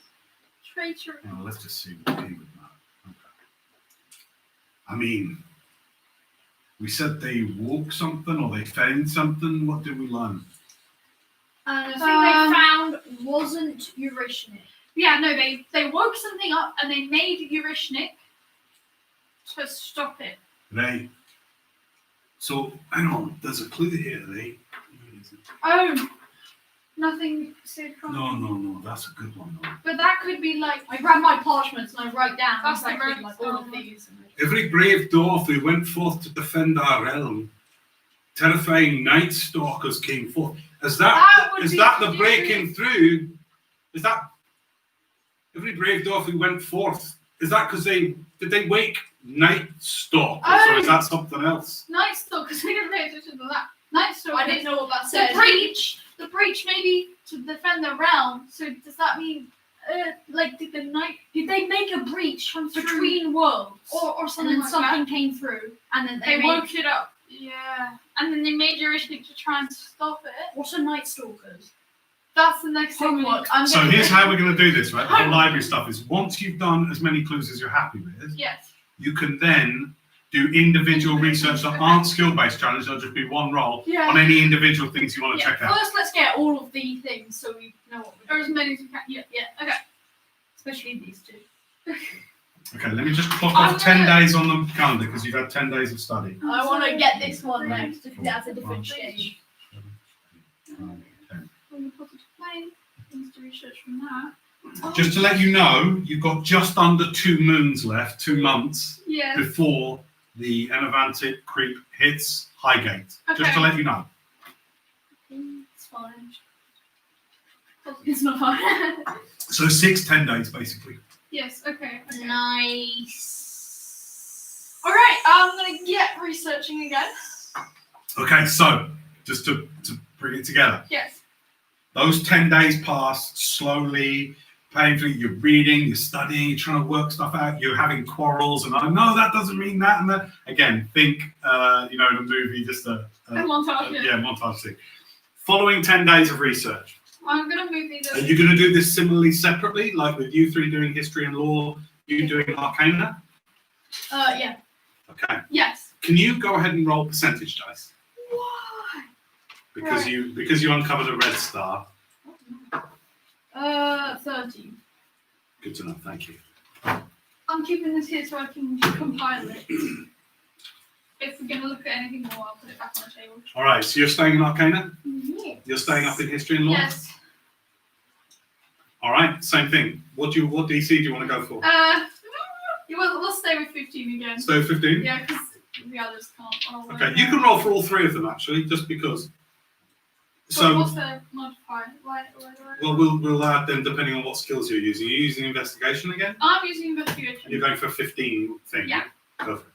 Traitor. Oh, let's just see what came with that. Okay. I mean, we said they woke something or they found something. What did we learn? And the thing they found wasn't Eurashnik. Yeah, no, they woke something up and they made Eurashnik to stop it. Right. So, hang on, there's a clue here, right? Where is it? Oh, nothing said from. No, that's a good one, though. But that could be like. I grab my parchments and I write down That's the exactly right like all of stone. these. Every brave dwarf who went forth to defend our realm, terrifying night stalkers came forth. Is that would is be that the to breaking through? Is that every brave dwarf who went forth? Is that because did they wake night stalkers, or is that something else? Night Stalkers. We didn't pay attention to that. Night Stalkers. I didn't know what that said. The breach maybe to defend the realm. So does that mean, like, did they make a breach Between worlds. or And something then like something that? came through. And then They they made. woke it up. Yeah. And then they made Eurashnik to try and stop it. What are Night Stalkers? That's the next thing. Homework. So here's how we're going to do this, right? The library stuff is once you've done as many clues as you're happy with, Yes. you can then do individual research that aren't skill-based challenges. There'll just be one roll Yeah. on any individual things you want to Yeah. check out. First, let's get all of the things so we know what Or we're as doing. many as we can. Yeah. Okay. Especially these two. Okay, let me just clock I'm off 10 gonna- days on the calendar because you've had 10 days of study. I want to get this one next because that's a different stage. When positive plane, things to research from that. Just to let you know, you've got just under 2 moons left, 2 months, Yeah. before the Enevantic creep hits Highgate. Just to Okay. let you know. It's fine. It's not fine. So 10 days, basically. Yes. Okay. Nice. All right. I'm gonna get researching again. Okay, so just to bring it together. Yes. Those 10 days pass slowly, painfully. You're reading, you're studying, you're trying to work stuff out, you're having quarrels, and I know that doesn't mean that and that. Again, think, the movie, just a montage. Yeah. montage thing. Following 10 days of research, I'm gonna move these. are you going to do this similarly separately, like with you 3 doing history and law, you doing arcana? Yeah. Okay. Yes. Can you go ahead and roll percentage dice? Why? Because Right. you uncovered a red star. 13. Good to know, thank you. I'm keeping this here so I can compile it. If we're gonna look at anything more, I'll put it back on the table. All right, so you're staying in arcana? Yes. You're staying up in history and law? Yes. All right, same thing. What DC do you want to go for? We'll stay with 15 again. So 15? Yeah, because the others can't roll. Okay, you can roll for all three of them actually, just because. So, what's the modifier? well, we'll add them depending on what skills you're using. You're using investigation again? I'm using investigation. You're going for 15 thing? Yeah. Perfect.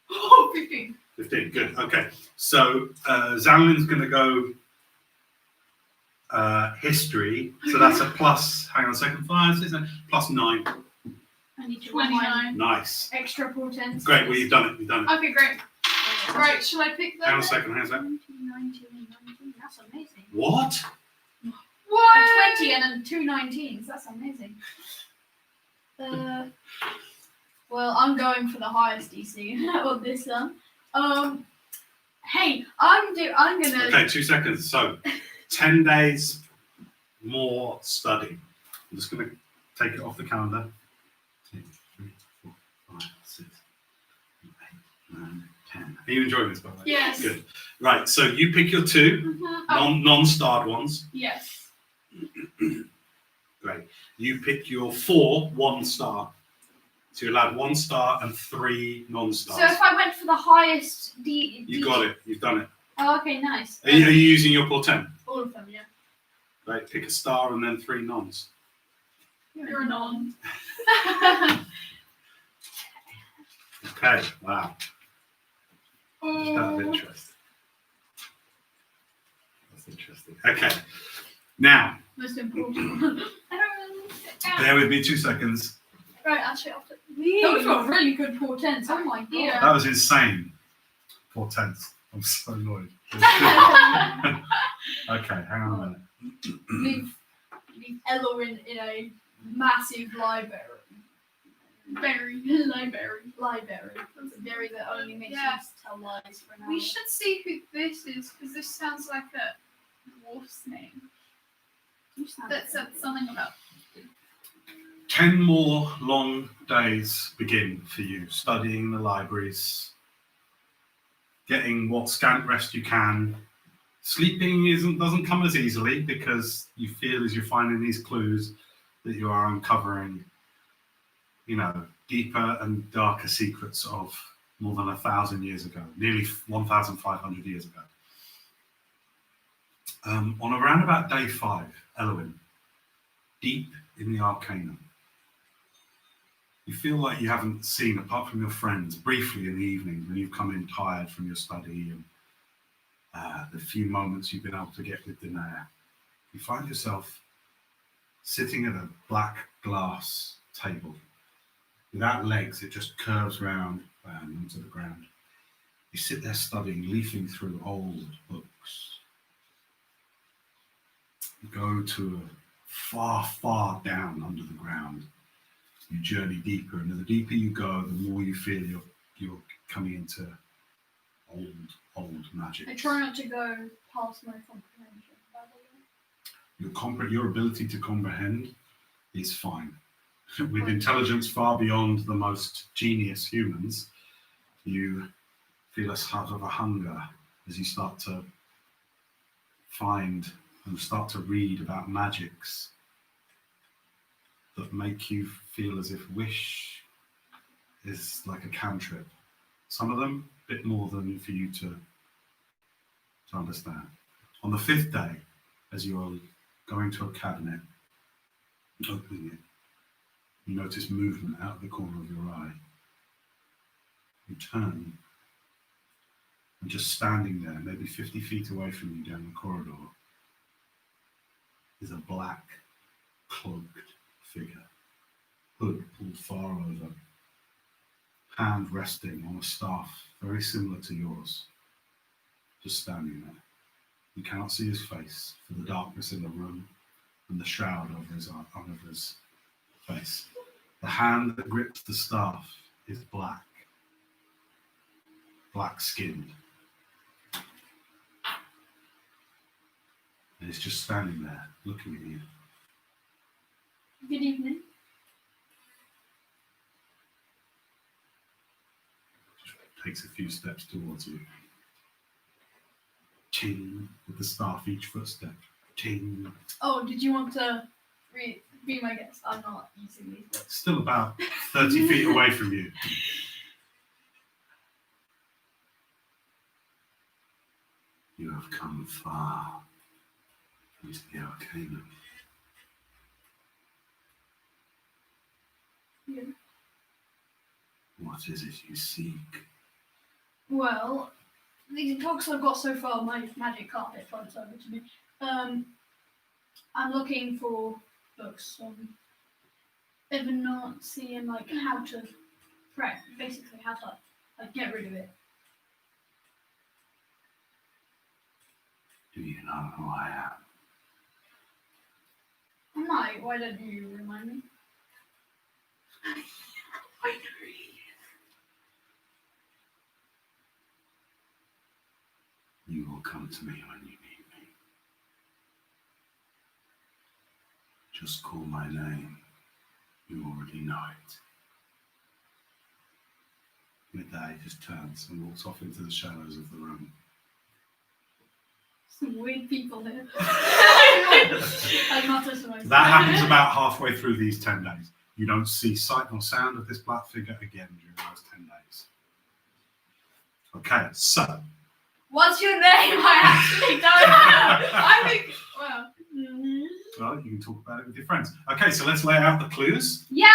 Oh, 15. 15, good. Okay. So Zanlin's going to go history. So that's a plus, hang on a second, plus 9. I need to 29. Nice. extra portents. Great, well, you've done it. You've done it. Okay, great. Right, shall I pick them? Hang on a second, hang on a second. 19, that's amazing. What? What? A 20 and then 2 19s, that's amazing. Well, I'm going for the highest DC on this one. Hey, I'm gonna. Okay, 2 seconds. So 10 days more study. I'm just going to take it off the calendar. 2, 3, 4, 5, 6, 8, 9, 10. Are you enjoying this, by the way? Yes. Good. Right, so you pick your 2 Oh, non-starred ones. yes. Great. You pick your 4 1-star. So you're allowed 1 star and 3 non-stars. So if I went for the highest D. You got it. You've done it. Oh, okay, nice. Are you using your portent? All of them, yeah. Right. Pick a star and then 3 nons. You're a non. Okay. Wow. Just out of Oh. interest. That's interesting. Okay. Now, Most important. bear with me 2 seconds. Right, actually, after. Those were really good portents. Oh my god. Yeah. That was insane. Portents. I'm so annoyed. Okay, hang on a minute. leave Ella in a massive library. Library. It's a berry that only makes Yeah. you tell lies for an hour. We should see who this is, because this sounds like a dwarf's name. You sound That said something about 10 more long days begin for you, studying the libraries, getting what scant rest you can. Sleeping doesn't come as easily because you feel as you're finding these clues that you are uncovering, deeper and darker secrets of more than 1,000 years ago, nearly 1,500 years ago. On around about day 5, Elwyn, deep in the Arcanum, you feel like you haven't seen, apart from your friends, briefly in the evening when you've come in tired from your study and the few moments you've been able to get with Danae. You find yourself sitting at a black glass table. Without legs, it just curves round onto the ground. You sit there studying, leafing through old books. You go to far, far down under the ground. You journey deeper, and the deeper you go, the more you feel you're coming into old magic. I try not to go past my comprehension, by the way. Your ability to comprehend is fine. With intelligence far beyond the most genius humans, you feel a sort of a hunger as you start to find and start to read about magics that make you feel as if wish is like a cantrip. Some of them a bit more than for you to understand. On the 5th day, as you are going to a cabinet, opening it, you notice movement out of the corner of your eye. You turn, and just standing there, maybe 50 feet away from you down the corridor, is a black, cloaked figure, hood pulled far over, hand resting on a staff very similar to yours, just standing there. You cannot see his face for the darkness in the room and the shroud over his face. The hand that grips the staff is black-skinned. And it's just standing there, looking at you. Good evening. Takes a few steps towards you. Ching, with the staff each footstep. Ching. Oh, did you want to be my guest? I'm not using these books. Still about 30 feet away from you. have come far into the Arcanum. Yeah. What is it you seek? Well, these books I've got so far, my magic carpet floats over to me. I'm looking for books on Evanancy and like how to basically how to like get rid of it. Do you know who I am? I might. Why don't you remind me? You will come to me when you need me. Just call my name. You already know it. With that, he just turns and walks off into the shadows of the room. Some weird people here. I'm not just myself. That happens about halfway through these 10 days. You don't see sight nor sound of this black figure again during those 10 days. Okay, so. What's your name? I actually don't know. I think. Well. Well, you can talk about it with your friends. Okay, so let's lay out the clues Yeah.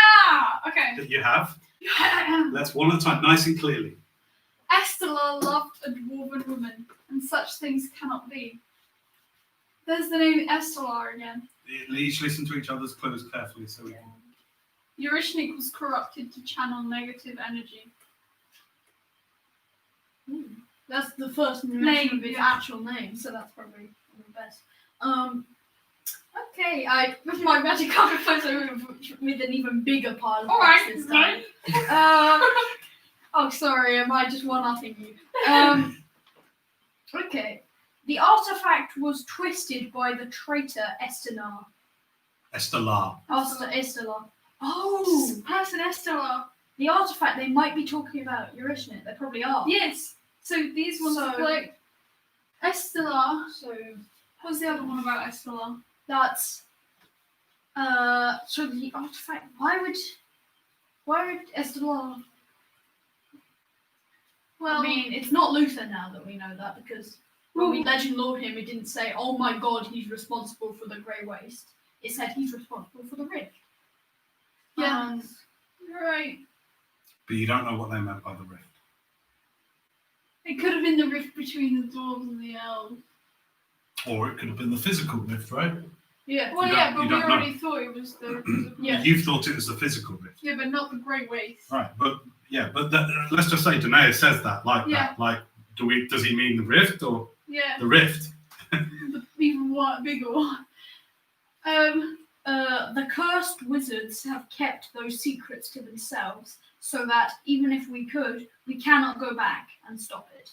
Okay. that you have. Let's one at a time, nice and clearly. Estella loved a dwarven woman, and such things cannot be. There's the name Estella again. Each listen to each other's clues carefully so we can. Eurishnik was corrupted to channel negative energy. That's the first Name, mention of his yeah. actual name, so that's probably the best. Okay, my magic carpet floats over with an even bigger pile of All books right. this time. Oh, sorry, am I just one-upping you? Okay. The artifact was twisted by the traitor Estenar. Estelar. Estelar. Oh! Person Estella. The artifact they might be talking about Eurishnik. They probably are. Yes. So these ones So- are like Estella. So What's the other one about Estella? that's so the artifact. Why would Estelar? Well, I mean, it's not Luther now that we know that because when we legend lore him, it didn't say, "Oh my God, he's responsible for the Grey Waste." It said he's responsible for the Rift. yeah. You're right. But you don't know what they meant by the rift. It could have been the rift between the dwarves and the elves. Or it could have been the physical rift, right? Yeah. Well, You yeah, don't- but you we don't know. already thought it was the Yeah. You thought it was the physical rift. yeah, but not the Great Waste. Right, but let's just say Danae says that like Yeah. that. Like, does he mean the rift or Yeah, the rift? the even bigger one. The cursed wizards have kept those secrets to themselves, so that even if we could, we cannot go back and stop it.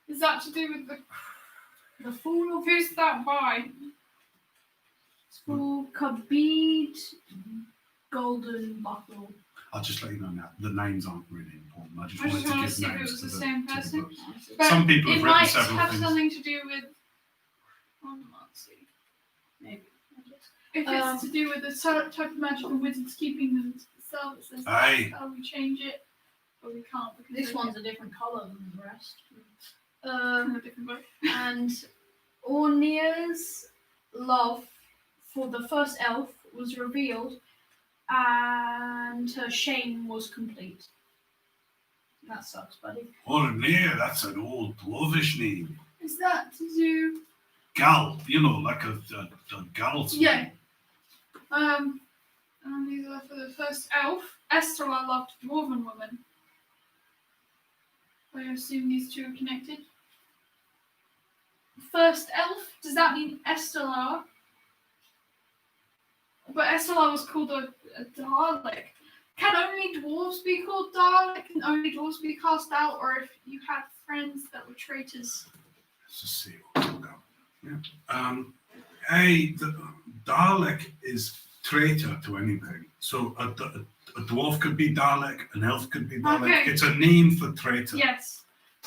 Is that to do with The Fool of who's that by? Fool Kabid Golden Buckle. I'll just let you know now. The names aren't really important. I just I just wanted to wanted give to see if it names was to the same to person. books. But Some people it have written might several have things. something to do with. Let's see. Maybe. If it's to do with the type of magical wizards keeping them to themselves, then Aye. how we change it, but we can't because This they one's a different colour than the rest. get in a different book. And Ornia's love for the first elf was revealed, and her shame was complete. That sucks, buddy. Ornir, that's an old dwarvish name. Is that to do? Gal, like a gal. Yeah. And these are for the first elf. Estella loved dwarven woman. I assume these two are connected. First elf, does that mean Estella? But Estella was called a Dalek. Can only dwarves be called Dalek? Can only dwarves be cast out? Or if you had friends that were traitors? Let's just see what we've got. Yeah. The Dalek is traitor to anything. So a dwarf could be Dalek, an elf could be Dalek. Okay. It's a name for traitor. Yes.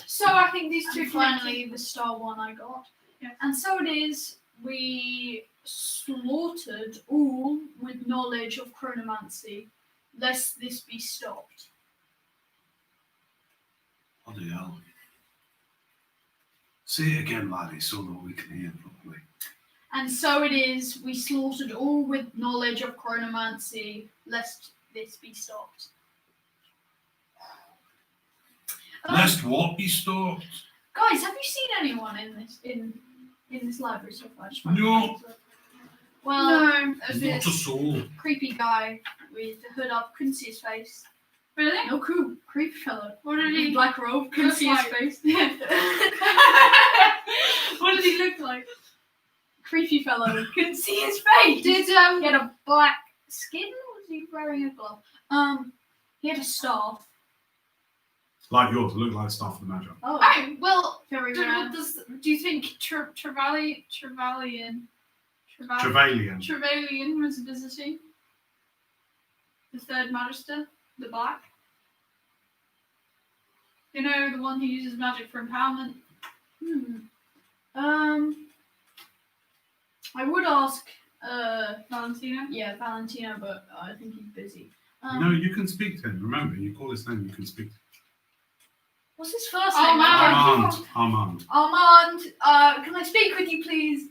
So I think these two And finally, the star one I got. Yeah. And so it is, we slaughtered all with knowledge of chronomancy, lest this be stopped. Bloody hell. Say it again, laddie, so that we can hear properly. And so it is, we slaughtered all with knowledge of chronomancy, lest this be stopped. Lest what be stopped? Guys, have you seen anyone in this library so far? Just wanted to No. make sure. Well, No. there's Not a this soul. creepy guy with the hood up, couldn't see his face. Really? No, creepy fellow. What did he Black robe, couldn't look see like? his face. What did he look like? Creepy fellow, couldn't see his face. Did He had a black skin, or was he wearing a glove? He had a staff. Like yours, look like stuff of the magic. Oh, Oh, well, very rare. do you think Trevelyan was visiting? The third Magister? The Black? You know, the one who uses magic for empowerment? I would ask, Valentina? yeah, Valentina, but I think he's busy. No, you can speak to him. Remember, you call his name, you can speak to him. What's his first Oh, name? man. Armand. Armand, can I speak with you, please?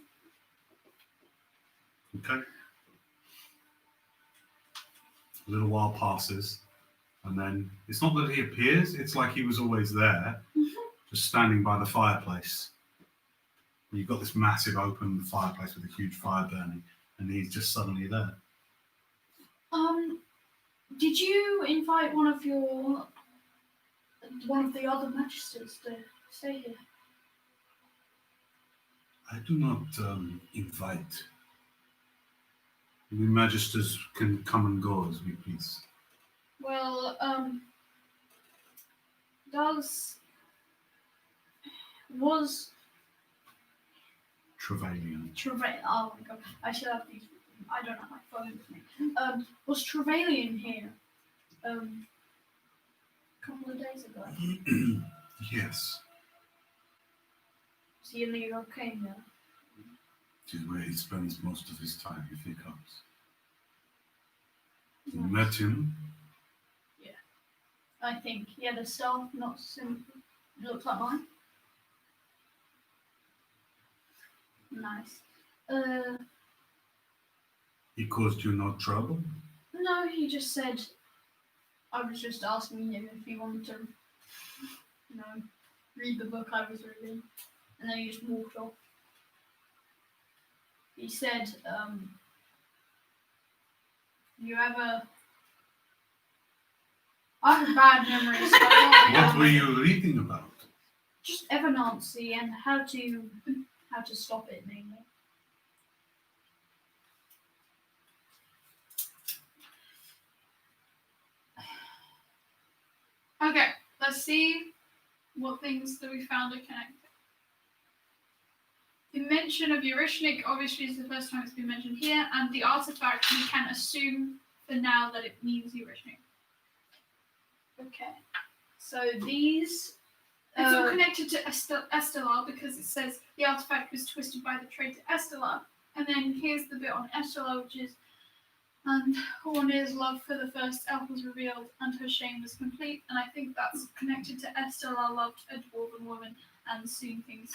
Okay. A little while passes, and then it's not that he appears, it's like he was always there, just standing by the fireplace. You've got this massive open fireplace with a huge fire burning, and he's just suddenly there. Did you invite one of the other magisters to stay here? I do not invite. We magisters can come and go as we please. Well, was Trevelyan. Oh my god, I should have these. I don't have my phone with me. Was Trevelyan here? A couple of days ago. Yes, Was he in the volcano? it is where he spends most of his time if he comes. You met him? I think he had a staff, not simple. It looks like mine. Nice. He caused you no trouble? No, he just said. I was just asking him if he wanted to, read the book I was reading, and then he just walked off. He said, "You ever?" I have a bad memory. So I don't What were you reading about? Just Evernancy and how to stop it mainly. Okay, let's see what things that we found are connected. The mention of Eurishnik obviously is the first time it's been mentioned here, and the artifact we can assume for now that it means Eurishnik. Okay. So these. It's all connected to Estelar because it says the artifact was twisted by the traitor Estelar. And then here's the bit on Estelar, which is, and Hornir's love for the first elf was revealed, and her shame was complete. And I think that's connected to Estelar loved a dwarven woman, and soon things,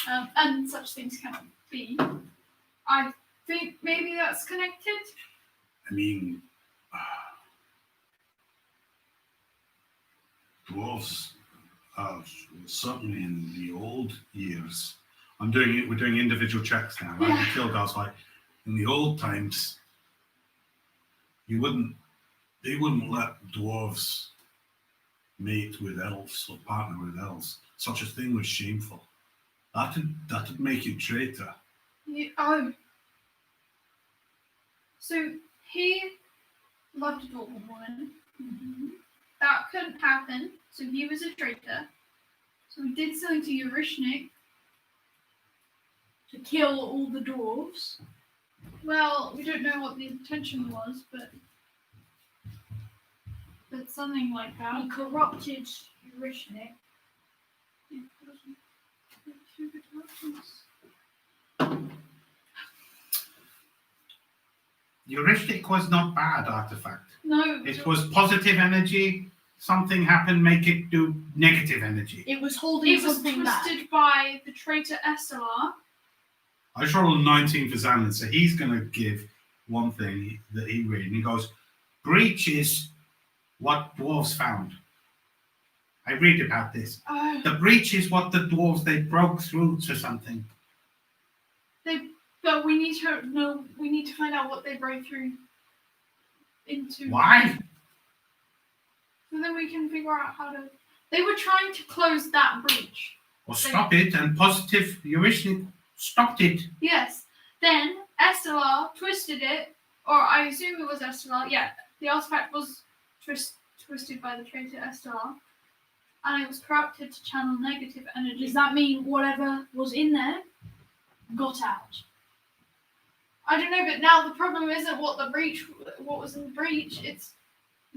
and such things cannot be. I think maybe that's connected. I mean, dwarves are certainly in the old years. We're doing individual checks now, right? Yeah. Kilgar's like, in the old times, they wouldn't let dwarves mate with elves or partner with elves. Such a thing was shameful. That'd make you traitor. So he loved a dwarven woman. That couldn't happen, so he was a traitor. So we did something to Eurishnik. To kill all the dwarves. Well, we don't know what the intention was, but something like that. He corrupted Eurishnik. Eurishnik was not bad artifact. No, It was positive energy. something happen, make it do negative energy. It was holding It was something back. twisted by the traitor Estelar. I just rolled a 19 for Xanon, so he's going to give one thing that he read. And he goes, breach is what dwarves found. I read about this. Oh, The breach is what the dwarves, they broke through to something. but we need to know. We need to find out what they broke through into. Why? So then we can figure out how to. They were trying to close that breach. Or stop it, and positive Eurishnik stopped it. Yes. Then Estelar twisted it, or I assume it was Estelar. Yeah, the artifact was twisted by the traitor Estelar, and it was corrupted to channel negative energy. Does that mean whatever was in there got out? I don't know, but now the problem isn't what was in the breach. It's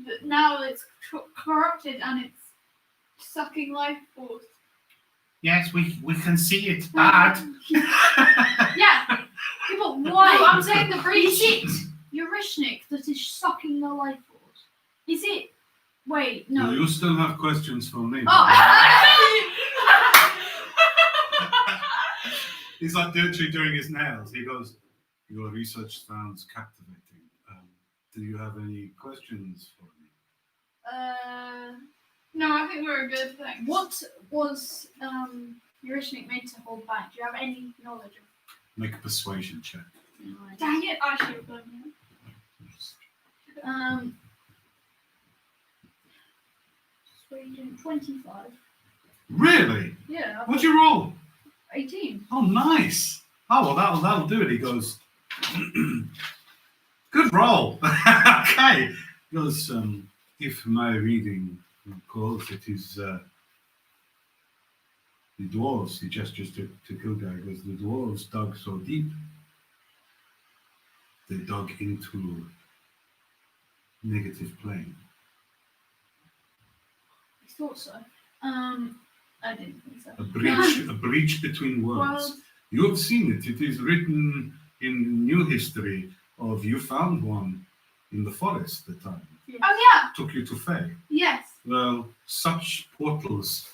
that now it's corrupted and it's sucking life force. Yes, we can see it's bad. Yeah, But why? no, I'm saying the breach. Is it Eurishnik that is sucking the life force? Is it? Wait, no. Do you still have questions for me? Oh. He's like literally doing his nails. He goes, your research sounds captivating. Do you have any questions for me? No, I think we're good. Thanks. What was Eurishnik made to hold back? Do you have any knowledge of? Make a persuasion check. Dang it! I should have done Persuasion 25. Really? Yeah, What'd you roll? 18. Oh, nice. Oh, well, that'll do it. He goes, good roll. Okay. He goes, if my reading calls, it is the dwarves. He gestures to Kildare. He goes, the dwarves dug so deep. They dug into negative plane. I thought so. I didn't think so. A breach between worlds. Well, You have seen it. It is written in new history of you found one in the forest the time. oh yeah, Took you to Fae. yes. Well, such portals,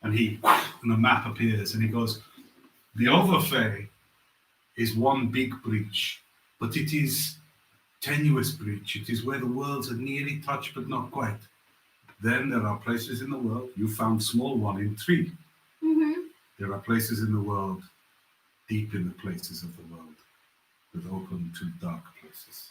and a map appears, and he goes, the Overfae is one big breach, but it is tenuous breach. It is where the worlds are nearly touched, but not quite. Then there are places in the world, you found small one in 3. Mm-hmm. There are places in the world, deep in the places of the world, that open to dark places.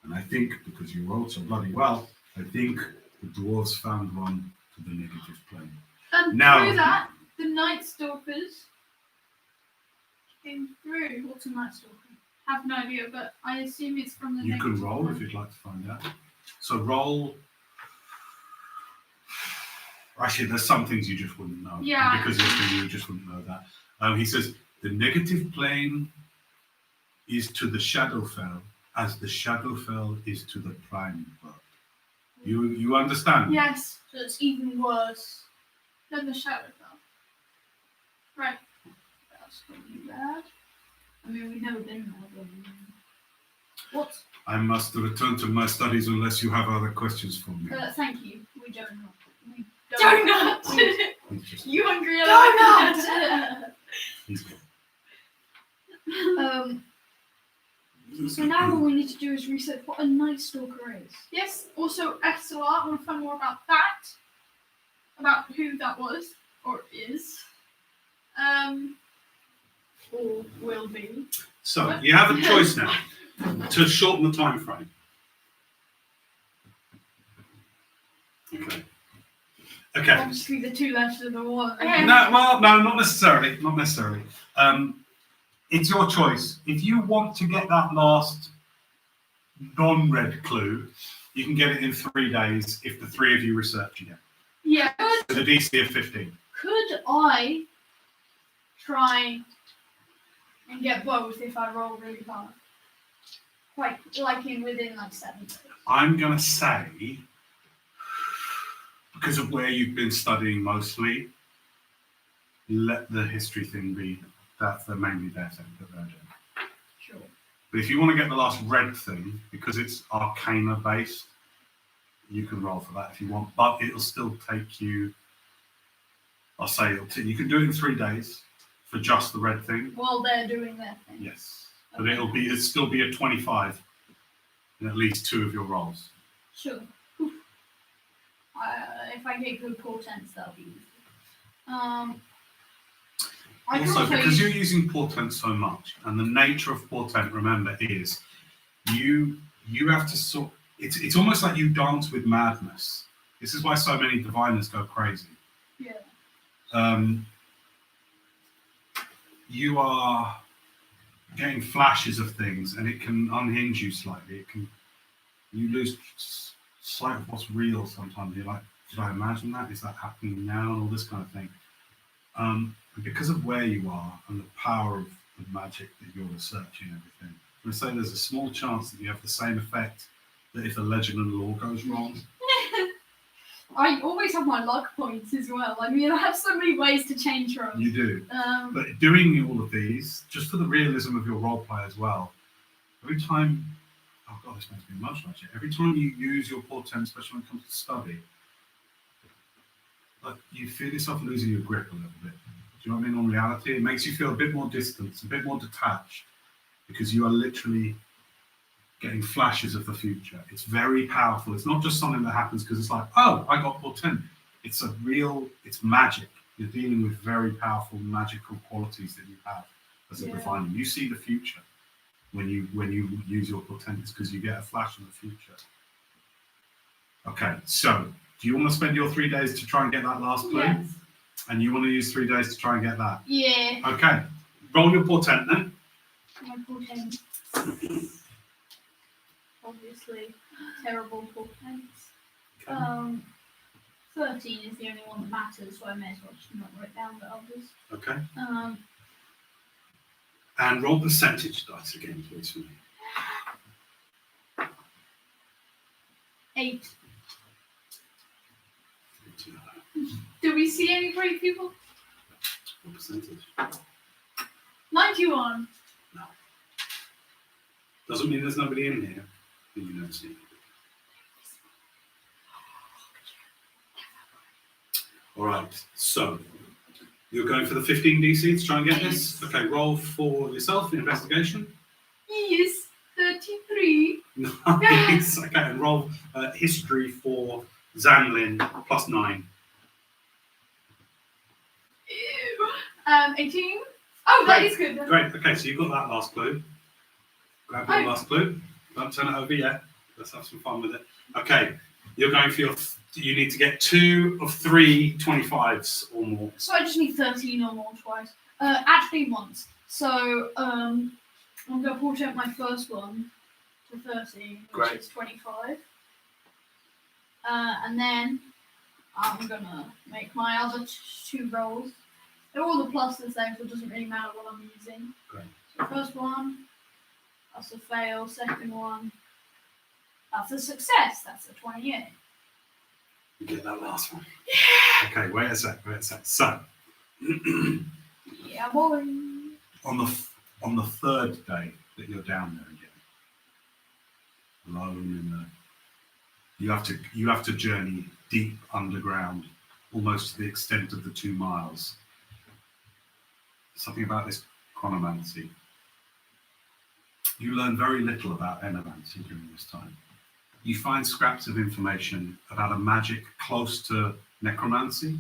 And I think, because you rolled so bloody well, I think the dwarves found one to the negative plane. And Now- through that, the Night Stalkers came through. What's a night stalker? Have no idea, but I assume it's from the. You can negative roll one. if you'd like to find out. So roll. Actually, there's some things you just wouldn't know. Yeah. Because you just wouldn't know that. He says the negative plane is to the Shadowfell as the Shadowfell is to the Prime world. You understand? Yes, So it's even worse. then the Shadowfell. Right. That's not too bad. I mean, we've never been there, but... What? I must return to my studies unless you have other questions for me. Thank you. We don't know. We Donut! He's just- You hungry? Donut! he's good. So now all we need to do is research what a Night Stalker is. Yes, also Estelar, I want to find more about that. About who that was, or is. Or will be. So you have a choice now to shorten the time frame. Okay. Okay. Obviously, the 2 left of the one. Okay. No, well, no, not necessarily. Not necessarily. It's your choice. If you want to get that last non-red clue, you can get it in 3 days if the 3 of you research again. Yeah. With a DC of 15. Could I try and get both if I roll really hard? Quite like within like 7 days. I'm going to say, because of where you've been studying mostly, let the history thing be. That's mainly their thing that they're doing. Sure. But if you want to get the last red thing, because it's Arcana based, you can roll for that if you want, but it'll still take you. I'll say you can do it in 3 days for just the red thing. While they're doing their thing. Yes, but it'll still be a 25 in at least 2 of your rolls. Sure. If I get good portents, that'll be easy. I can Also, because use- you're using portent so much, and the nature of portent, remember, is you have to sort. It's almost like you dance with madness. This is why so many diviners go crazy. Yeah. You are getting flashes of things, and it can unhinge you slightly. You lose sight of what's real sometimes. You're like, did I imagine that? Is that happening now? And all this kind of thing. And because of where you are and the power of the magic that you're researching and everything, I'm going to say there's a small chance that you have the same effect that if a legend and law goes wrong. I always have my luck points as well. I mean, I have so many ways to change from. You do. But doing all of these, just for the realism of your roleplay as well, every time, oh god, this makes me much like it. Every time you use your portent, especially when it comes to study, like you feel yourself losing your grip a little bit. Do you know what I mean? On reality, it makes you feel a bit more distant, a bit more detached, because you are literally getting flashes of the future. It's very powerful. It's not just something that happens because it's like, oh, I got portent. It's magic. You're dealing with very powerful magical qualities that you have as a diviner. You see the future when you use your portent. It's because you get a flash of the future. Okay, so do you want to spend your 3 days to try and get that last clue? Yes. And you want to use 3 days to try and get that? Yeah. Okay, roll your portent then. My portents. Obviously, terrible portents. 13 is the only one that matters, so I may as well just not write down the others. Okay. And roll percentage dice again, please, for me. 8. Do we see any brave people? What percentage? 91. Doesn't mean there's nobody in here that you don't see. All right, so you're going for the 15 DC to try and get this? Okay, roll for yourself in investigation. Yes, 33. Nice. Okay, and roll history for Zanlin +9. 18. Oh, that is good. Great. Okay, so you've got that last clue. Grab your last clue. Don't turn it over yet. Let's have some fun with it. Okay, you're going for you need to get 2 of 3 25s or more. So I just need 13 or more twice. Actually, once. So I'm going to portrait my first one to 13, which is 25. And then I'm going to make my other 2 rolls. They're all the pluses there, so it doesn't really matter what I'm using. Great. So first one, that's a fail. Second one, that's a success. That's a 28. You get that last one. Yeah. Okay, wait a sec. So, Yeah, boy. On the 3rd day that you're down there again, alone in the, you have to journey deep underground, almost to the extent of the 2 miles. Something about this chronomancy. You learn very little about enomancy during this time. You find scraps of information about a magic close to necromancy,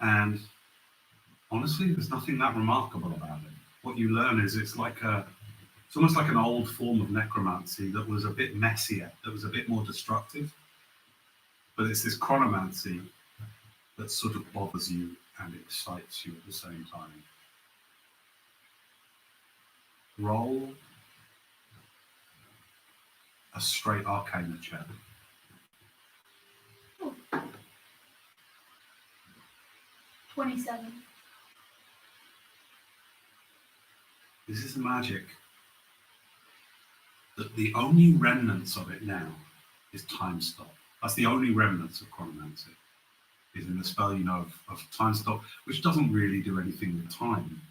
and honestly, there's nothing that remarkable about it. What you learn is it's almost like an old form of necromancy that was a bit messier, that was a bit more destructive. But it's this chronomancy that sort of bothers you and excites you at the same time. Roll a straight arcana check. Oh. 27. This is magic that the only remnants of it now is time stop. That's the only remnants of chronomancy, is in the spell of time stop, which doesn't really do anything with time.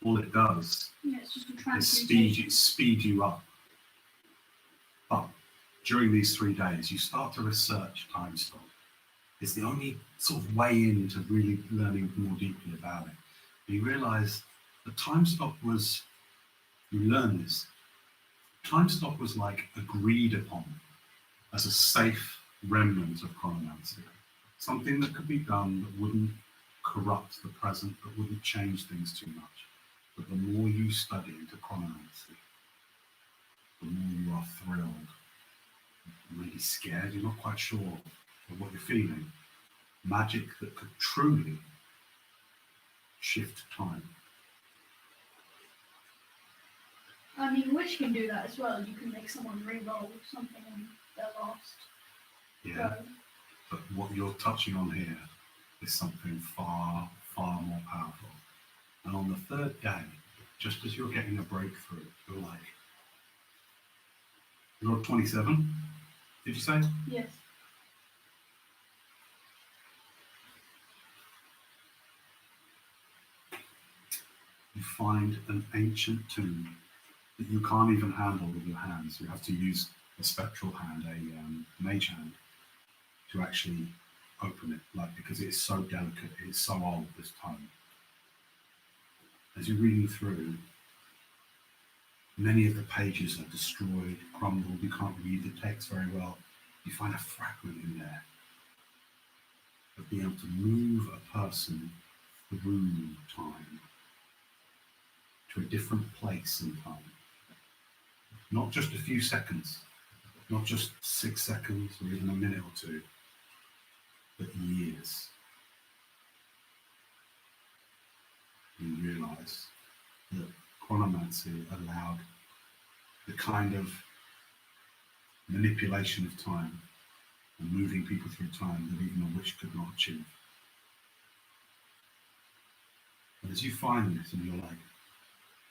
All it does Yeah, it's just a is transmutation. speed you up. But during these 3 days, you start to research time stop. It's the only sort of way into really learning more deeply about it. You realise the time stop was, you learn this, time stop was like agreed upon as a safe remnant of chronomancy. Something that could be done that wouldn't corrupt the present, that wouldn't change things too much. But the more you study into chronomancy, the more you are thrilled, really scared, you're not quite sure of what you're feeling. Magic that could truly shift time. I mean, Witch can do that as well. You can make someone re-roll something and they're lost. Yeah. So, But what you're touching on here is something far, far more powerful. And on the 3rd day, just as you're getting a breakthrough, you're like, you're at 27, did you say? yes. You find an ancient tomb that you can't even handle with your hands. You have to use a spectral hand, a mage hand, to actually open it, like, because it's so delicate, it's so old, this tome. As you're reading through, many of the pages are destroyed, crumbled, you can't read the text very well. You find a fragment in there of being able to move a person through time to a different place in time. Not just a few seconds, not just 6 seconds or even a minute or 2, but years. You realise that chronomancy allowed the kind of manipulation of time and moving people through time that even a witch could not achieve. And as you find this and you're like,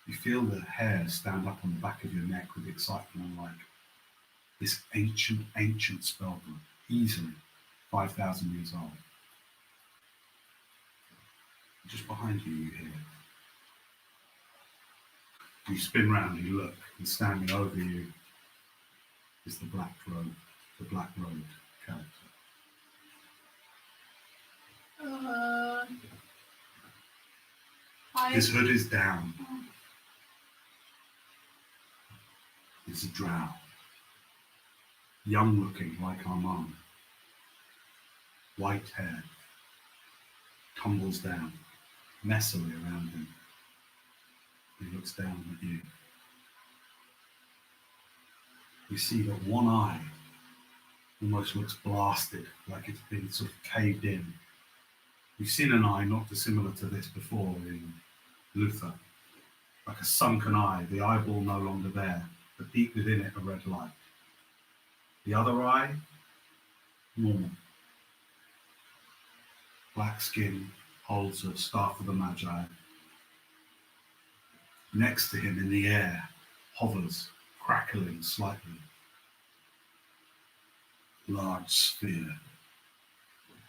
you feel the hair stand up on the back of your neck with excitement and like, this ancient, ancient spellbook, easily 5,000 years old. Just behind you, you hear. You spin round and you look, and standing over you is the black robed character. His hood is down. He's a drow. Young looking like our mum. White hair. Tumbles down, messily around him. He looks down at you. You see that one eye almost looks blasted, like it's been sort of caved in. You've seen an eye not dissimilar to this before in Luther. Like a sunken eye, the eyeball no longer there, but deep within it a red light. The other eye, normal. Black skin, holds a staff of the Magi. Next to him in the air, hovers, crackling slightly. Large sphere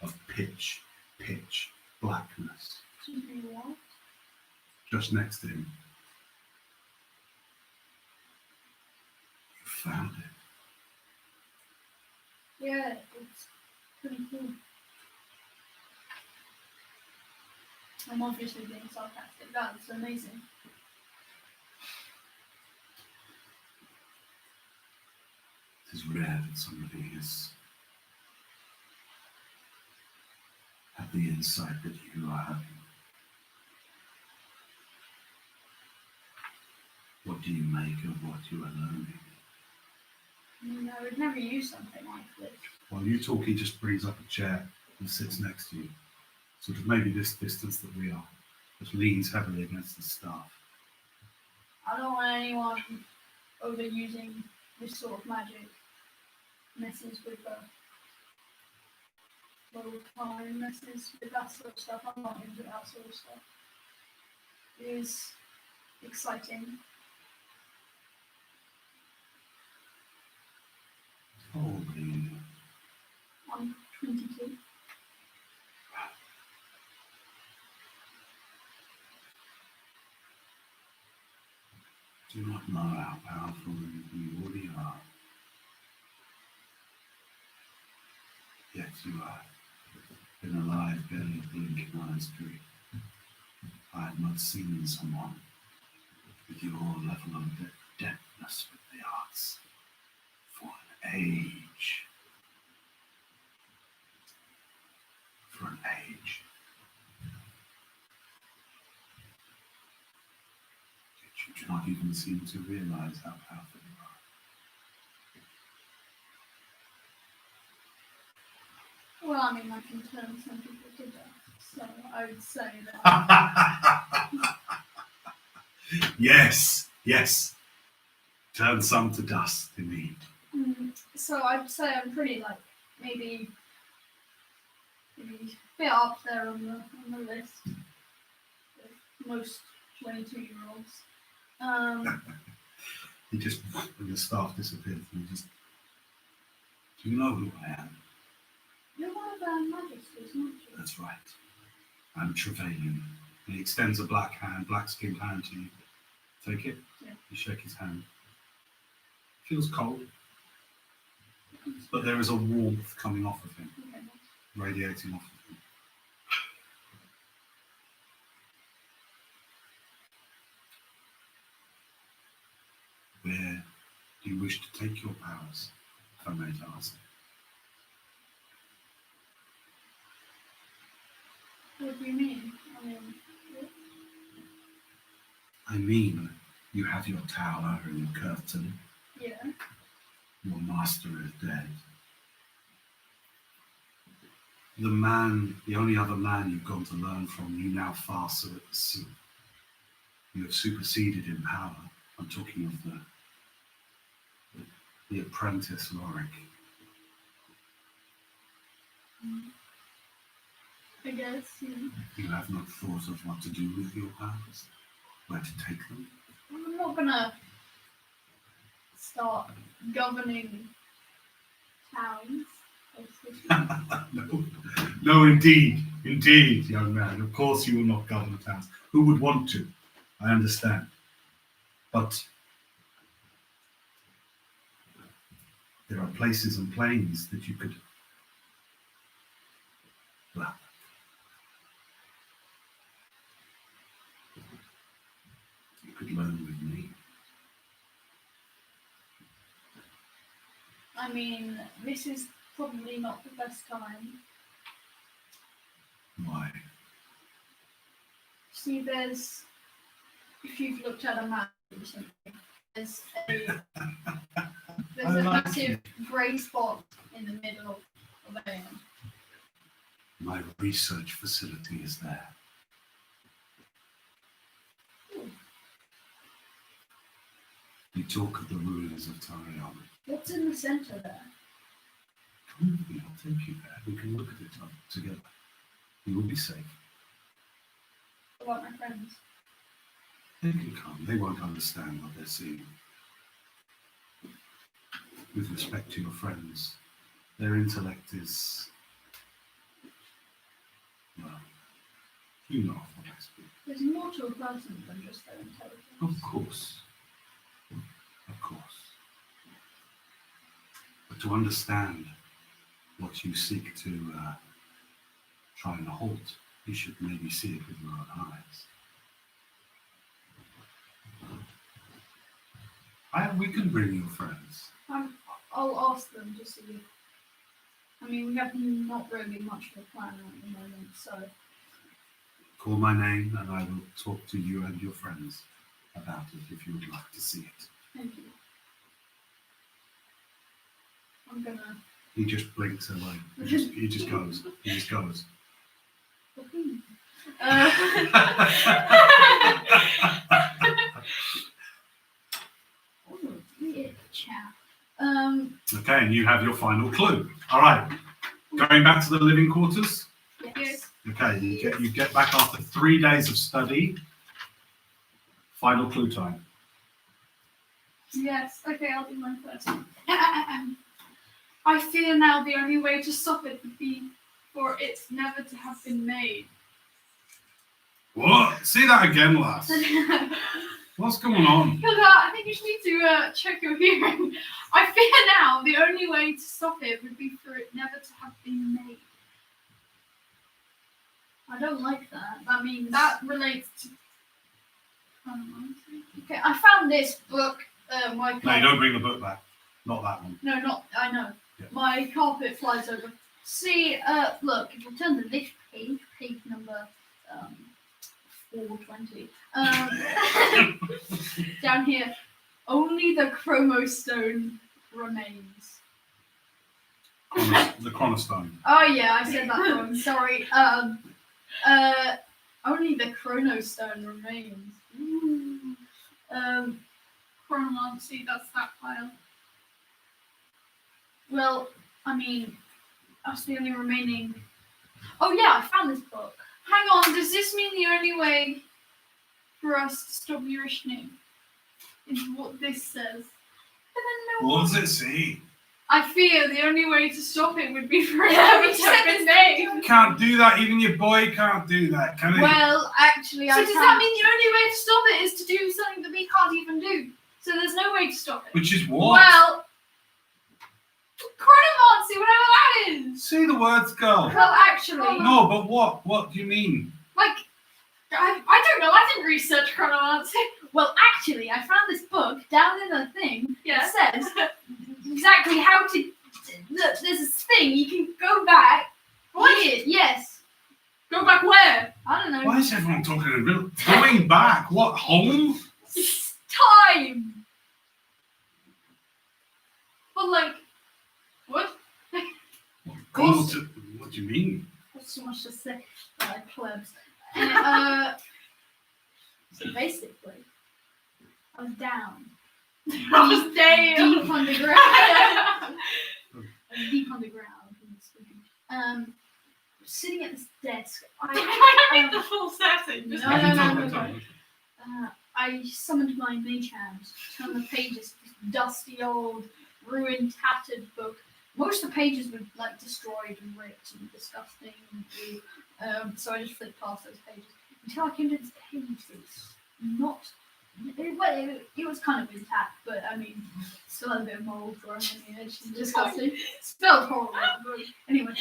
of pitch blackness. Just next to him. You found it. Yeah, it's pretty cool. I'm obviously being sarcastic. That's amazing. It is rare that somebody has had the insight that you are having. What do you make of what you are learning? I would never use something like this. While you talk, he just brings up a chair and sits next to you. Sort of maybe this distance that we are. Just leans heavily against the staff. I don't want anyone overusing this sort of magic. Messes with the little time, messes with that sort of stuff. I'm not into that sort of stuff. It is exciting. How old are you? I'm 22. Do not know how powerful you really are. you have been alive barely a blink in my history. I have not seen someone with your level of depthness with the arts for an age. For an age. Yet you do not even seem to realize how powerful you are. Well, I mean, I can turn some people to dust, so I would say that. Yes, yes. Turn some to dust, indeed. So I'd say I'm pretty, like, maybe a bit up there on the list of most 22-year-olds. He just, when the staff disappears, he just, do you know who I am? You're one of our magisters, aren't you? That's right. I'm Trevelyan. He extends a black-skinned hand to you. Take it. Yeah. You shake his hand. Feels cold, but there is a warmth coming off of him, Okay. radiating off of him. Where do you wish to take your powers, if I may ask? What do you mean? I mean, you have your tower and your curtain. Yeah. Your master is dead. The only other man you've gone to learn from, you now faster at the sea. You have superseded in power. I'm talking of the apprentice Lorik. I guess, yeah. You have not thought of what to do with your powers, where to take them. I'm not gonna start governing towns. No, indeed, young man. Of course you will not govern towns. Who would want to? I understand. But there are places and planes that you could, well, you could learn with me. I mean, this is probably not the best time. Why? See, if you've looked at a map recently, there's a massive grey spot in the middle of it. My research facility is there. You talk of the ruins of Tarion. What's in the centre there? Come with me, I'll take you there. We can look at it together. You will be safe. What about my friends? They can come. They won't understand what they're seeing. With respect to your friends, their intellect is, well, you know of what I speak. There's more to a person than just their intelligence. Of course. Of course. But to understand what you seek to try and halt, you should maybe see it with your own eyes. We can bring your friends. I'll ask them to see. I mean, we have not really much of a plan at the moment, so. Call my name and I will talk to you and your friends about it if you would like to see it. Thank you. I'm gonna. He just blinks away. He just goes. He just goes. Okay, and you have your final clue. All right, going back to the living quarters. Yes. Okay, you get back after 3 days of study. Final clue time. Yes. Okay, I'll do mine first. I fear now the only way to stop it would be for it never to have been made. What? Say that again, lass. What's going on? I think you just need to check your hearing. I fear now the only way to stop it would be for it never to have been made. I don't like that. That means That relates to. Okay, I found this book. My No, you carpet. don't bring the book back. Not that one. No, not. I know. Yeah. My carpet flies over. See, look. If we turn to this page, page number 420. Down here, only the chromostone remains. The chronostone. Oh yeah, I said that wrong. Sorry. Only the chronostone remains. Ooh. Chronomancy, that's that file. Well, I mean, that's the only remaining. Oh yeah, I found this book. Hang on, does this mean the only way for us to stop Eurishning is what this says? But then no What one. does it say? I fear the only way to stop it would be for it Yeah, never we to said have this been made. Can't do that. Even your boy can't do that, can he? Well, actually, So I does found. that mean the only way to stop it is to do something that we can't even do? So there's no way to stop it. Which is what? Well, chronomancy, whatever that is. Say the words, girl. Well, actually, No, but what? What do you mean? Like, I don't know. I didn't research chronomancy. well, actually, I found this book down in the thing. Yeah. It says exactly how to. Look, there's this thing you can go back. What? Here, yes. Go back where? I don't know. Why is everyone talking in real? Going back? What? Home? Time. But like, what? Go to? What do you mean? There's so much to say. Plebs. So basically, I was down. Damn. Deep underground. Deep underground. Sitting at this desk. I need the full setting. No, Just no, no, Talk, no, talk. no. I summoned my mage hand, turned the pages to this dusty old, ruined, tattered book. Most of the pages were like destroyed and ripped and disgusting and blue. So I just flipped past those pages until I came to this page that's not. It was kind of intact, but I mean, still had a bit of mold growing on the edge. And disgusting. Smelled horrible. But anyway,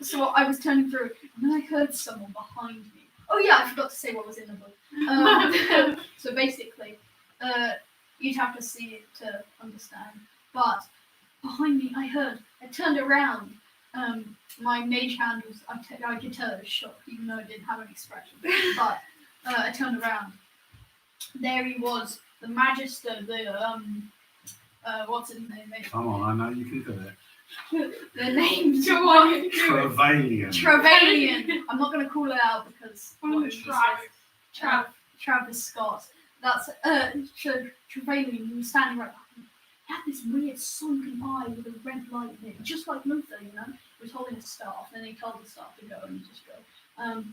so I was turning through, and then I heard someone behind me. Oh yeah, I forgot to say what was in the book. So basically, you'd have to see it to understand. But behind me, I turned around. My mage hand was, I could tell it was shocked, even though it didn't have an expression. But I turned around. There he was, the Magister, what's his name? Come on, I know you can do it. The name's Go on. Trevelyan. Trevelyan. I'm not going to call it out because what it Trav. Travis Scott. That's Trevelyan. He was standing right behind me. He had this weird sunken eye with a red light in it, just like Luther, you know. He was holding a staff, and he told the staff to go and just go.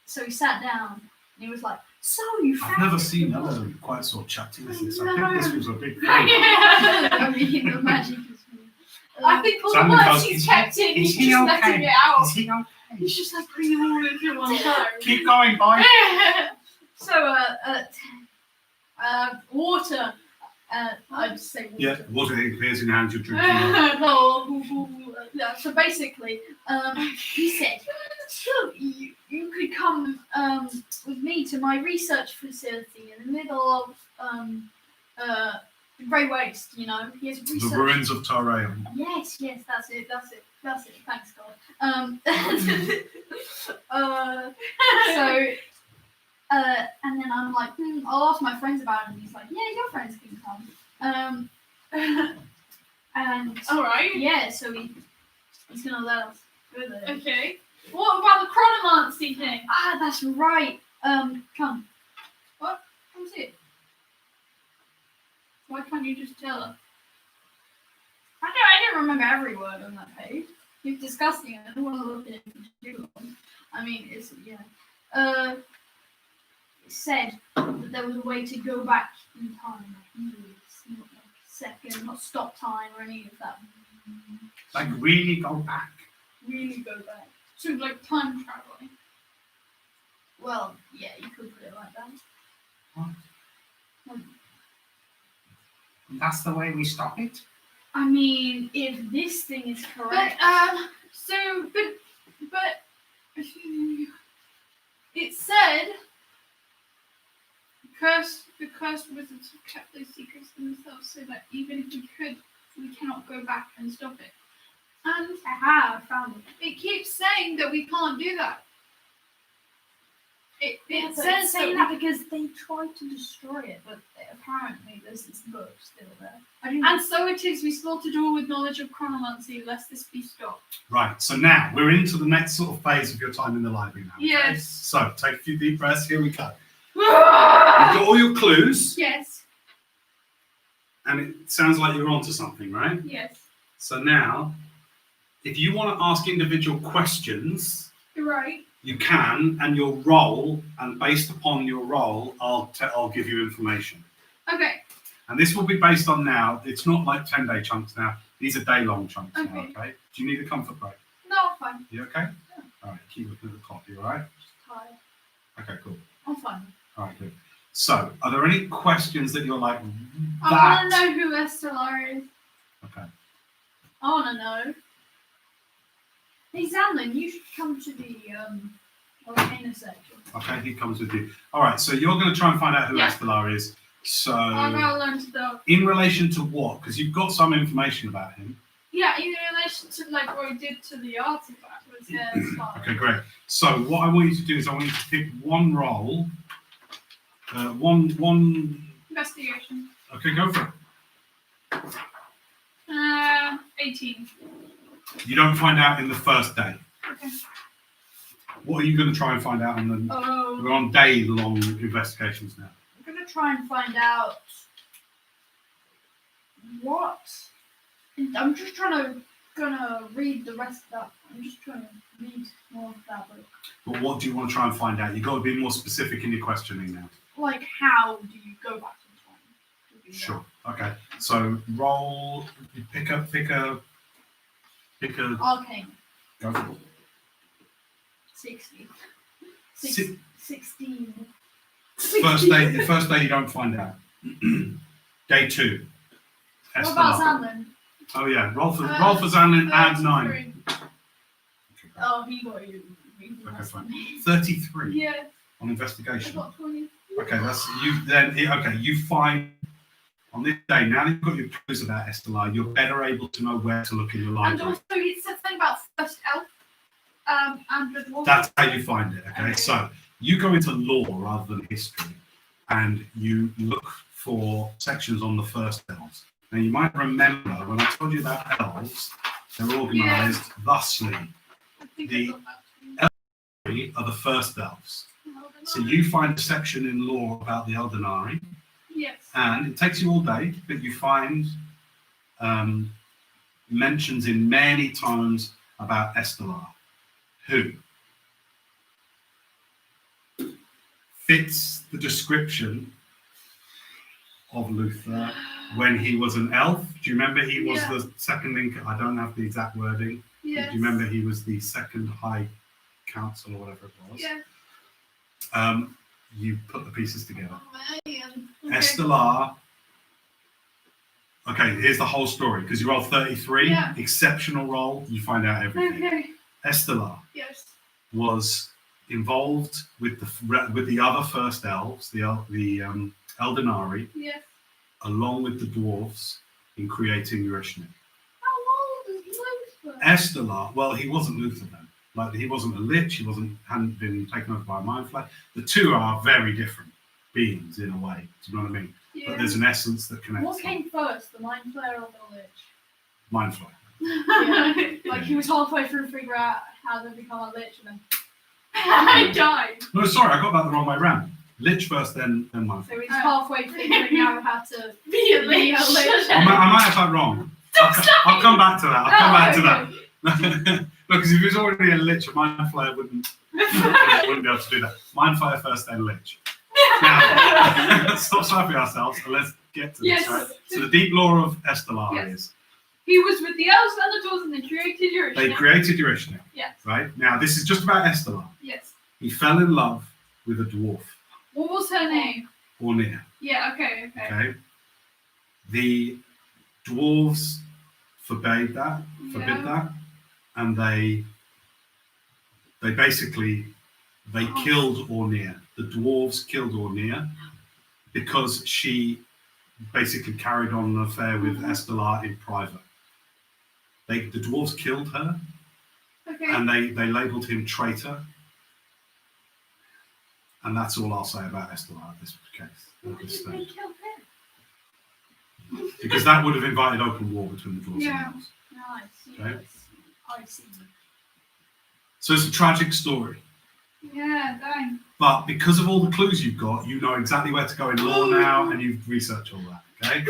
So he sat down, and he was like, "So you found I've never it?" seen Ellen quite so chatty as this. I No. think this was a big thing. I mean, the magic is real. I think all the Simon words goes, he's kept in, he's he just okay? letting it out. Is he okay? He's just like putting it all into one time. Keep going, boy. So, water. I'd just say water. Yeah, water appears in your hand, you're drinking. Yeah, so basically, he said, "So you could come with me to my research facility in the middle of Grey Waste, you know. He has The research." ruins of Tarail. Yes, that's it. Thanks, God. And then I'm like, I'll ask my friends about it. And he's like, yeah, your friends can come. And Alright. yeah, so he's gonna let us go there. Okay. What about the chronomancy thing? Ah, that's right. Come. What? Come see it. Why can't you just tell us? I didn't remember every word on that page. It's disgusting. I don't want to look at it for too long. I mean, it's, yeah. It said that there was a way to go back in time, like years, not like a second, not stop time or any of that. Like, really go back. Really go back. So like time traveling. Well, yeah, you could put it like that. What? That's the way we stop it. I mean, if this thing is But correct. but it said the cursed wizards have kept those secrets to themselves, so that even if we could, we cannot go back and stop it. And I found it. it keeps saying that we can't do that. It But says it's saying that that because they tried to destroy it, but apparently there's this book still there. and so it is, we slaughtered all with knowledge of chronomancy, lest this be stopped. Right, so now we're into the next sort of phase of your time in the library now. okay? Yes. So take a few deep breaths, here we go. You've got all your clues, Yes, and it sounds like you're onto something, right? yes. So now, if you want to ask individual questions, You're right. you can, and you'll roll, and based upon your roll, I'll give you information. Okay. And this will be based on now, it's not like 10-day chunks now, these are day-long chunks now, Okay. okay? Do you need a comfort break? No, fine. You okay? All right, keep looking at the clock, you all right? Tired. Okay, cool. I'm fine. All right, good. So, are there any questions that you're like, I that? want to know who Estelar is. Okay. I want to know. Hey Zamlin, you should come to the volcano section. Okay, he comes with you. All right, so you're going to try and find out who Yeah. Estelar is. So, I gotta learn stuff. in relation to what? Because you've got some information about him. Yeah, in relation to like what we did to the artifact with his Okay, great. So, what I want you to do is I want you to pick one roll. One. investigation. Okay, go for it. 18. You don't find out in the first day. Okay. Oh. What are you going to try and find out on the? We're on day-long investigations now. I'm gonna try and find out what. I'm just gonna read the rest of that. I'm just trying to read more of that book. But what do you want to try and find out? You've got to be more specific in your questioning now. Like, how do you go back in time? to do that? Sure. Okay. So roll. You pick a. Arcane. Go for it. 60. Si- 16. First day you don't find out. Day 2. What about Estelar. Zamlin? Oh yeah. Roll for Zanlin. Add 9. 33. Oh, he got you. Okay, fine. 33 Yeah, on I investigation. got 20. Okay, that's you. Then okay, you find on this day. Now that you've got your clues about Estelar, you're better able to know where to look in your And library. also, it said something about first elf. And the dwarf. That's how you find it. Okay, Okay. so you go into lore rather than history, and you look for sections on the first elves. Now you might remember when I told you about elves, they're organised thusly. I think the- I got that. Three are the first elves. Hold on. So you find a section in lore about the Eldenari, Yes. and it takes you all day, but you find mentions in many times about Estelar, who fits the description of Luther when he was an elf. Do you remember he was Yeah. the second link? I don't have the exact wording. Yes. Do you remember he was the second high council or whatever it was? Yeah. You put the pieces together. Oh, man. Okay. Estelar. Okay, here's the whole story because you roll 33, Yeah. exceptional roll, you find out everything. Okay. Estelar Yes. was involved with the other first elves, the Eldenari, Yes. along with the dwarves in creating Eurishnik. How old is Luther? Estelar, well, he wasn't Luther then. Like he wasn't a lich, hadn't been taken over by a mind flayer. The two are very different beings in a way. Do you know what I mean? Yeah. But there's an essence that connects What them. came first, the mind flayer or the lich? Mind flayer. Yeah. Like he was halfway through figure out how to become a lich and then I died. No, sorry, I got that the wrong way around. Lich first, then mind So flayer. he's halfway figuring out how to Be a be a lich. lich. I might have that wrong. I'll come back to that. I'll come back to that. No, because if he was already a lich, a mind flayer wouldn't be able to do that. Mind flayer first, then lich. Now, stop slapping ourselves and let's get to Yes. this, right? So the deep lore of Estelar Yes. is He was with the elves and the dwarves and they created Eurishnik. they created Eurishnik, Yes. right? Now, this is just about Estelar. Yes. He fell in love with a dwarf, What was her name? Ornir, Yeah, okay. okay? The dwarves forbid that, and they basically killed Ornir. The dwarves killed Ornir because she basically carried on an affair with Estelar in private. The dwarves killed her, and they labelled him traitor. And that's all I'll say about Estelar at this case. Why did they kill him? Because that would have invited open war between the dwarves and elves. Nice. Okay. I see. So it's a tragic story. Yeah, dang. But because of all the clues you've got, you know exactly where to go in lore now, and you've researched all that. Okay.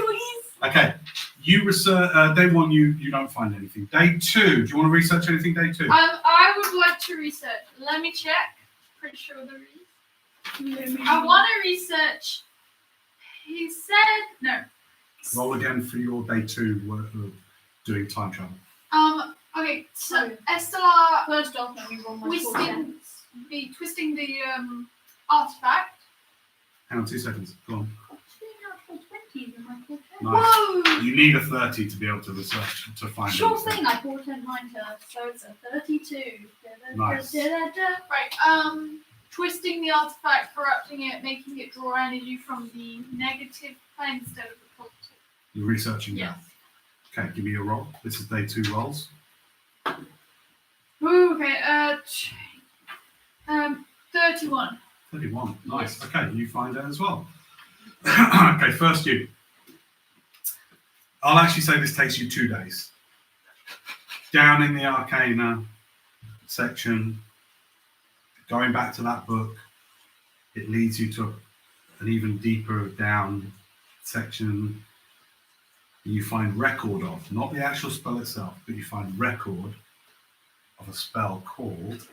Okay. You research day 1. You don't find anything. Day 2. Do you want to research anything? Day 2. I would like to research. Let me check. Pretty sure there is. I want to research. He said no. Roll again for your day 2 worth of doing time travel. Okay. So Estelar First off, let me roll my twisting the artifact. Hang on 2 seconds. Go on. Nice. Whoa! You need a 30 to be able to research to find Sure anything. thing, I bought in mine first, so it's a 32. Nice. Right. Twisting the artifact, corrupting it, making it draw energy from the negative plane instead of the positive. You're researching Yes. that. Okay, give me a roll. This is day 2 rolls. Ooh, okay. 31. 31. Nice. Okay, you find it as well. Okay, first you. I'll actually say this takes you 2 days. Down in the Arcana section, going back to that book, it leads you to an even deeper down section. You find record of, not the actual spell itself, but you find record of a spell called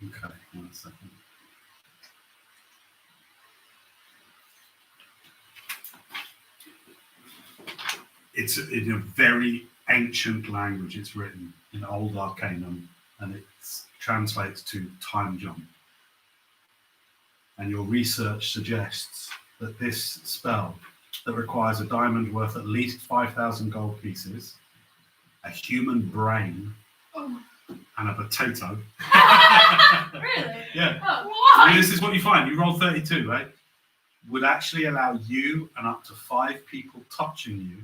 okay, 1 second. It's in a very ancient language. It's written in Old Arcanum, and it translates to time jump. And your research suggests that this spell that requires a diamond worth at least 5,000 gold pieces, a human brain, and a potato. Really? Yeah. Oh, I why? mean, this is what you find. You roll 32, right? Would actually allow you and up to 5 people touching you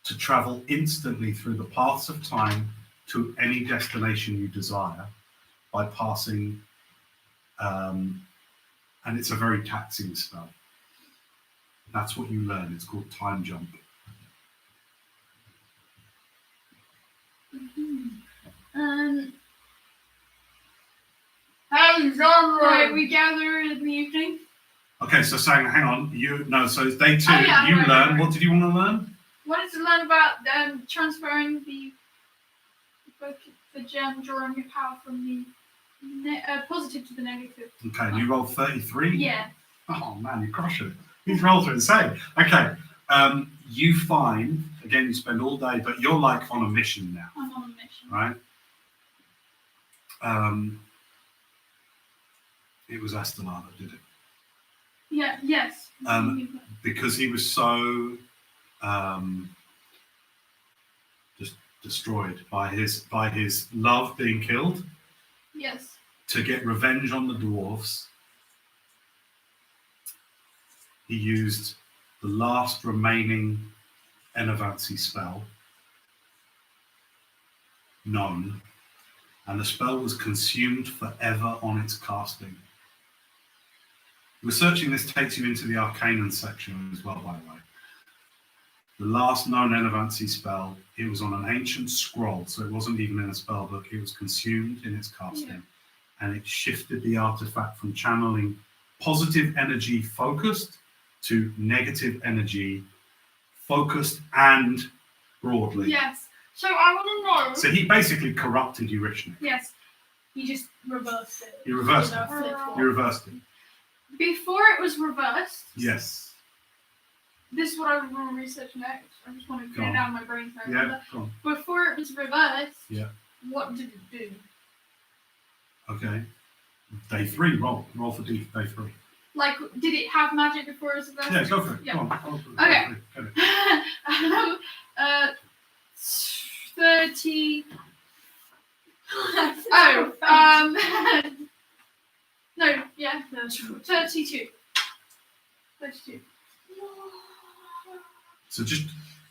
to travel instantly through the paths of time to any destination you desire by passing, and it's a very taxing spell. That's what you learn. It's called time jump. Right, we gather in the evening. Okay, so saying, hang on, so it's day 2. Oh, yeah, you right, learn. right. What did you want to learn? Wanted to learn about transferring the gem, drawing the power from the positive to the negative. Okay, and you rolled 33? Yeah. Oh man, you crush it. These rolls are insane. Okay, you find, again, you spend all day, but you're like on a mission now, I'm on a mission. right? It was Estelar that did it. Yeah. Yes. Because he was so just destroyed by his love being killed. Yes. To get revenge on the dwarves, he used the last remaining Enervancy spell known, and the spell was consumed forever on its casting. Researching this takes you into the Arcanan section as well, by the way. The last known Enervancy spell, it was on an ancient scroll, so it wasn't even in a spell book. It was consumed in its casting, and it shifted the artifact from channeling positive energy focused to negative energy focused and broadly. Yes. So I want to know. So he basically corrupted Eurishnik. Yes. You just reversed it. You reversed You know, it. flip-flop. You reversed it. Before it was reversed, Yes. this is what I want to research next. I just want to Go clear on. down my brain. So I Yeah. remember. Go on. Before it was reversed, Yeah. what did it do? Okay. Day 3. Roll for day 3. Like, did it have magic before it was reversed? Yeah, go for it. Yeah. Go on. Roll for it. Okay. Go for it. 30. No, yeah, 32. 32.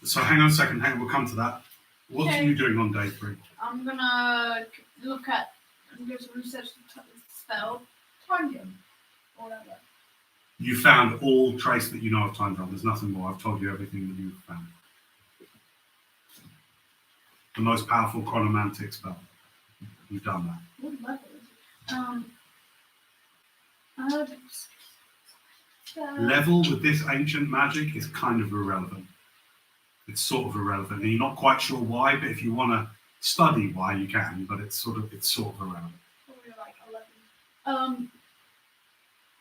So hang on a second. We'll come to that. What Okay. are you doing on day 3? I'm gonna look at and go to research the spell. Time jump. Or whatever. You found all trace that you know of time travel. There's nothing more. I've told you everything that you've found. The most powerful chronomantic spell. You've done that. What level is it? Level with this ancient magic is kind of irrelevant. It's sort of irrelevant, and you're not quite sure why. But if you want to study why, you can. But it's sort of irrelevant. Probably like 11.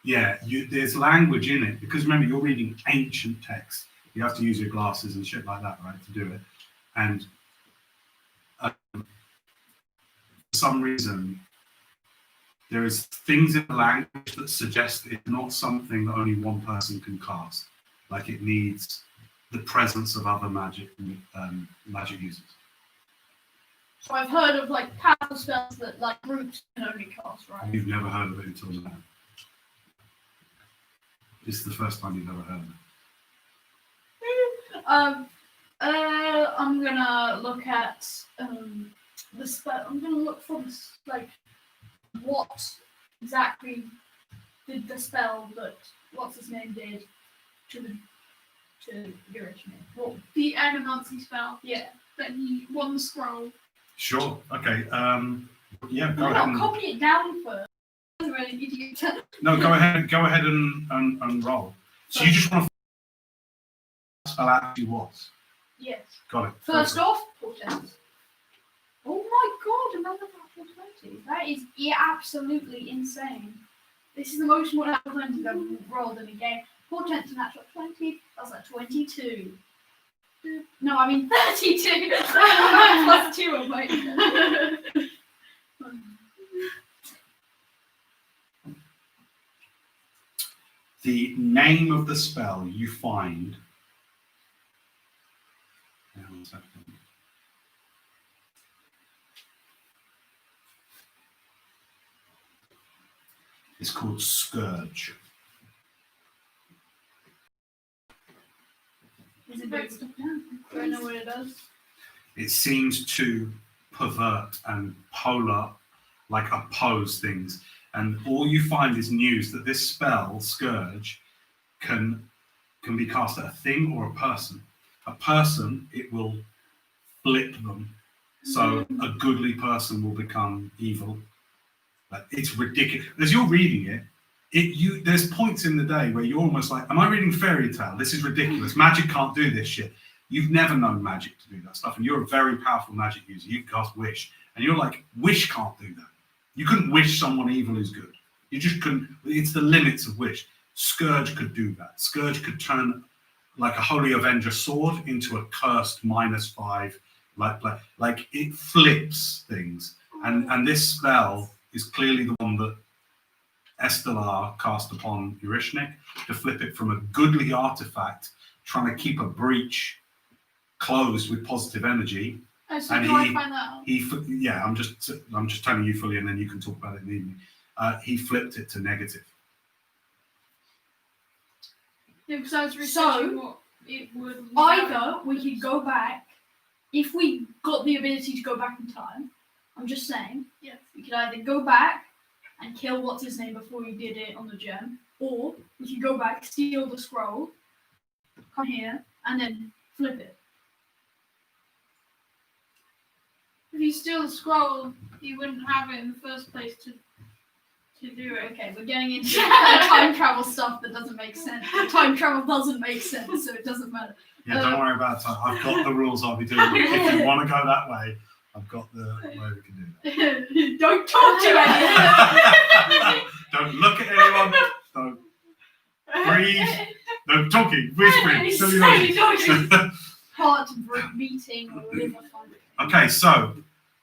Yeah, there's language in it because remember you're reading ancient text. You have to use your glasses and shit like that, right, to do it. And for some reason, there is things in the language that suggest it's not something that only one person can cast. Like it needs the presence of other magic users. So I've heard of like powerful spells that like groups can only cast, right? You've never heard of it until now. This is the first time you've ever heard of it. I'm gonna look at the spell. I'm gonna look for this, like what exactly did the spell that what's his name did to the original. Well, the animancy spell. Yeah, that he won the scroll. Sure. Okay. Yeah. Go I'm ahead. not copy it down first. I'm really an idiot. No, go ahead and roll. So you just want to spell out who was. Yes. Got it. First off, portent. Oh my god, another natural 20. That is absolutely insane. This is the most natural 20 I've rolled in a game. Portent to natural 20, that's like 22. No, I mean 32. Plus 2 of my. The name of the spell you find. Hang on a second. It's called Scourge. Is it very stuff down? Do I know what it does? It seems to pervert and like oppose things. And all you find is news that this spell, Scourge, can be cast at a thing or a person. A person, it will flip them. So a goodly person will become evil. Like, it's ridiculous. As you're reading it, there's points in the day where you're almost like, am I reading fairy tale? This is ridiculous. Magic can't do this shit. You've never known magic to do that stuff, and you're a very powerful magic user. You can cast Wish, and you're like, Wish can't do that. You couldn't wish someone evil who's good. You just couldn't. It's the limits of Wish. Scourge could do that. Scourge could turn like a Holy Avenger sword into a cursed -5. Like it flips things. And this spell is clearly the one that Estelar cast upon Eurishnik to flip it from a goodly artifact trying to keep a breach closed with positive energy. Oh, so And do I find that out? I'm just telling you fully, and then you can talk about it in the evening. He flipped it to negative. Yeah, because I was researching what it would. Either we could go back, if we got the ability to go back in time, I'm just saying, Yes. we could either go back and kill what's his name before he did it on the gem, or we could go back, steal the scroll, come here, and then flip it. If you steal the scroll, you wouldn't have it in the first place to do it. Okay, we're getting into time travel stuff that doesn't make sense. Time travel doesn't make sense, so it doesn't matter. Yeah, don't worry about it. I've got the rules I'll be doing. If you want to go that way, I've got the way we can do that. Don't talk to anyone. Don't look at anyone. Don't breathe. No talking, whispering. He's silly silly noises. Heart beating or whatever. Okay, so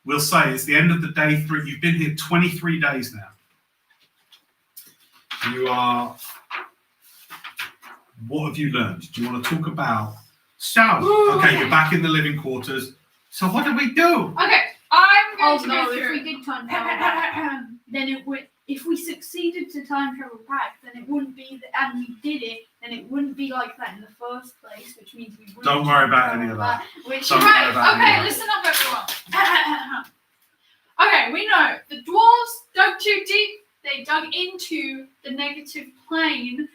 we'll say it's the end of the day 3. You've been here 23 days now. You are. What have you learned? Do you want to talk about? So, Okay, you're back in the living quarters. so what do we do? Okay, I'm going Oh to no! go If through. we did time travel back, then it would. If we succeeded to time travel back, then it wouldn't be. And we did it, then it wouldn't be like that in the first place. Which means we wouldn't. Don't worry about time any of travel that. back, Which Don't worry Right, about okay, it. listen up everyone. Okay, we know the dwarves dug too deep, they dug into the negative plane.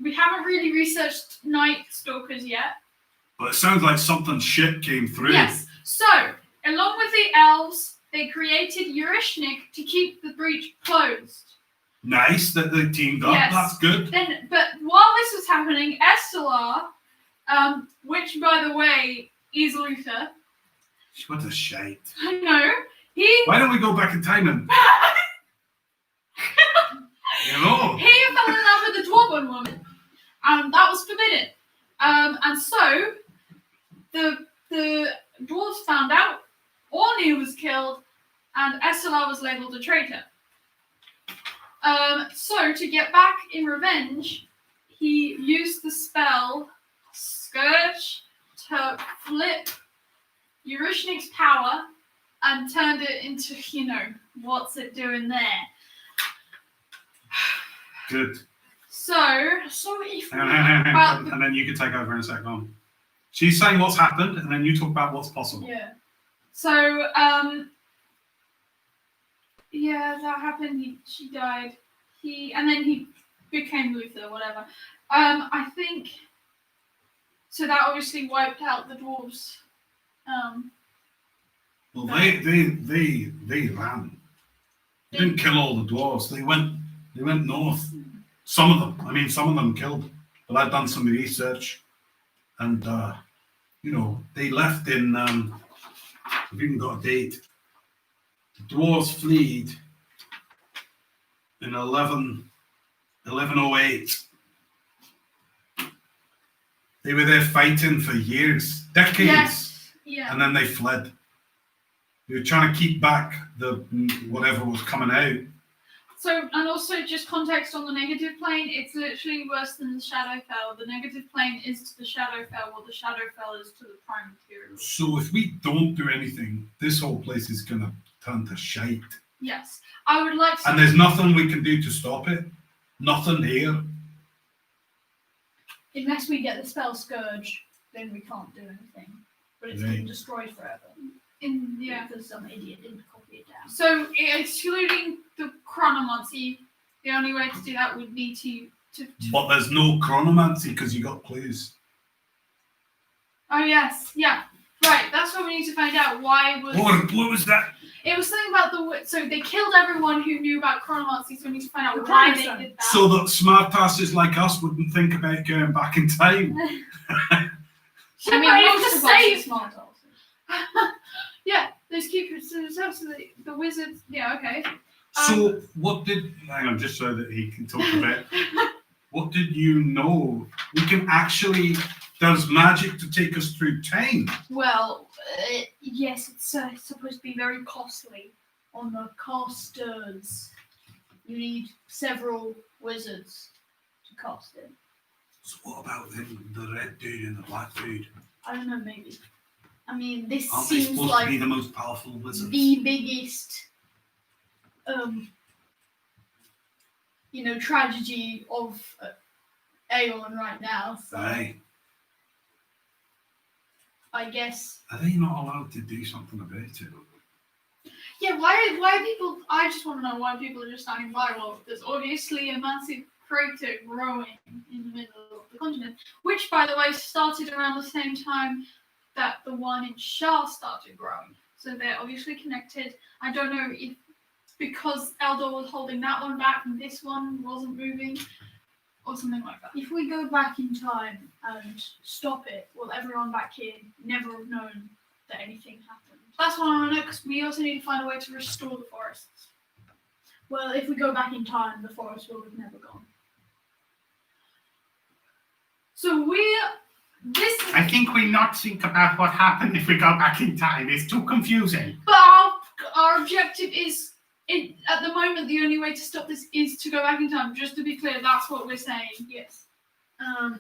We haven't really researched Night Stalkers yet. But it sounds like something shit came through. Yes, so, along with the elves, they created Eurishnik to keep the breach closed. Nice that they teamed up. Yes. That's good. Then, but while this was happening, Estelar, which by the way is Luther, What a shite. I know, he Why don't we go back in time and you know? he fell in love with a dwarven woman, and that was forbidden. And so the dwarves found out, Orny was killed, and Estelar was labeled a traitor. So to get back in revenge, he used the spell Scourge to flip Eurishnik's power and turned it into, what's it doing there? Good. So if we, And then you can take over in a second. She's saying what's happened, and then you talk about what's possible. yeah. So yeah, that happened. She died. And then he became Luther, whatever. I think so. That obviously wiped out the dwarves. Well, they ran. They didn't kill all the dwarves. They went north. Some of them killed. But I've done some research, and they left in. I've even got a date. The dwarves fled in 1108. They were there fighting for years, decades, Yes. Yeah. and then they fled. They were trying to keep back the whatever was coming out. So, and also just context on the negative plane, it's literally worse than the Shadowfell. The negative plane is to the Shadowfell, what the Shadowfell is to the Prime Material. So if we don't do anything, this whole place is gonna turn to shite. Yes. I would like to... And there's nothing we can do to stop it. Nothing here. unless we get the spell Scourge, then we can't do anything. But it's been destroyed forever. Yeah. Because some idiot didn't copy it down. So, excluding the chronomancy, the only way to do that would be to But there's no chronomancy because you got clues. Oh yes, yeah, right. That's what we need to find out. Why was What was that? it was something about so they killed everyone who knew about chronomancy. So we need to find out The why time they stone. did that. So that smartasses like us wouldn't think about going back in time. I Shit, mean, but it's most to of us are save. smart also. Yeah, those keepers. So the wizards. Yeah, okay. So what did? Hang on, just so that he can talk about. What did you know? We can actually. There's magic to take us through time. Well, yes, it's supposed to be very costly on the casters. You need several wizards to cast it. So what about the red dude and the black dude? I don't know, maybe. I mean, this Aren't they seems supposed like to be the most powerful wizards? the biggest, tragedy of Aeon right now. So Aye. I guess. Are they not allowed to do something about it? Yeah, why people? I just want to know why people are just standing by. Well, there's obviously a massive crater growing in the middle of the continent, which, by the way, started around the same time that the one in Shah started growing. So they're obviously connected. I don't know if because Eldor was holding that one back and this one wasn't moving, or something like that. If we go back in time and stop it, will everyone back here never have known that anything happened? That's what I want to know, because we also need to find a way to restore the forests. Well, if we go back in time, the forest will have never gone. So this, I think we not think about what happened if we go back in time. It's too confusing. but our objective is, at the moment, the only way to stop this is to go back in time. Just to be clear, that's what we're saying. Yes. And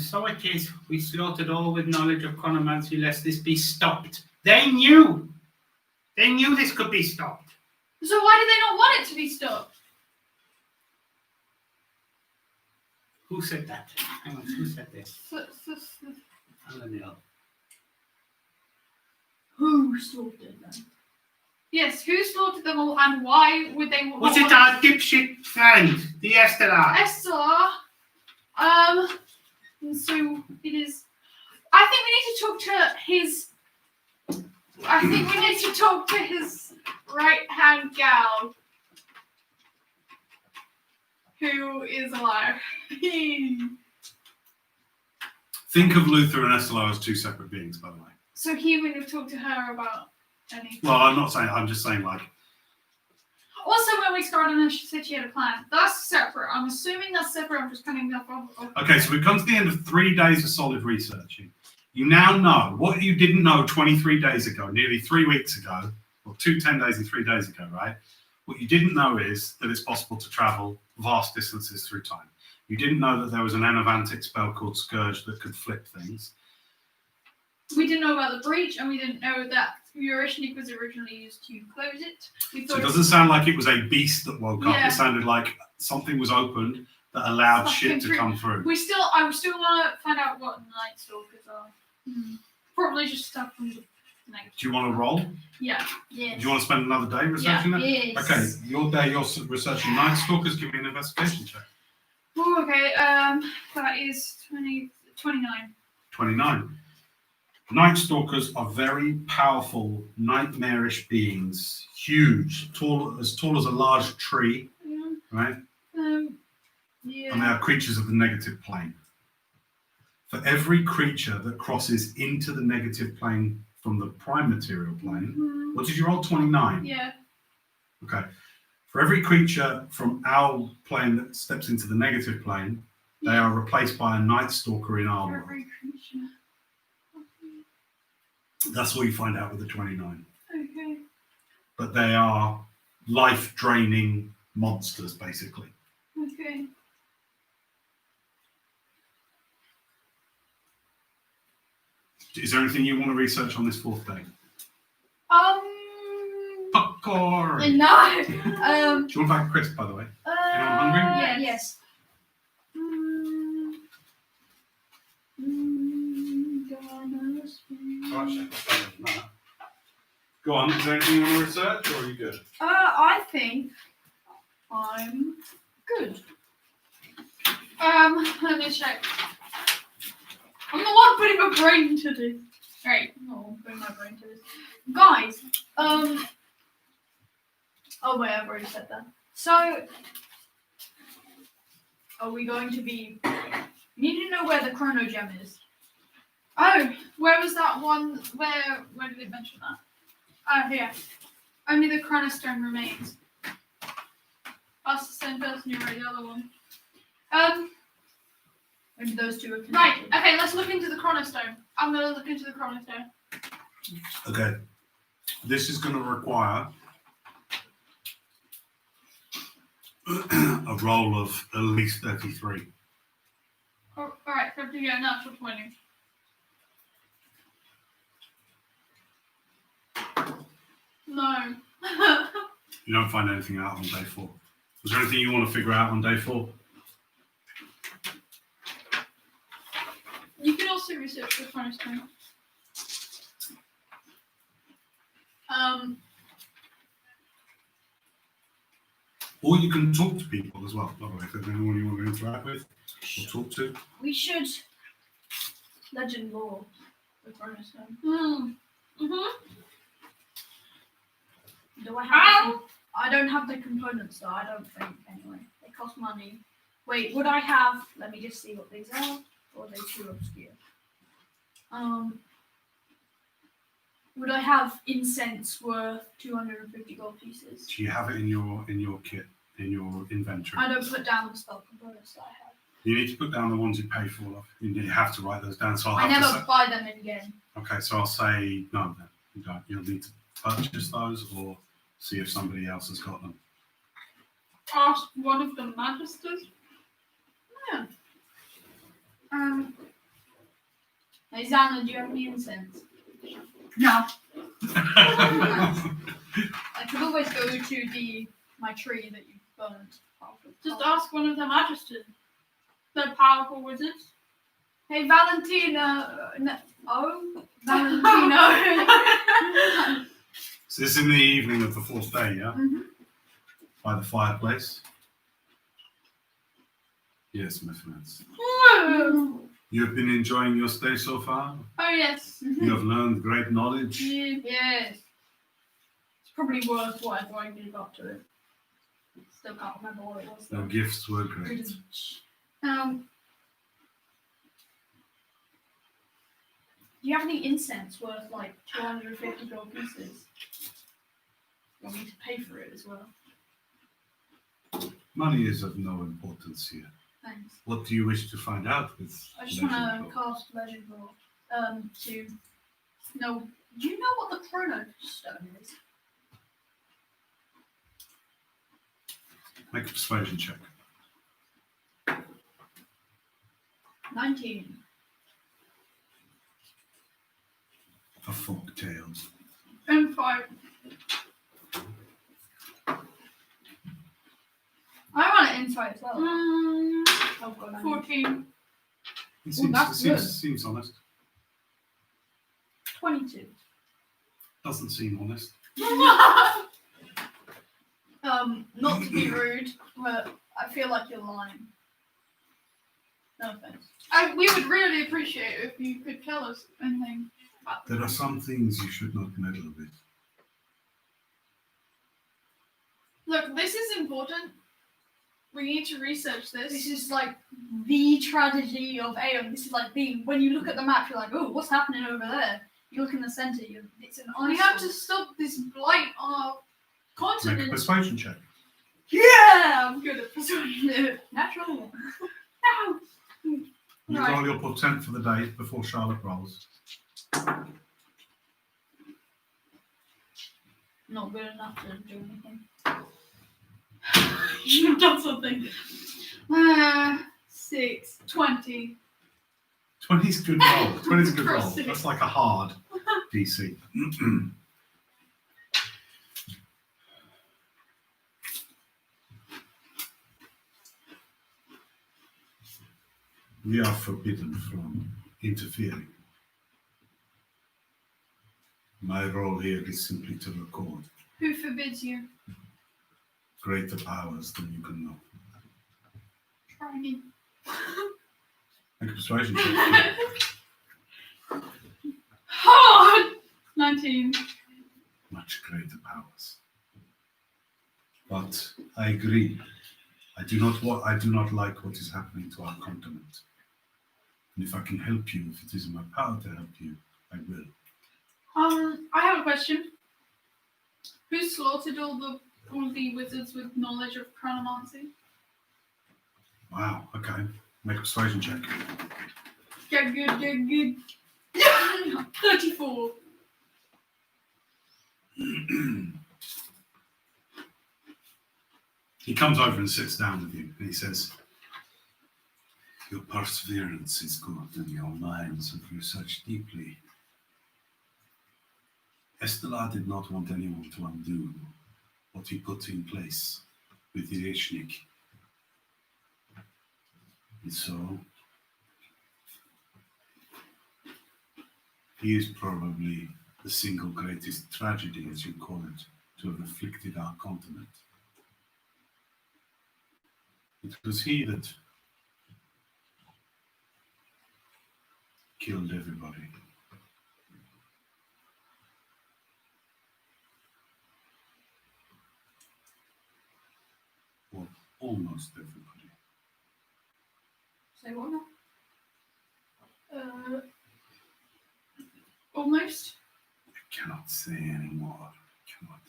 so it is. We slaughtered all with knowledge of chronomancy, lest this be stopped. They knew. They knew this could be stopped. So why do they not want it to be stopped? Who said that? Hang on, who said this? Alanil. Who slaughtered them? Yes, who slaughtered them all, and why would they want? Was it our dipshit friend, the Estelar? Esther? So it is. I think we need to talk to his. I think we need to talk to his right-hand gal, who is alive. Think of Luther and Estella as two separate beings, by the way. So he would have talked to her about anything. Well, I'm not saying. I'm just saying, like. Also, when we started, and she said she had a plan. That's separate. I'm assuming that's separate. I'm just coming up off. Okay, so we've come to the end of 3 days of solid researching. You now know what you didn't know 23 days ago, nearly 3 weeks ago, or 10 days and 3 days ago, right? What you didn't know is that it's possible to travel vast distances through time. You didn't know that there was an Anavantic spell called Scourge that could flip things. We didn't know about the breach, and we didn't know that Eurishnik was originally used to close it. We So thought it doesn't sound like it was a beast that woke up. Yeah. It sounded like something was opened that allowed Something shit to through. come through. I still want to find out what Night Stalkers are. Probably just stuff from the night. Do you want to roll? Yeah. Do you want to spend another day researching that? Yes. Okay, your day you're researching Night Stalkers. Give me an investigation check. Oh, okay. That is 29. 29. Night Stalkers are very powerful, nightmarish beings. Huge, as tall as a large tree, Yeah. right? Yeah. And they are creatures of the negative plane. For every creature that crosses into the negative plane from the prime material plane, what did you roll? 29? Yeah. Okay. For every creature from our plane that steps into the negative plane, they are replaced by a Night Stalker in our world. Every creature. That's what you find out with the 29. Okay. But they are life-draining monsters, basically. Okay. Is there anything you want to research on this 4th day? Popcorn! No. Do you want to back crisp, by the way? Anyone hungry? Yeah, yes. Go on, is there anything you want to research, or are you good? I think I'm good. Let me check. I'm the one putting my brain to this. Right. No, I'm putting my brain to this. Guys, oh wait, I've already said that. So, are we going to be... You need to know where the chrono gem is. Oh, where was that one? Where did it mention that? Oh, here. Only the chronostone remains. That's the same person who wrote the other one. Maybe those two are connected. Right. Okay, let's look into the chronostone. I'm gonna look into the chronostone. Okay. This is going to require a roll of at least 33. Oh, alright, so to get a natural 20. No. You don't find anything out on day 4. Was there anything you want to figure out on day 4? You can also research the chronostone. Or you can talk to people as well, by the way, if there's anyone you want to interact with or talk to. We should legend lore the chronostone. Do I have the, I don't have the components though, I don't think anyway. They cost money. Wait, would I have, let me just see what these are, or are they too obscure? Would I have incense worth 250 gold pieces? Do you have it in your kit? in your inventory. I don't put down the spell components that I have. You need to put down the ones you pay for. Love. You have to write those down. So I'll I have never to buy them in game. say, okay, so I'll say no then. You don't. You'll need to purchase those or see if somebody else has got them. Ask one of the magisters. Hey, Xana, do you have any incense? No. I could always go to my tree that you burned. Just ask one of the magisters. They're powerful wizards. Hey, Valentina. Valentino. So this is in the evening of the 4th day, yeah? Mhm. By the fireplace. Yes, my friends. Oh You have been enjoying your stay so far? yes. You have learned great knowledge. Yes. It's probably worth whatever I give up to it. Still can't remember what it was. Your gifts were great. Do you have any incense worth like 250 gold pieces? You want me to pay for it as well? Money is of no importance here. Thanks. What do you wish to find out with I just Legend want to Lore? cast Legend Lore. To know. Do you know what the Chrono Stone is? Make a persuasion check. 19. For folk tales. And 5. I want an insight as well. Mm, Oh god, I 14. It that's good. seems honest. 22. Doesn't seem honest. Not to be rude, but I feel like you're lying. No offense. We would really appreciate it if you could tell us anything about There are some things you should not meddle with. Look, this is important. We need to research this. This is like the tragedy of Aeon. This is like when you look at the map, you're like, oh, what's happening over there? You look in the center, it's an We ice. have to stop this blight on our Make a continent. persuasion check. Yeah, I'm good at persuasion. Natural. No. You Right. roll your portent for the day before Charlotte rolls. Not good enough to do anything. You've done something. 6, 20. 20's good roll. 20's a good roll. Proceed. That's like a hard DC. We are forbidden from interfering. My role here is simply to record Who forbids you? greater powers than you can know. Try me. Make a persuasion check. Hard! 19. Much greater powers. But I agree. I do not like what is happening to our continent. And if I can help you, if it is in my power to help you, I will. I have a question. Who slaughtered all the wizards with knowledge of chronomancy? Wow, okay. Make a persuasion check. Get good, get good. 34. He comes over and sits down with you and he says, your perseverance is good and your minds have researched deeply. Estelar did not want anyone to undo what he put in place with the Ishnik. And so, he is probably the single greatest tragedy, as you call it, to have afflicted our continent. It was he that killed everybody. Or almost everybody. Say what now? Almost. I cannot say anymore. I cannot.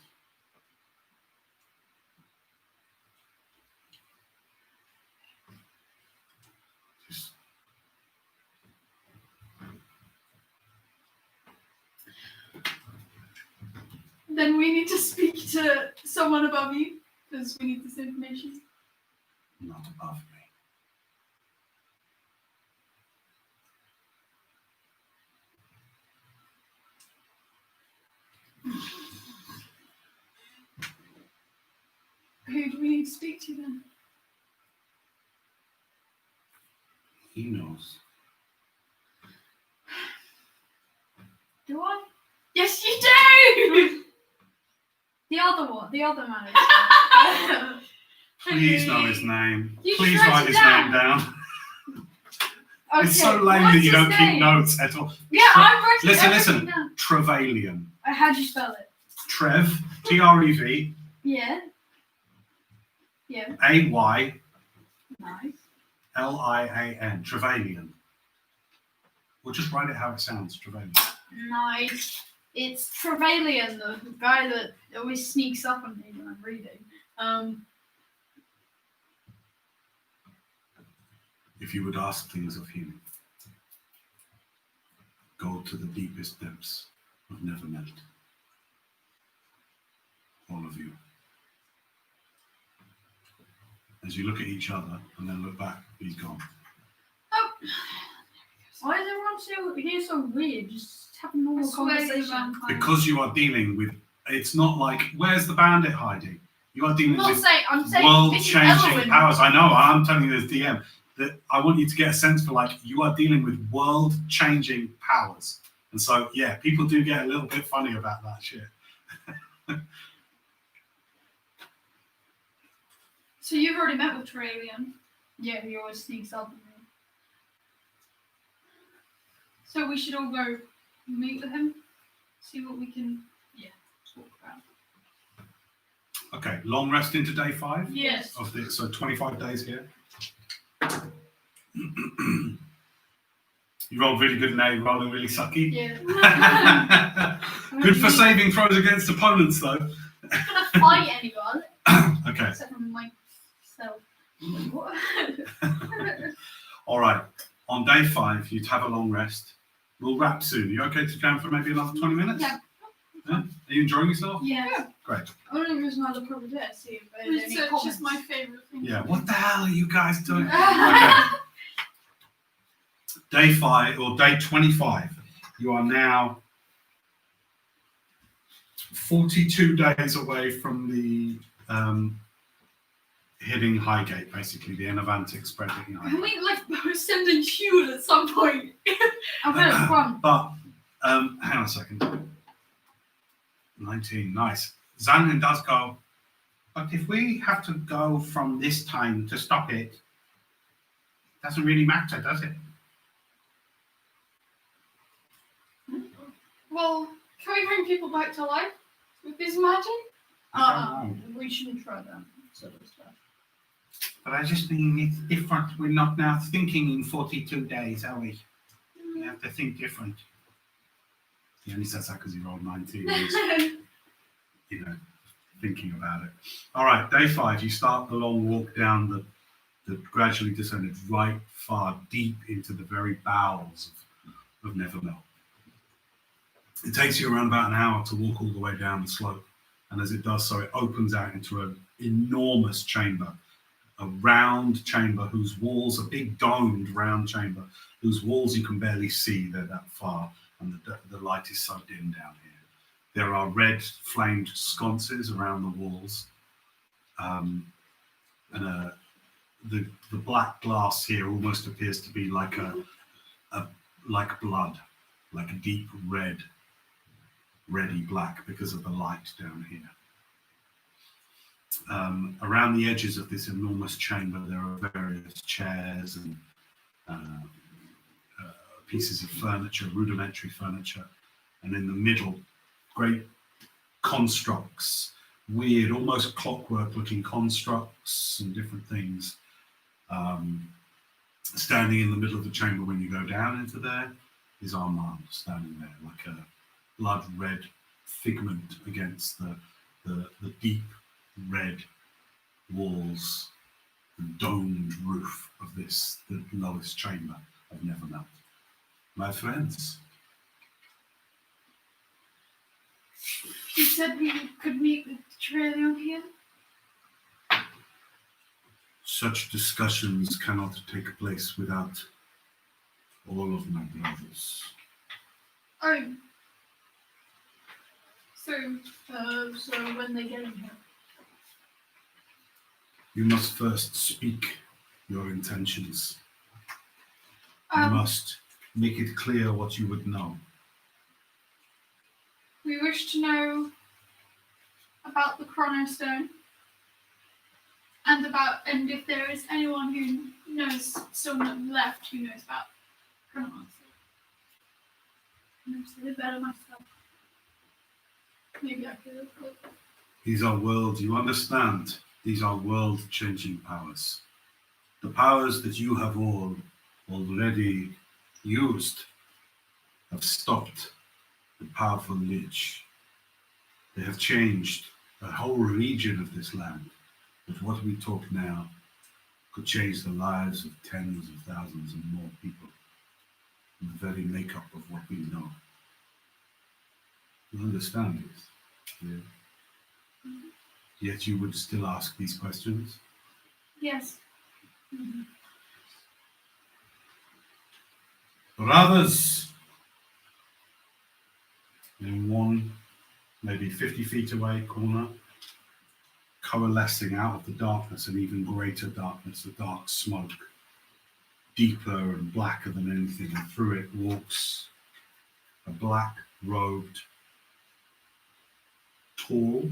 Then we need to speak to someone above you because we need this information. Not above me. Who do we need to speak to then? He knows. Do I? Yes, you do! The other one, the other man. Please know his name. You Please should write write his it down. name down. Okay, It's so lame what's that you his don't keep name? notes at all. Yeah, I'm writing Listen, everything listen. down. Trevelyan. How'd you spell it? Trev, Trev, Yeah. Yeah. Aylian. Nice. Trevelyan. We'll just write it how it sounds, Trevelyan. Nice. It's Trevelyan, the guy that always sneaks up on me when I'm reading. If you would ask things of him, go to the deepest depths of Nevermelt. All of you. As you look at each other and then look back, he's gone. Oh. Why is everyone so here so weird? Just have a normal conversation. Because you are dealing with, it's not like, where's the bandit hiding? You are dealing with I'm saying world-changing this is powers. I know, I'm telling you as DM, that I want you to get a sense for like, you are dealing with world-changing powers. And so, yeah, people do get a little bit funny about that shit. So you've already met with Terralian. Yeah, he always sneaks up on me. So we should all go meet with him, see what we can talk about. Okay, long rest into day 5? Yes. Of this, so 25 days here. You rolled really good now, you're rolling really sucky. Yeah. Good for saving throws against opponents though. I'm not gonna fight anyone Okay. except for myself. What? All right. On day 5, you'd have a long rest. We'll wrap soon. You okay to jam for maybe another 20 minutes? Yeah. Yeah? Are you enjoying yourself? Yeah. Great. Only reason I look over there, see if there's any Research comments. is my favourite thing. Yeah. What the hell are you guys doing? Okay. Day 5 or day 25. You are now 42 days away from the hitting Highgate, basically the Enavantic spread hitting Can Highgate. we like send in Hewell at some point? I'm gonna run. But hang on a second. 19, nice. Zanlin does go, but if we have to go from this time to stop it, doesn't really matter, does it? Well, can we bring people back to life with this magic? I don't know. We shouldn't try that sort of stuff. But I just mean it's different. We're not now thinking in 42 days, are we? We have to think different. He only says that because he rolled 19. He's, thinking about it. All right, day 5, you start the long walk down the gradually descended right far deep into the very bowels of Nevermelt. It takes you around about an hour to walk all the way down the slope, and as it does so, it opens out into an enormous chamber, a round chamber whose walls, a big domed round chamber, whose walls you can barely see, they're that far, and the light is so dim down here. There are red flamed sconces around the walls, and the black glass here almost appears to be like like blood, like a deep reddy black because of the light down here. Around the edges of this enormous chamber, there are various chairs and pieces of furniture, rudimentary furniture, and in the middle, great constructs, weird, almost clockwork-looking constructs and different things. Standing in the middle of the chamber when you go down into there is Armand standing there, like a blood red figment against the deep red walls and domed roof of this, the lowest chamber of Nevermelt. My friends, You said we could meet with Trelion here? Such discussions cannot take place without all of my brothers. Oh. So when they get in here. You must first speak your intentions. You must make it clear what you would know. We wish to know about the Chronostone and if there is anyone who knows still left who knows about Chronomancy. I'm still better myself. Maybe I could. These are world, you understand, these are world-changing powers. The powers that you have all already used have stopped the powerful Lich. They have changed the whole region of this land. But what we talk now could change the lives of tens of thousands and more people. The very makeup of what we know. You understand this? Yeah. Yet you would still ask these questions? Yes. Mm-hmm. Brothers, in one, maybe 50 feet away corner, coalescing out of the darkness, an even greater darkness, a dark smoke, deeper and blacker than anything, and through it walks a black-robed, taller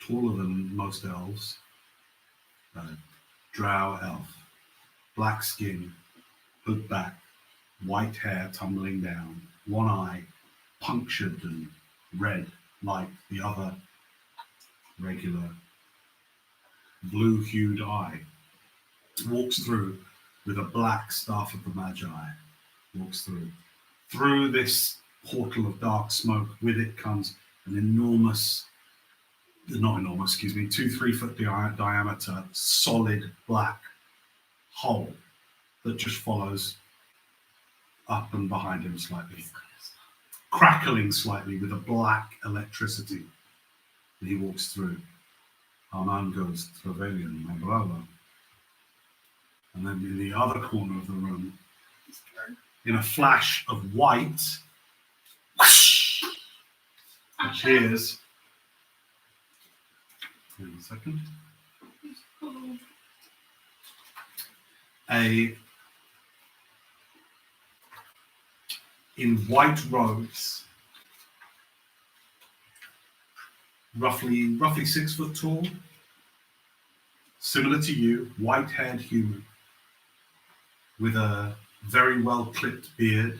than most elves, drow elf, black skin, hood back, white hair tumbling down, one eye punctured and red like the other regular blue-hued eye, walks through with a black staff of the Magi, walks through this portal of dark smoke. With it comes an enormous, not enormous, excuse me, 2-3 foot diameter, solid black hole that just follows up and behind him slightly, crackling slightly with a black electricity. And he walks through. Our man goes, Trevelyan, my brother. And then in the other corner of the room, in a flash of white, whoosh, appears. In a second. In white robes, roughly 6 foot tall, similar to you, white-haired human, with a very well-clipped beard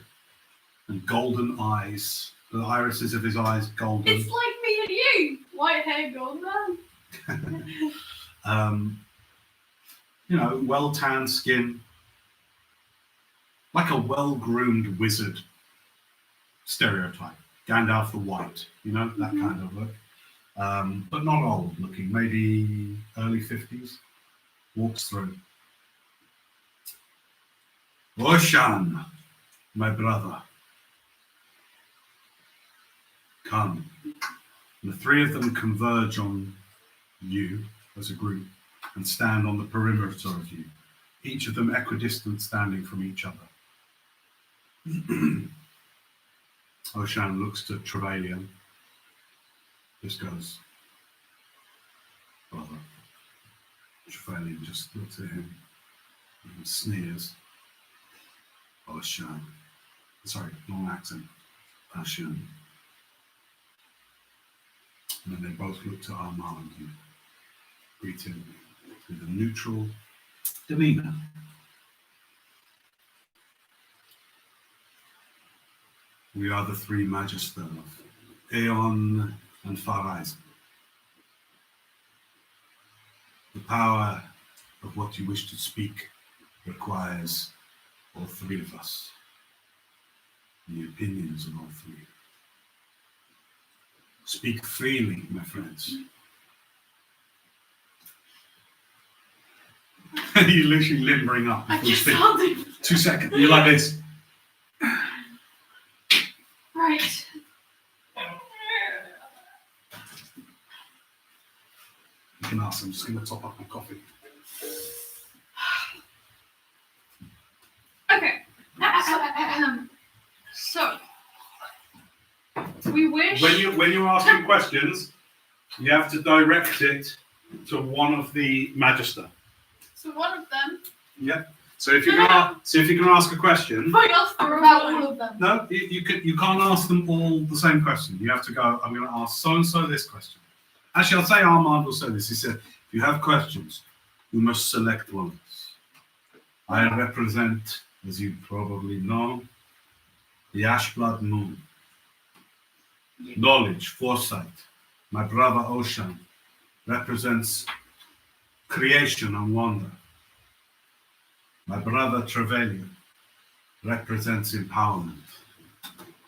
and golden eyes. The irises of his eyes golden. It's like me and you, white hair, golden eyes. You know, well-tanned skin, like a well-groomed wizard stereotype. Gandalf the White, you know, that kind of look. But not old looking, maybe early 50s. Walks through. Roshan, my brother. Come. And the three of them converge on you as a group and stand on the perimeter of you, each of them equidistant, standing from each other. Oshan looks to Trevelyan. Just goes, brother. Trevelyan just looks at him and sneers. Oshan. Sorry, long accent. Oshan. And then they both look to Armand and greet him with a neutral demeanor. We are the three Magister of Aeon and Farais. The power of what you wish to speak requires all three of us, and the opinions of all three. Speak freely, my friends. You're literally limbering up. I just speak. started. 2 seconds. You're like this. Right. glass. I'm just going to top up my coffee. Okay. So we wish. When you're asking questions, you have to direct it to one of the magister. So one of them. Yep. So if you're gonna ask a question, I asked for About all of them. no, you can't ask them all the same question. You have to go. I'm going to ask so and so this question. Actually, I'll say Armand will say this. He said, if you have questions, you must select ones. I represent, as you probably know, the Ashblood Moon. Knowledge, foresight. My brother Ocean represents creation and wonder. My brother Trevelyan represents empowerment.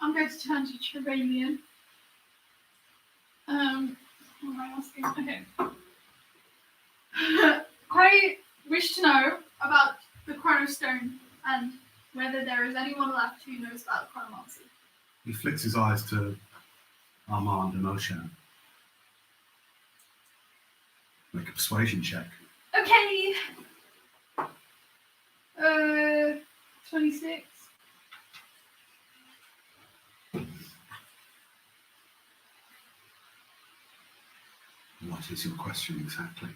I'm going to turn to Trevelyan. What am I asking? Okay. I wish to know about the Chronostone and whether there is anyone left who knows about chronomancy. He flicks his eyes to Armand and Ocean. Make a persuasion check. Okay. 26. What is your question exactly?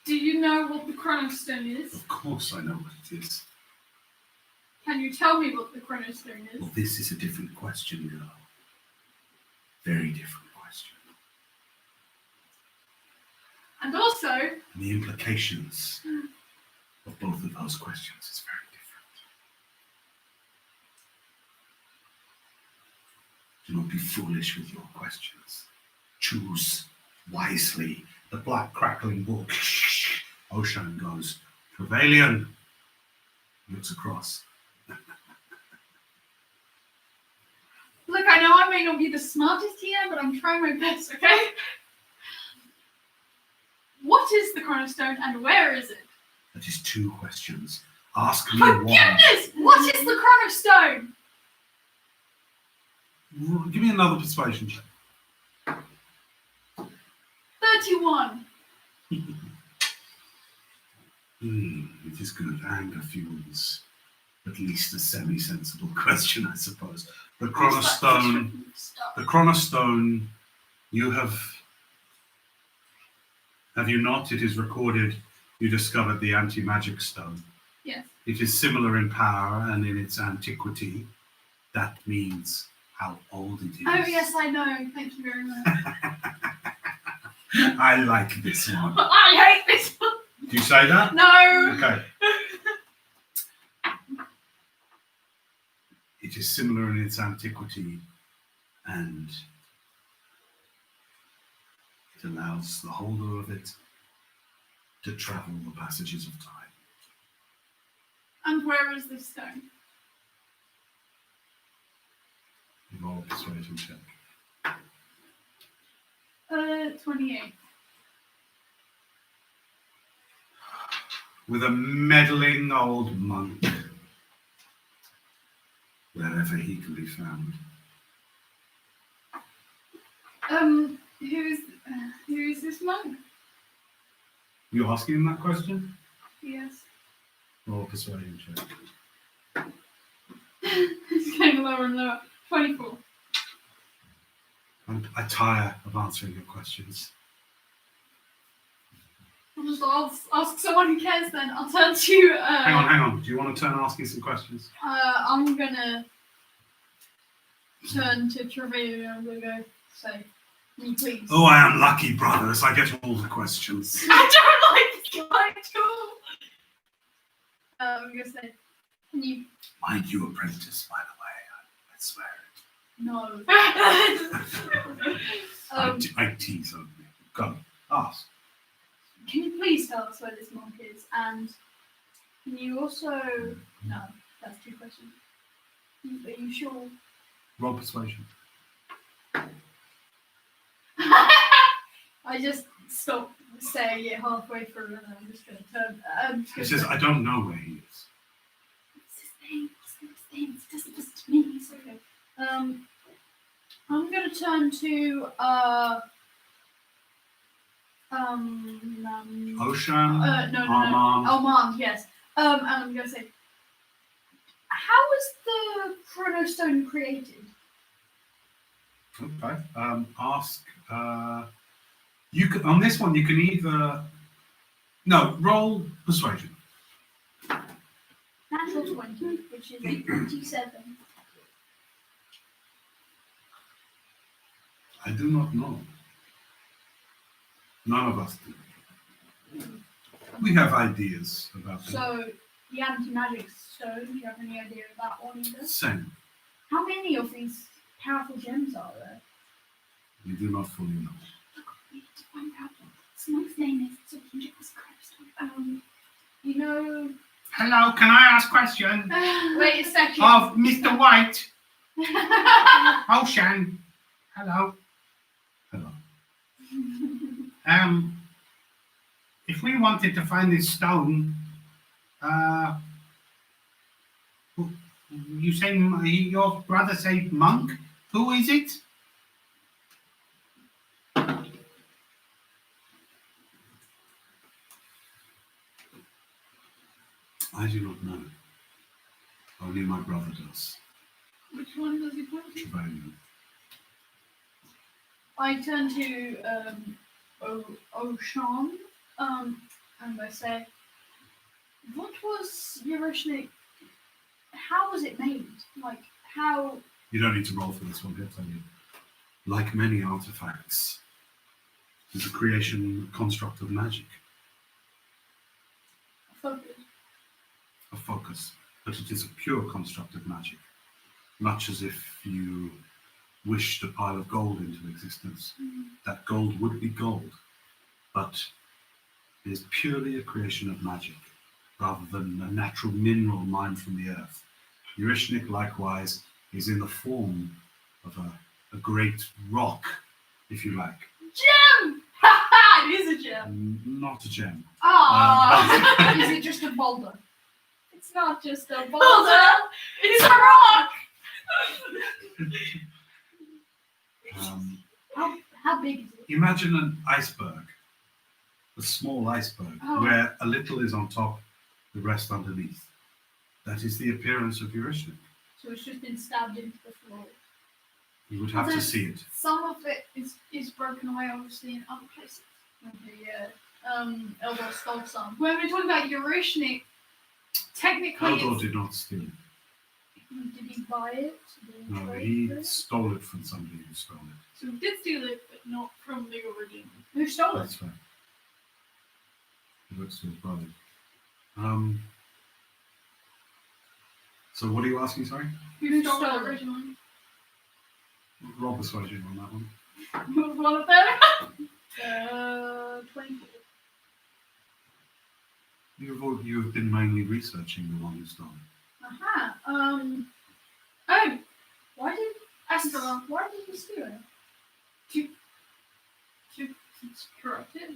Do you know what the Chronostone is? Of course I know what it is. Can you tell me what the Chronostone is? Well, this is a different question, girl. Very different question. And also, And the implications of both of those questions is very different. Do not be foolish with your questions. Choose wisely. The black crackling book. Ocean goes, Trevelyan. Looks across. look, I know I may not be the smartest here, but I'm trying my best, okay? What is the Chronostone and where is it? That is two questions. Ask me For one. goodness! What is the Chronostone? Give me another persuasion check. 31. It is good. Anger fuels at least a semi-sensible question, I suppose. The Chronostone, you have you not? It is recorded you discovered the anti-magic stone. Yes. It is similar in power and in its antiquity. That means how old it is. Oh, yes, I know. Thank you very much. I like this one. I hate this one. Do you say that? No. Okay. It is similar in its antiquity and it allows the holder of it to travel the passages of time. And where is this stone? Roll a persuasion check. 28. With a meddling old monk, wherever he can be found. Who is this monk? You asking him that question? Yes. Roll a persuasion check. It's getting lower and lower. 24. I tire of answering your questions. I'll just ask someone who cares then. I'll turn to. Hang on. Do you want to turn asking some questions? I'm gonna turn to Trevelyan and I'm gonna go say, can you please? Oh, I am lucky, brothers. I get all the questions. I don't like this line at all. I'm gonna say, can you? Mind you, apprentice, by the way. I swear it. No. I tease only. Go, ask. Can you please tell us where this monk is? And can you also... No, that's two questions. Are you sure? Roll persuasion. I just stopped saying it halfway through and I'm just going to turn... He says, I don't know where he is. What's his name? What's his name? It doesn't listen to me. It's okay. I'm going to turn to Ocean, No. Armand. Almond, yes. And I'm gonna say, how was the chronostone created? Okay. Ask. You can, on this one. You can either roll persuasion. Natural 20, which is a 27. I do not know. None of us do. We have ideas about it. So, the anti-magic stone, do you have any idea of that one either? Same. How many of these powerful gems are there? We do not fully know. We need to find out what someone's name is so we can get this crystallstone. You know... Hello, can I ask question? Wait a second. Of Mr. White. Ocean. Hello. Hello. If we wanted to find this stone, you say your brother said monk? Who is it? I do not know. Only my brother does. Which one does he point to? Trevelyan. I turn to Ocean, and I say, what was Euroshnik? How was it made? Like, how? You don't need to roll for this one, I'll tell you. Like many artifacts, it's a creation construct of magic, Focus. of focus, but it is a pure construct of magic, much as if you wished a pile of gold into existence. That gold would be gold, but it is purely a creation of magic, rather than a natural mineral mined from the earth. Eurishnik, likewise, is in the form of a great rock, if you like. Gem! Haha! It is a gem. Not a gem. Ah! Is it just a boulder? It's not just a boulder. Boulder! It's a rock! How big is it? Imagine an iceberg, a small iceberg, Oh. where a little is on top, the rest underneath. That is the appearance of Eurishnik. So it's just been stabbed into the floor. You would have to see it. Some of it is broken away, obviously, in other places. Okay, yeah. Eldor stole some. When we're talking about Eurishnik, technically Eldor it's, did not steal it. Did he buy it? Did he No, trade he for it? stole it from somebody who stole it. so we did steal it, but not from the origin. Who stole it? That's right. He looks to his brother. So what are you asking, sorry? Who stole stole it? it originally? Roll persuasion on that one. What was one of them? 24. You've been mainly researching the one who stole it. Aha. Oh, Why did Astra. Why did he steal it? It's corrupted.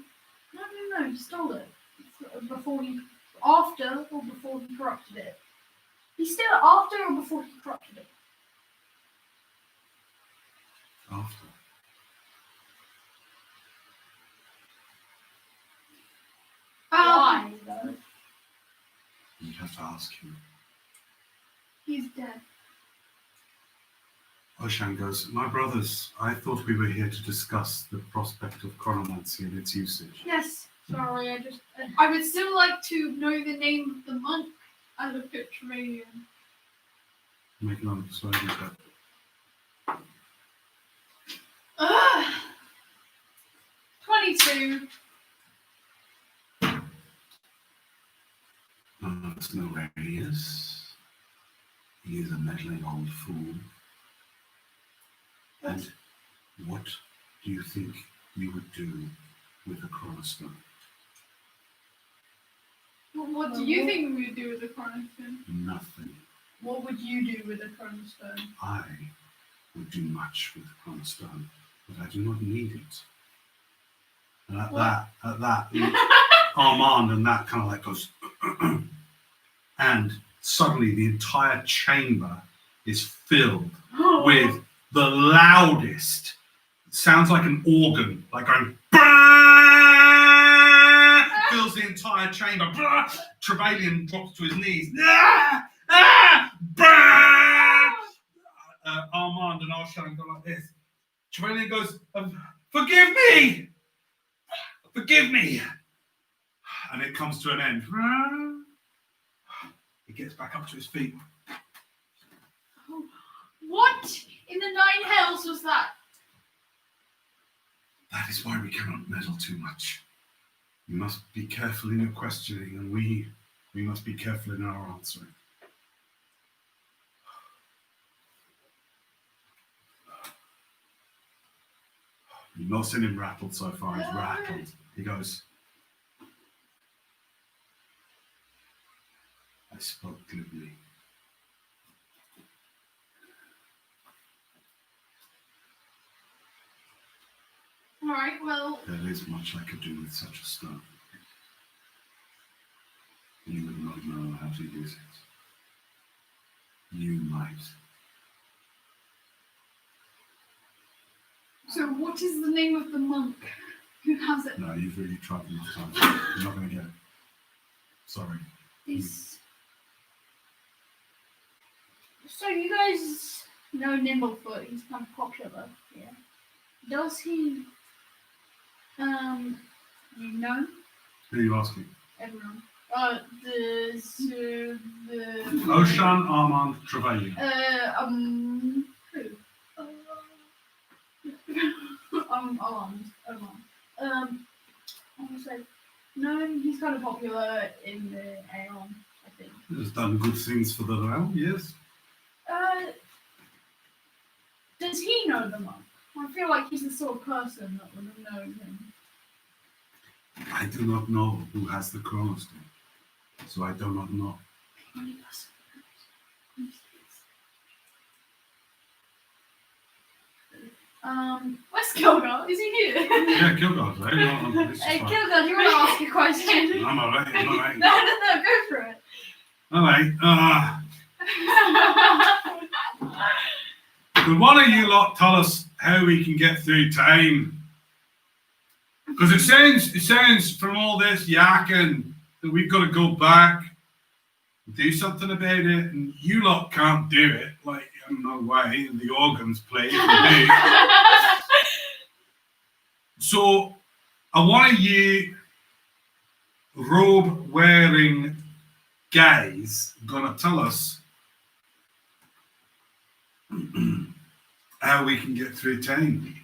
No. He stole it after or before he corrupted it. He stole it after or before he corrupted it. After. Why though? You'd have to ask him. He's dead. Oshan goes, my brothers, I thought we were here to discuss the prospect of chronomancy and its usage. Yes. Sorry, I would still like to know the name of the monk I looked at Trevelyan. Make another persuasion check. 22. None of us know where he is. He is a meddling old fool. And what do you think you would do with a chronostone? What do you think we would do with the chronostone? Nothing. What would you do with a chronostone? I would do much with a chronostone, but I do not need it. And at that, Armand and that kind of like goes, and suddenly the entire chamber is filled with the loudest, sounds like an organ, like going, bang! fills the entire chamber. Trevelyan drops to his knees. Ah! Ah! Bah! Armand and Arshan go like this. Trevelyan goes, forgive me! Forgive me! And it comes to an end. He gets back up to his feet. What in the nine hells was that? That is why we cannot meddle too much. You must be careful in your questioning, and we must be careful in our answering. You've not seen him rattled so far. He's rattled. He goes, I spoke glibly. Alright, well, There is much I could do with such a stone. You would not know how to use it. You might. so what is the name of the monk who has it? No, you've really tried enough times. You're not going to get it. Sorry. Is... So you guys know Nimblefoot, he's kind of popular here. Does he, you know Who are you asking? everyone? The Oshan, Armand, Trevelyan. who? Armand. I was like, no, he's kind of popular in the Aeon, I think. Has done good things for the realm, yes. Does he know the monk? I feel like he's the sort of person that would have known him. I do not know who has the chronostone, so I do not know. Only person who knows. Where's Kilgar? Is he here? Yeah, Kilgard, right? Hey, Kilgar, do you want to ask a question? I'm alright, I'm alright. No, go for it. Alright, could one of you lot tell us how we can get through time? Because it sounds from all this yakking that we've got to go back, do something about it, and you lot can't do it. Like, no way, and the organs play if you do. So, I want you robe-wearing guys gonna tell us how we can get through town.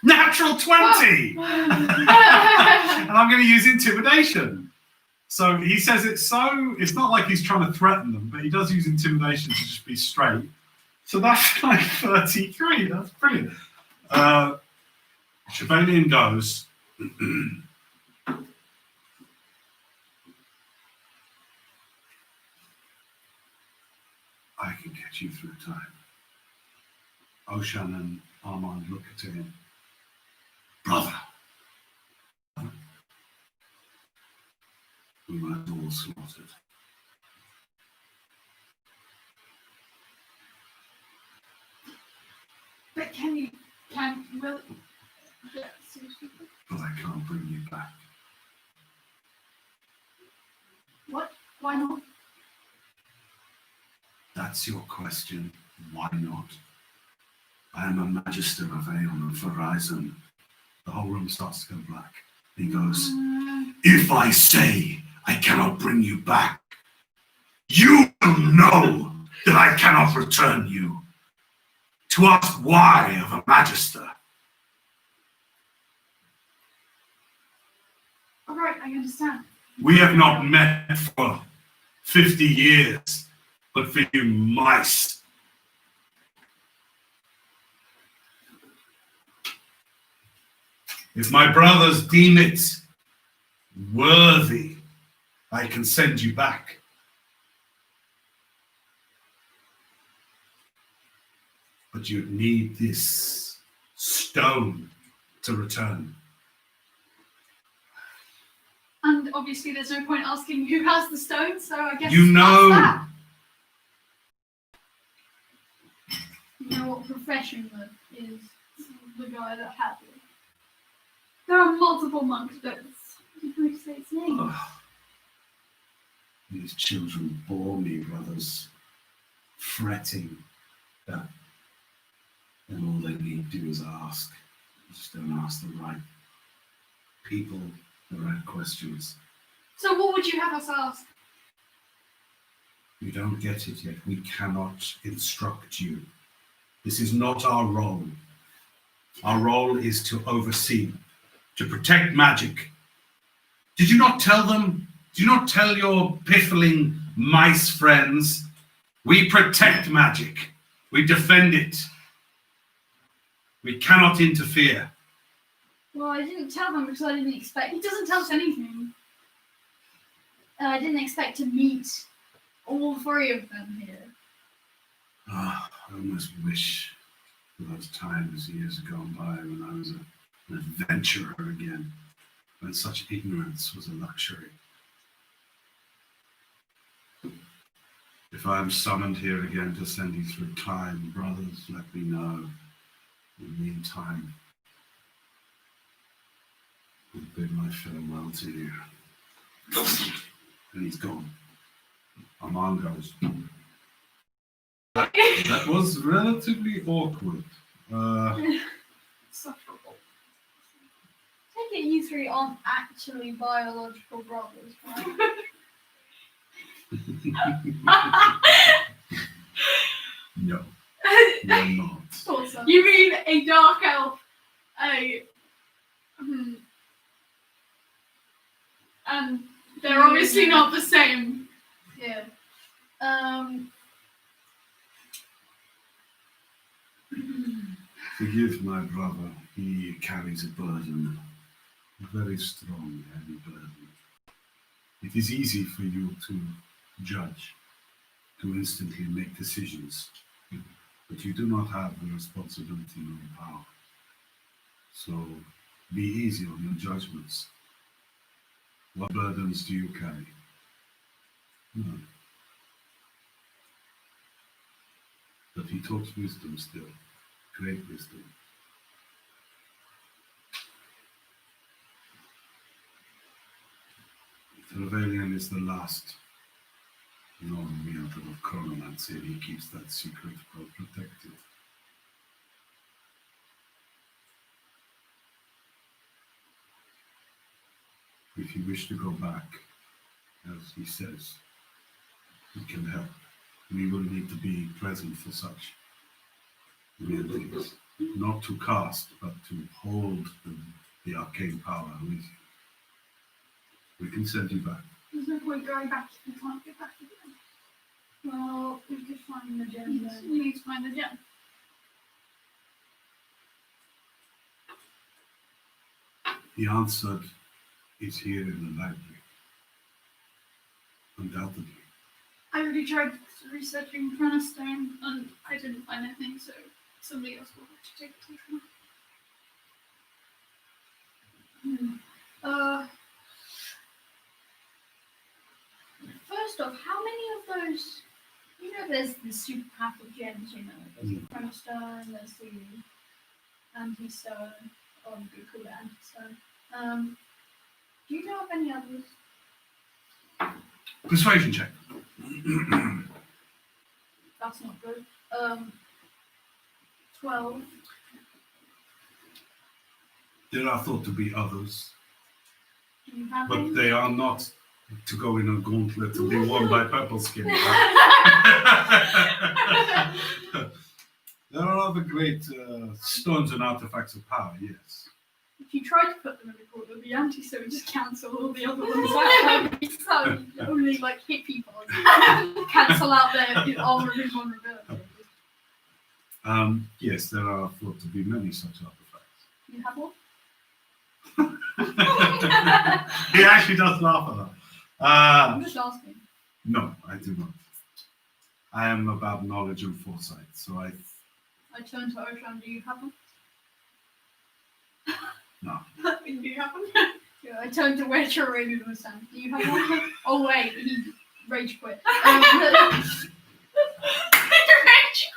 Natural 20! And I'm going to use intimidation. So he says it's not like he's trying to threaten them, but he does use intimidation to just be straight. So that's like 33. That's brilliant. Chevalier goes, I can get you through time. Oshan and Armand look at him. Brother, we were all slaughtered. But will yeah, seriously? But I can't bring you back. What? Why not? That's your question. Why not? I am a magister of Aeon and Horizon. The whole room starts to go black. He goes, if I say I cannot bring you back, you will know that I cannot return you. To ask why of a magister. All right, I understand. We have not met for 50 years, but for you mice. If my brothers deem it worthy, I can send you back. But you'd need this stone to return. And obviously there's no point asking who has the stone, so I guess You know. that's that. You know what profession that is the guy that had it. There are multiple monks, but How do you say its name? Ugh. These children bore me, brothers, fretting that, and all they need to do is ask. Just don't ask the right people the right questions. So what would you have us ask? You don't get it yet. We cannot instruct you. This is not our role. Our role is to oversee, to protect magic. Did you not tell them? Do you not tell your piffling mice friends? We protect magic. We defend it. We cannot interfere. Well, I didn't tell them because I didn't expect. He doesn't tell us anything. I didn't expect to meet all three of them here. I almost wish those times years gone by when I was an adventurer again, when such ignorance was a luxury. If I am summoned here again to send you through time, brothers, let me know. In the meantime, I bid my farewell to you. And he's gone. Armand goes. That was relatively awkward. Sufferable. Take it you three aren't actually biological brothers, right? No, you're not. Thought so. You mean a dark elf, and they're obviously not the same. Yeah. Forgive my brother. He carries a burden, a very strong, heavy burden. It is easy for you to judge, to instantly make decisions, but you do not have the responsibility nor the power. So be easy on your judgments. What burdens do you carry? None. But he talks wisdom still, great wisdom. Trevelyan is the last non-wielder of chronomancy. He keeps that secret well protected. If you wish to go back, as he says, we can help. We will need to be present for such wieldings. Not to cast, but to hold the arcane power with you. We can send you back. There's no point going back if we can't get back again. Well, we could find the gem then. We need to find the gem. The answer is here in the library. Undoubtedly. I already tried researching Chronostone and I didn't find anything, so somebody else will have to take it from me. First off, how many of those? You know, there's the super powerful gems. You know, there's the chronostone, there's the anti-stone, or we could call it anti-stone. Do you know of any others? Persuasion check. That's not good. 12. There are thought to be others, Do you have but any? they are not to go in a gauntlet to be worn by purple skin. There are other great stones and artifacts of power, yes. If you try to put them in the corner, the anti-stone just cancel all the other ones out. So only like hit people and cancel out their armor and vulnerability. Yes, there are thought to be many such artifacts. You have one? He actually does laugh at that. I'm just asking. No, I do not. I am about knowledge and foresight, so I turn to Oshan. Do you have one? no. Do you have one? Yeah, I turn to where Chironian was standing. Do you have one? Oh wait, he rage quit. Rage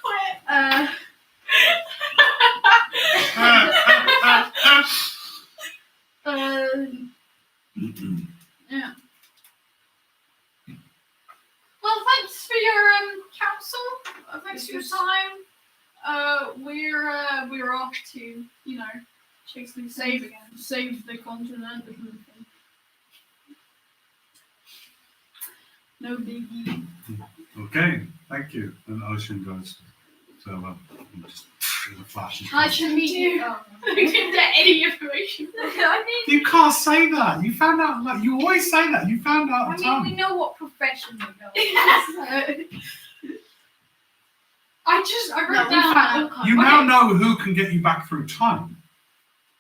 quit. extra time, we're off to, chase things Save again. Save the continent. No biggie. Okay, thank you. And Ocean goes. So just in a flash. I should meet you. I didn't get any information. You can't say that. You found out. Like you always say that. You found out. I mean, we know what profession we're going. I wrote we down. found out. You now know who can get you back through time.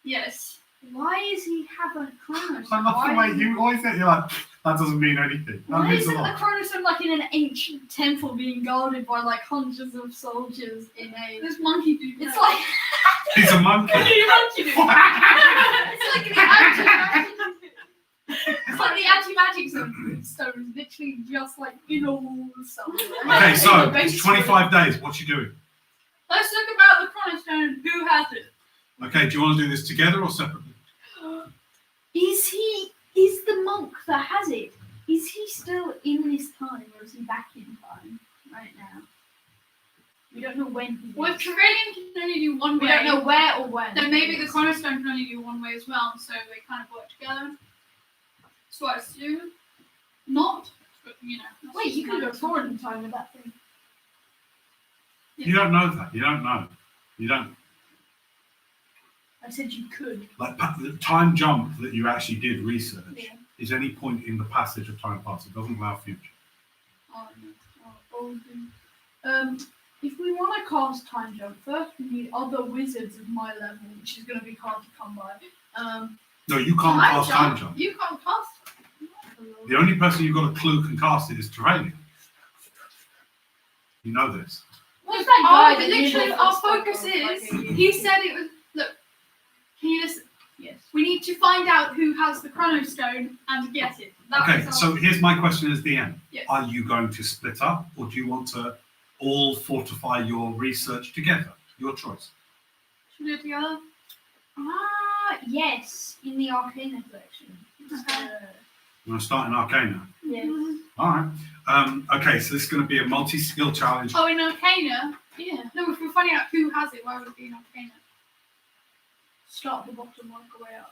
Yes. Why is he have a chronos? I love the way you always say you're like that doesn't mean anything. That Why means isn't a the lot. chronosome like in an ancient temple being guarded by like hundreds of soldiers in a? This monkey dude. It's like He's a monkey. monkey dude. it's like the anti-magic zone. So it's literally just like in a wall somewhere. Okay, so In the it's basement. 25 days. What you doing? Let's talk about the chronostone. Who has it? Okay, do you want to do this together or separately? Is the monk that has it? Is he still in this time, or is he back in time right now? We don't know when he is. Well, if Trevelyan can only do one way, We don't know where or when. then maybe the chronostone can only do one way as well, so they kind of work together. So I assume not, but that's Wait, just you can my go forward in time with that thing. You don't know that. You don't know. You don't. I said you could. Like the time jump that you actually did research Yeah. is any point in the passage of time past. It doesn't allow future. If we want to cast time jump, first we need other wizards of my level, which is going to be hard to come by. No, you can't cast time jump. You can't cast. The only person you've got a clue can cast it is Trevelyan. You know this. What's that guy that Literally, you our spoke focus of, is. like, a year He ago? said it was. Look, can you listen? Yes. We need to find out who has the chronostone and get it. That Okay, is our- so here's my question as the end. Yes. Are you going to split up or do you want to all fortify your research together? Your choice. Should we do it together? Yes, in the Arcana collection. You want to start in Arcana? Yes. All right. Okay, so this is going to be a multi-skill challenge. Oh, in Arcana? Yeah. No, if we're finding out who has it, why would it be in Arcana? Start at the bottom, work our way up.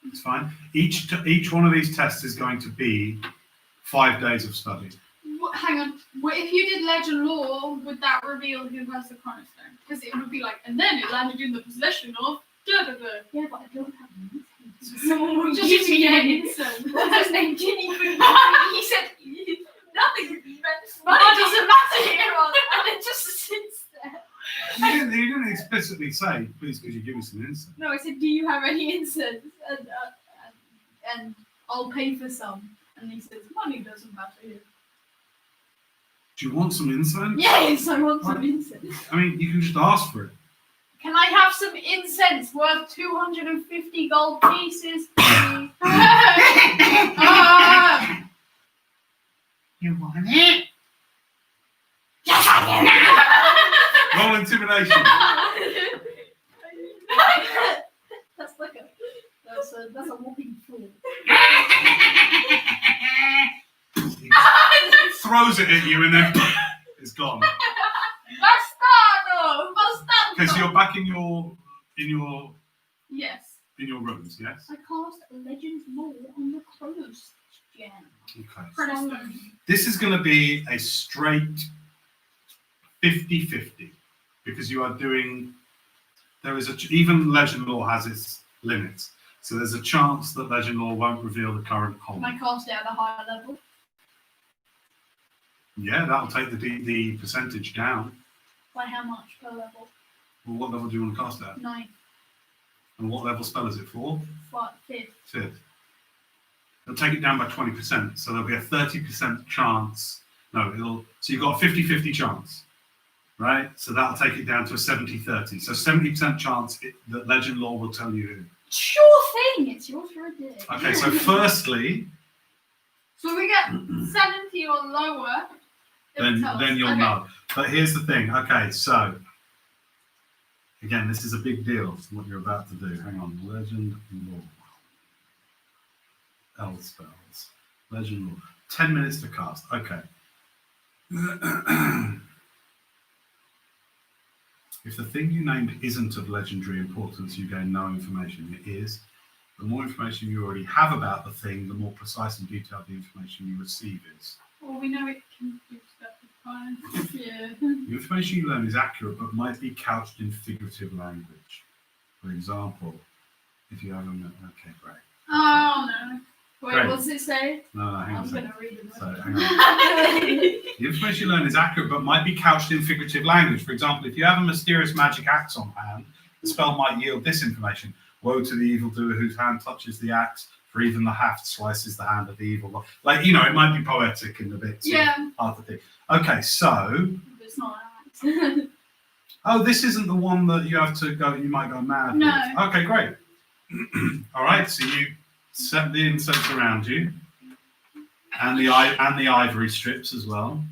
It's fine. Each one of these tests is going to be 5 days of study. Hang on. If you did Legend Lore, would that reveal who has the chronostone? Because it would be like, and then it landed in the possession of. Yeah, but I don't have an incense. Someone will Just give me give an me incense. What's his name? Ginny. He said nothing even. Money doesn't matter here. And it just sits there. He didn't explicitly say, please could you give me some insight? No, I said, do you have any incense? And I'll pay for some. And he says, money doesn't matter here. Do you want some insight? Yes, I want some incense. I mean, you can just ask for it. Can I have some incense worth 250 gold pieces, please? You want it? Yes, I Roll intimidation. That's a whopping fool. He throws it at you and then it's gone. Bastardo! Okay, so you're back in your Yes. rooms, yes? I cast Legends Lore on the Chronos Gem. Okay. Chronostone. This is going to be a straight 50-50 because you are doing. Even Legend Lore has its limits, so there's a chance that Legend Lore won't reveal the current Can column. I cast it at a higher level? Yeah, that'll take the percentage down. By how much per level? Well, what level do you want to cast it at? 9, And what level spell is it for? 5. Fifth. It'll take it down by 20%, so there'll be a 30% chance. So you've got a 50-50 chance, right? So that'll take it down to a 70-30. So 70% chance that Legend Lore will tell you who. Sure thing! It's yours for a day. Okay, so firstly, So we get 70 or lower. it then tells us. you'll Okay. know. But here's the thing. Okay, so again, this is a big deal. What you're about to do. Hang on, Legend Lore. L spells. Legend Lore. 10 minutes to cast. Okay. If the thing you named isn't of legendary importance, you gain no information. It is. The more information you already have about the thing, the more precise and detailed the information you receive is. Well, we know it can do stuff with fire. Yeah. The information you learn is accurate, but might be couched in figurative language. For example, if you have a... Okay, great. Oh no. Wait, Great. what does it say? No, hang on a I'm second. gonna read it. So, hang on. The information you learn is accurate, but might be couched in figurative language. For example, if you have a mysterious magic axe on hand, the spell might yield this information. Woe to the evildoer whose hand touches the axe, for even the haft slices the hand of the evil one. Like, you know, it might be poetic in a bit. Yeah. Hard to think. Okay, so... It's not that. Oh, this isn't the one that you have to go, you might go mad No. with. Okay, great. All right, so you set the incense around you, and the ivory strips as well,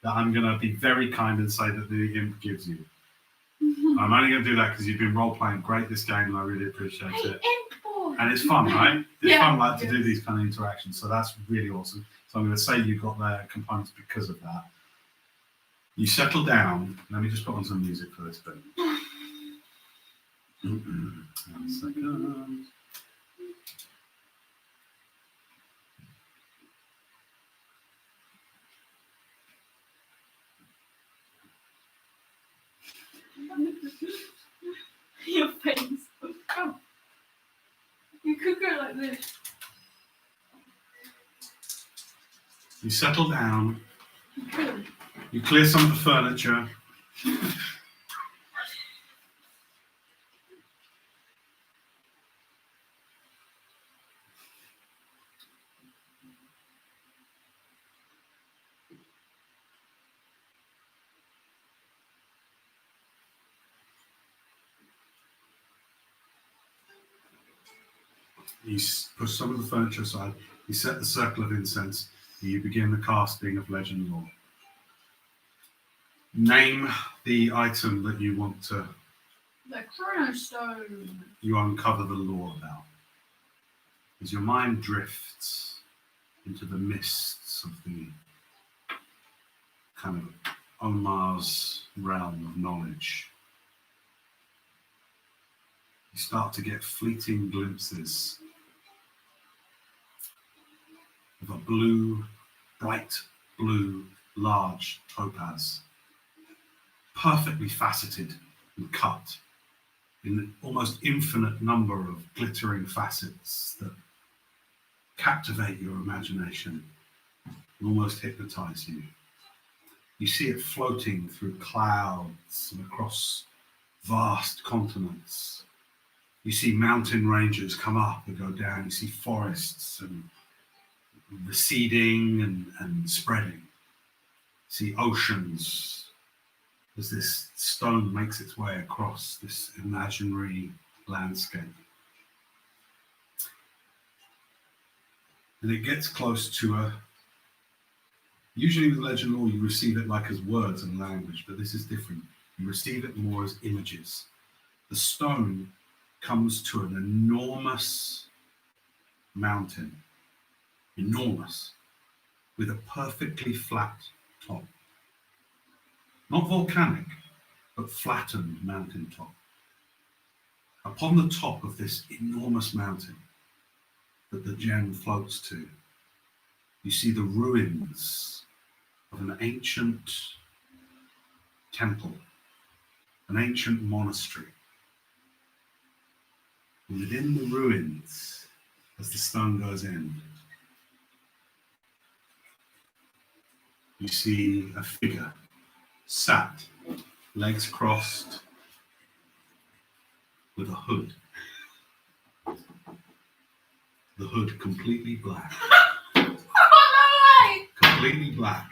that I'm going to be very kind and say that the imp gives you. I'm only going to do that because you've been role-playing great this game, and I really appreciate it. And it's fun, right? It's Yeah. fun like to do these kind of interactions, so that's really awesome. So I'm going to say you got their components because of that. You settle down. Let me just put on some music for this bit. 1 second. Your face. Oh. You could go like this. You settle down. You could. You clear some of the furniture. You push some of the furniture aside. You set the circle of incense. And you begin the casting of legend lore. Name the item that you want to, The chronostone. you uncover the lore about. As your mind drifts into the mists of the kind of Omar's realm of knowledge, you start to get fleeting glimpses of a blue, bright blue, large topaz, perfectly faceted and cut in an almost infinite number of glittering facets that captivate your imagination and almost hypnotize you. You see it floating through clouds and across vast continents. You see mountain ranges come up and go down. You see forests and receding and spreading. You see oceans as this stone makes its way across this imaginary landscape. And it gets close to usually with legend lore you receive it like as words and language, but this is different. You receive it more as images. The stone comes to an enormous mountain, enormous, with a perfectly flat top. Not volcanic, but flattened mountaintop. Upon the top of this enormous mountain that the gem floats to, you see the ruins of an ancient temple, an ancient monastery. And within the ruins, as the stone goes in, you see a figure sat, legs crossed, with a hood. The hood completely black. Oh, no way! Completely black.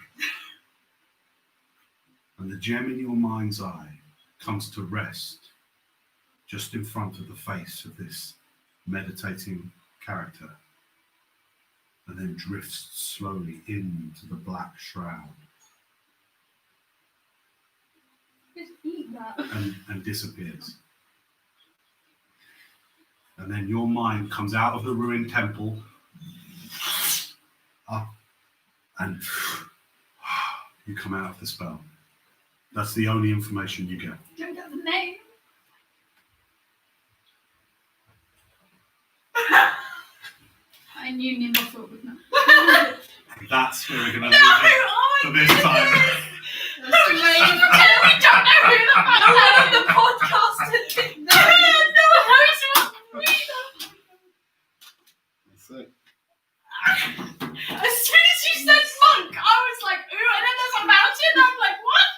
And the gem in your mind's eye comes to rest just in front of the face of this meditating character, and then drifts slowly into the black shroud Just eat that. and disappears. And then your mind comes out of the ruined temple, up, and you come out of the spell. That's the only information you get. the name. I knew Nimble would not. That's where we're going to No, leave it oh for my this time. That's the name. We don't know who the fuck None of the podcasters did know. No one knows who either. That's it. As soon as you said monk, I was like, ooh, and then there's a mountain. I'm like, what?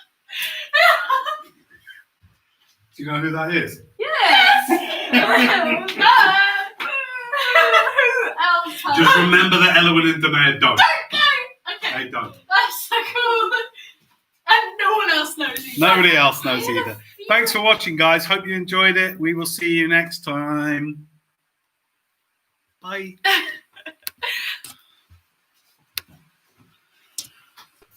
Do you know who that is? Yes. Who else? Just remember that Elwyn and Danae don't. Okay, They don't. that's so cool. And no one else knows either. Nobody else knows either. Thanks for watching, guys. Hope you enjoyed it. We will see you next time. Bye.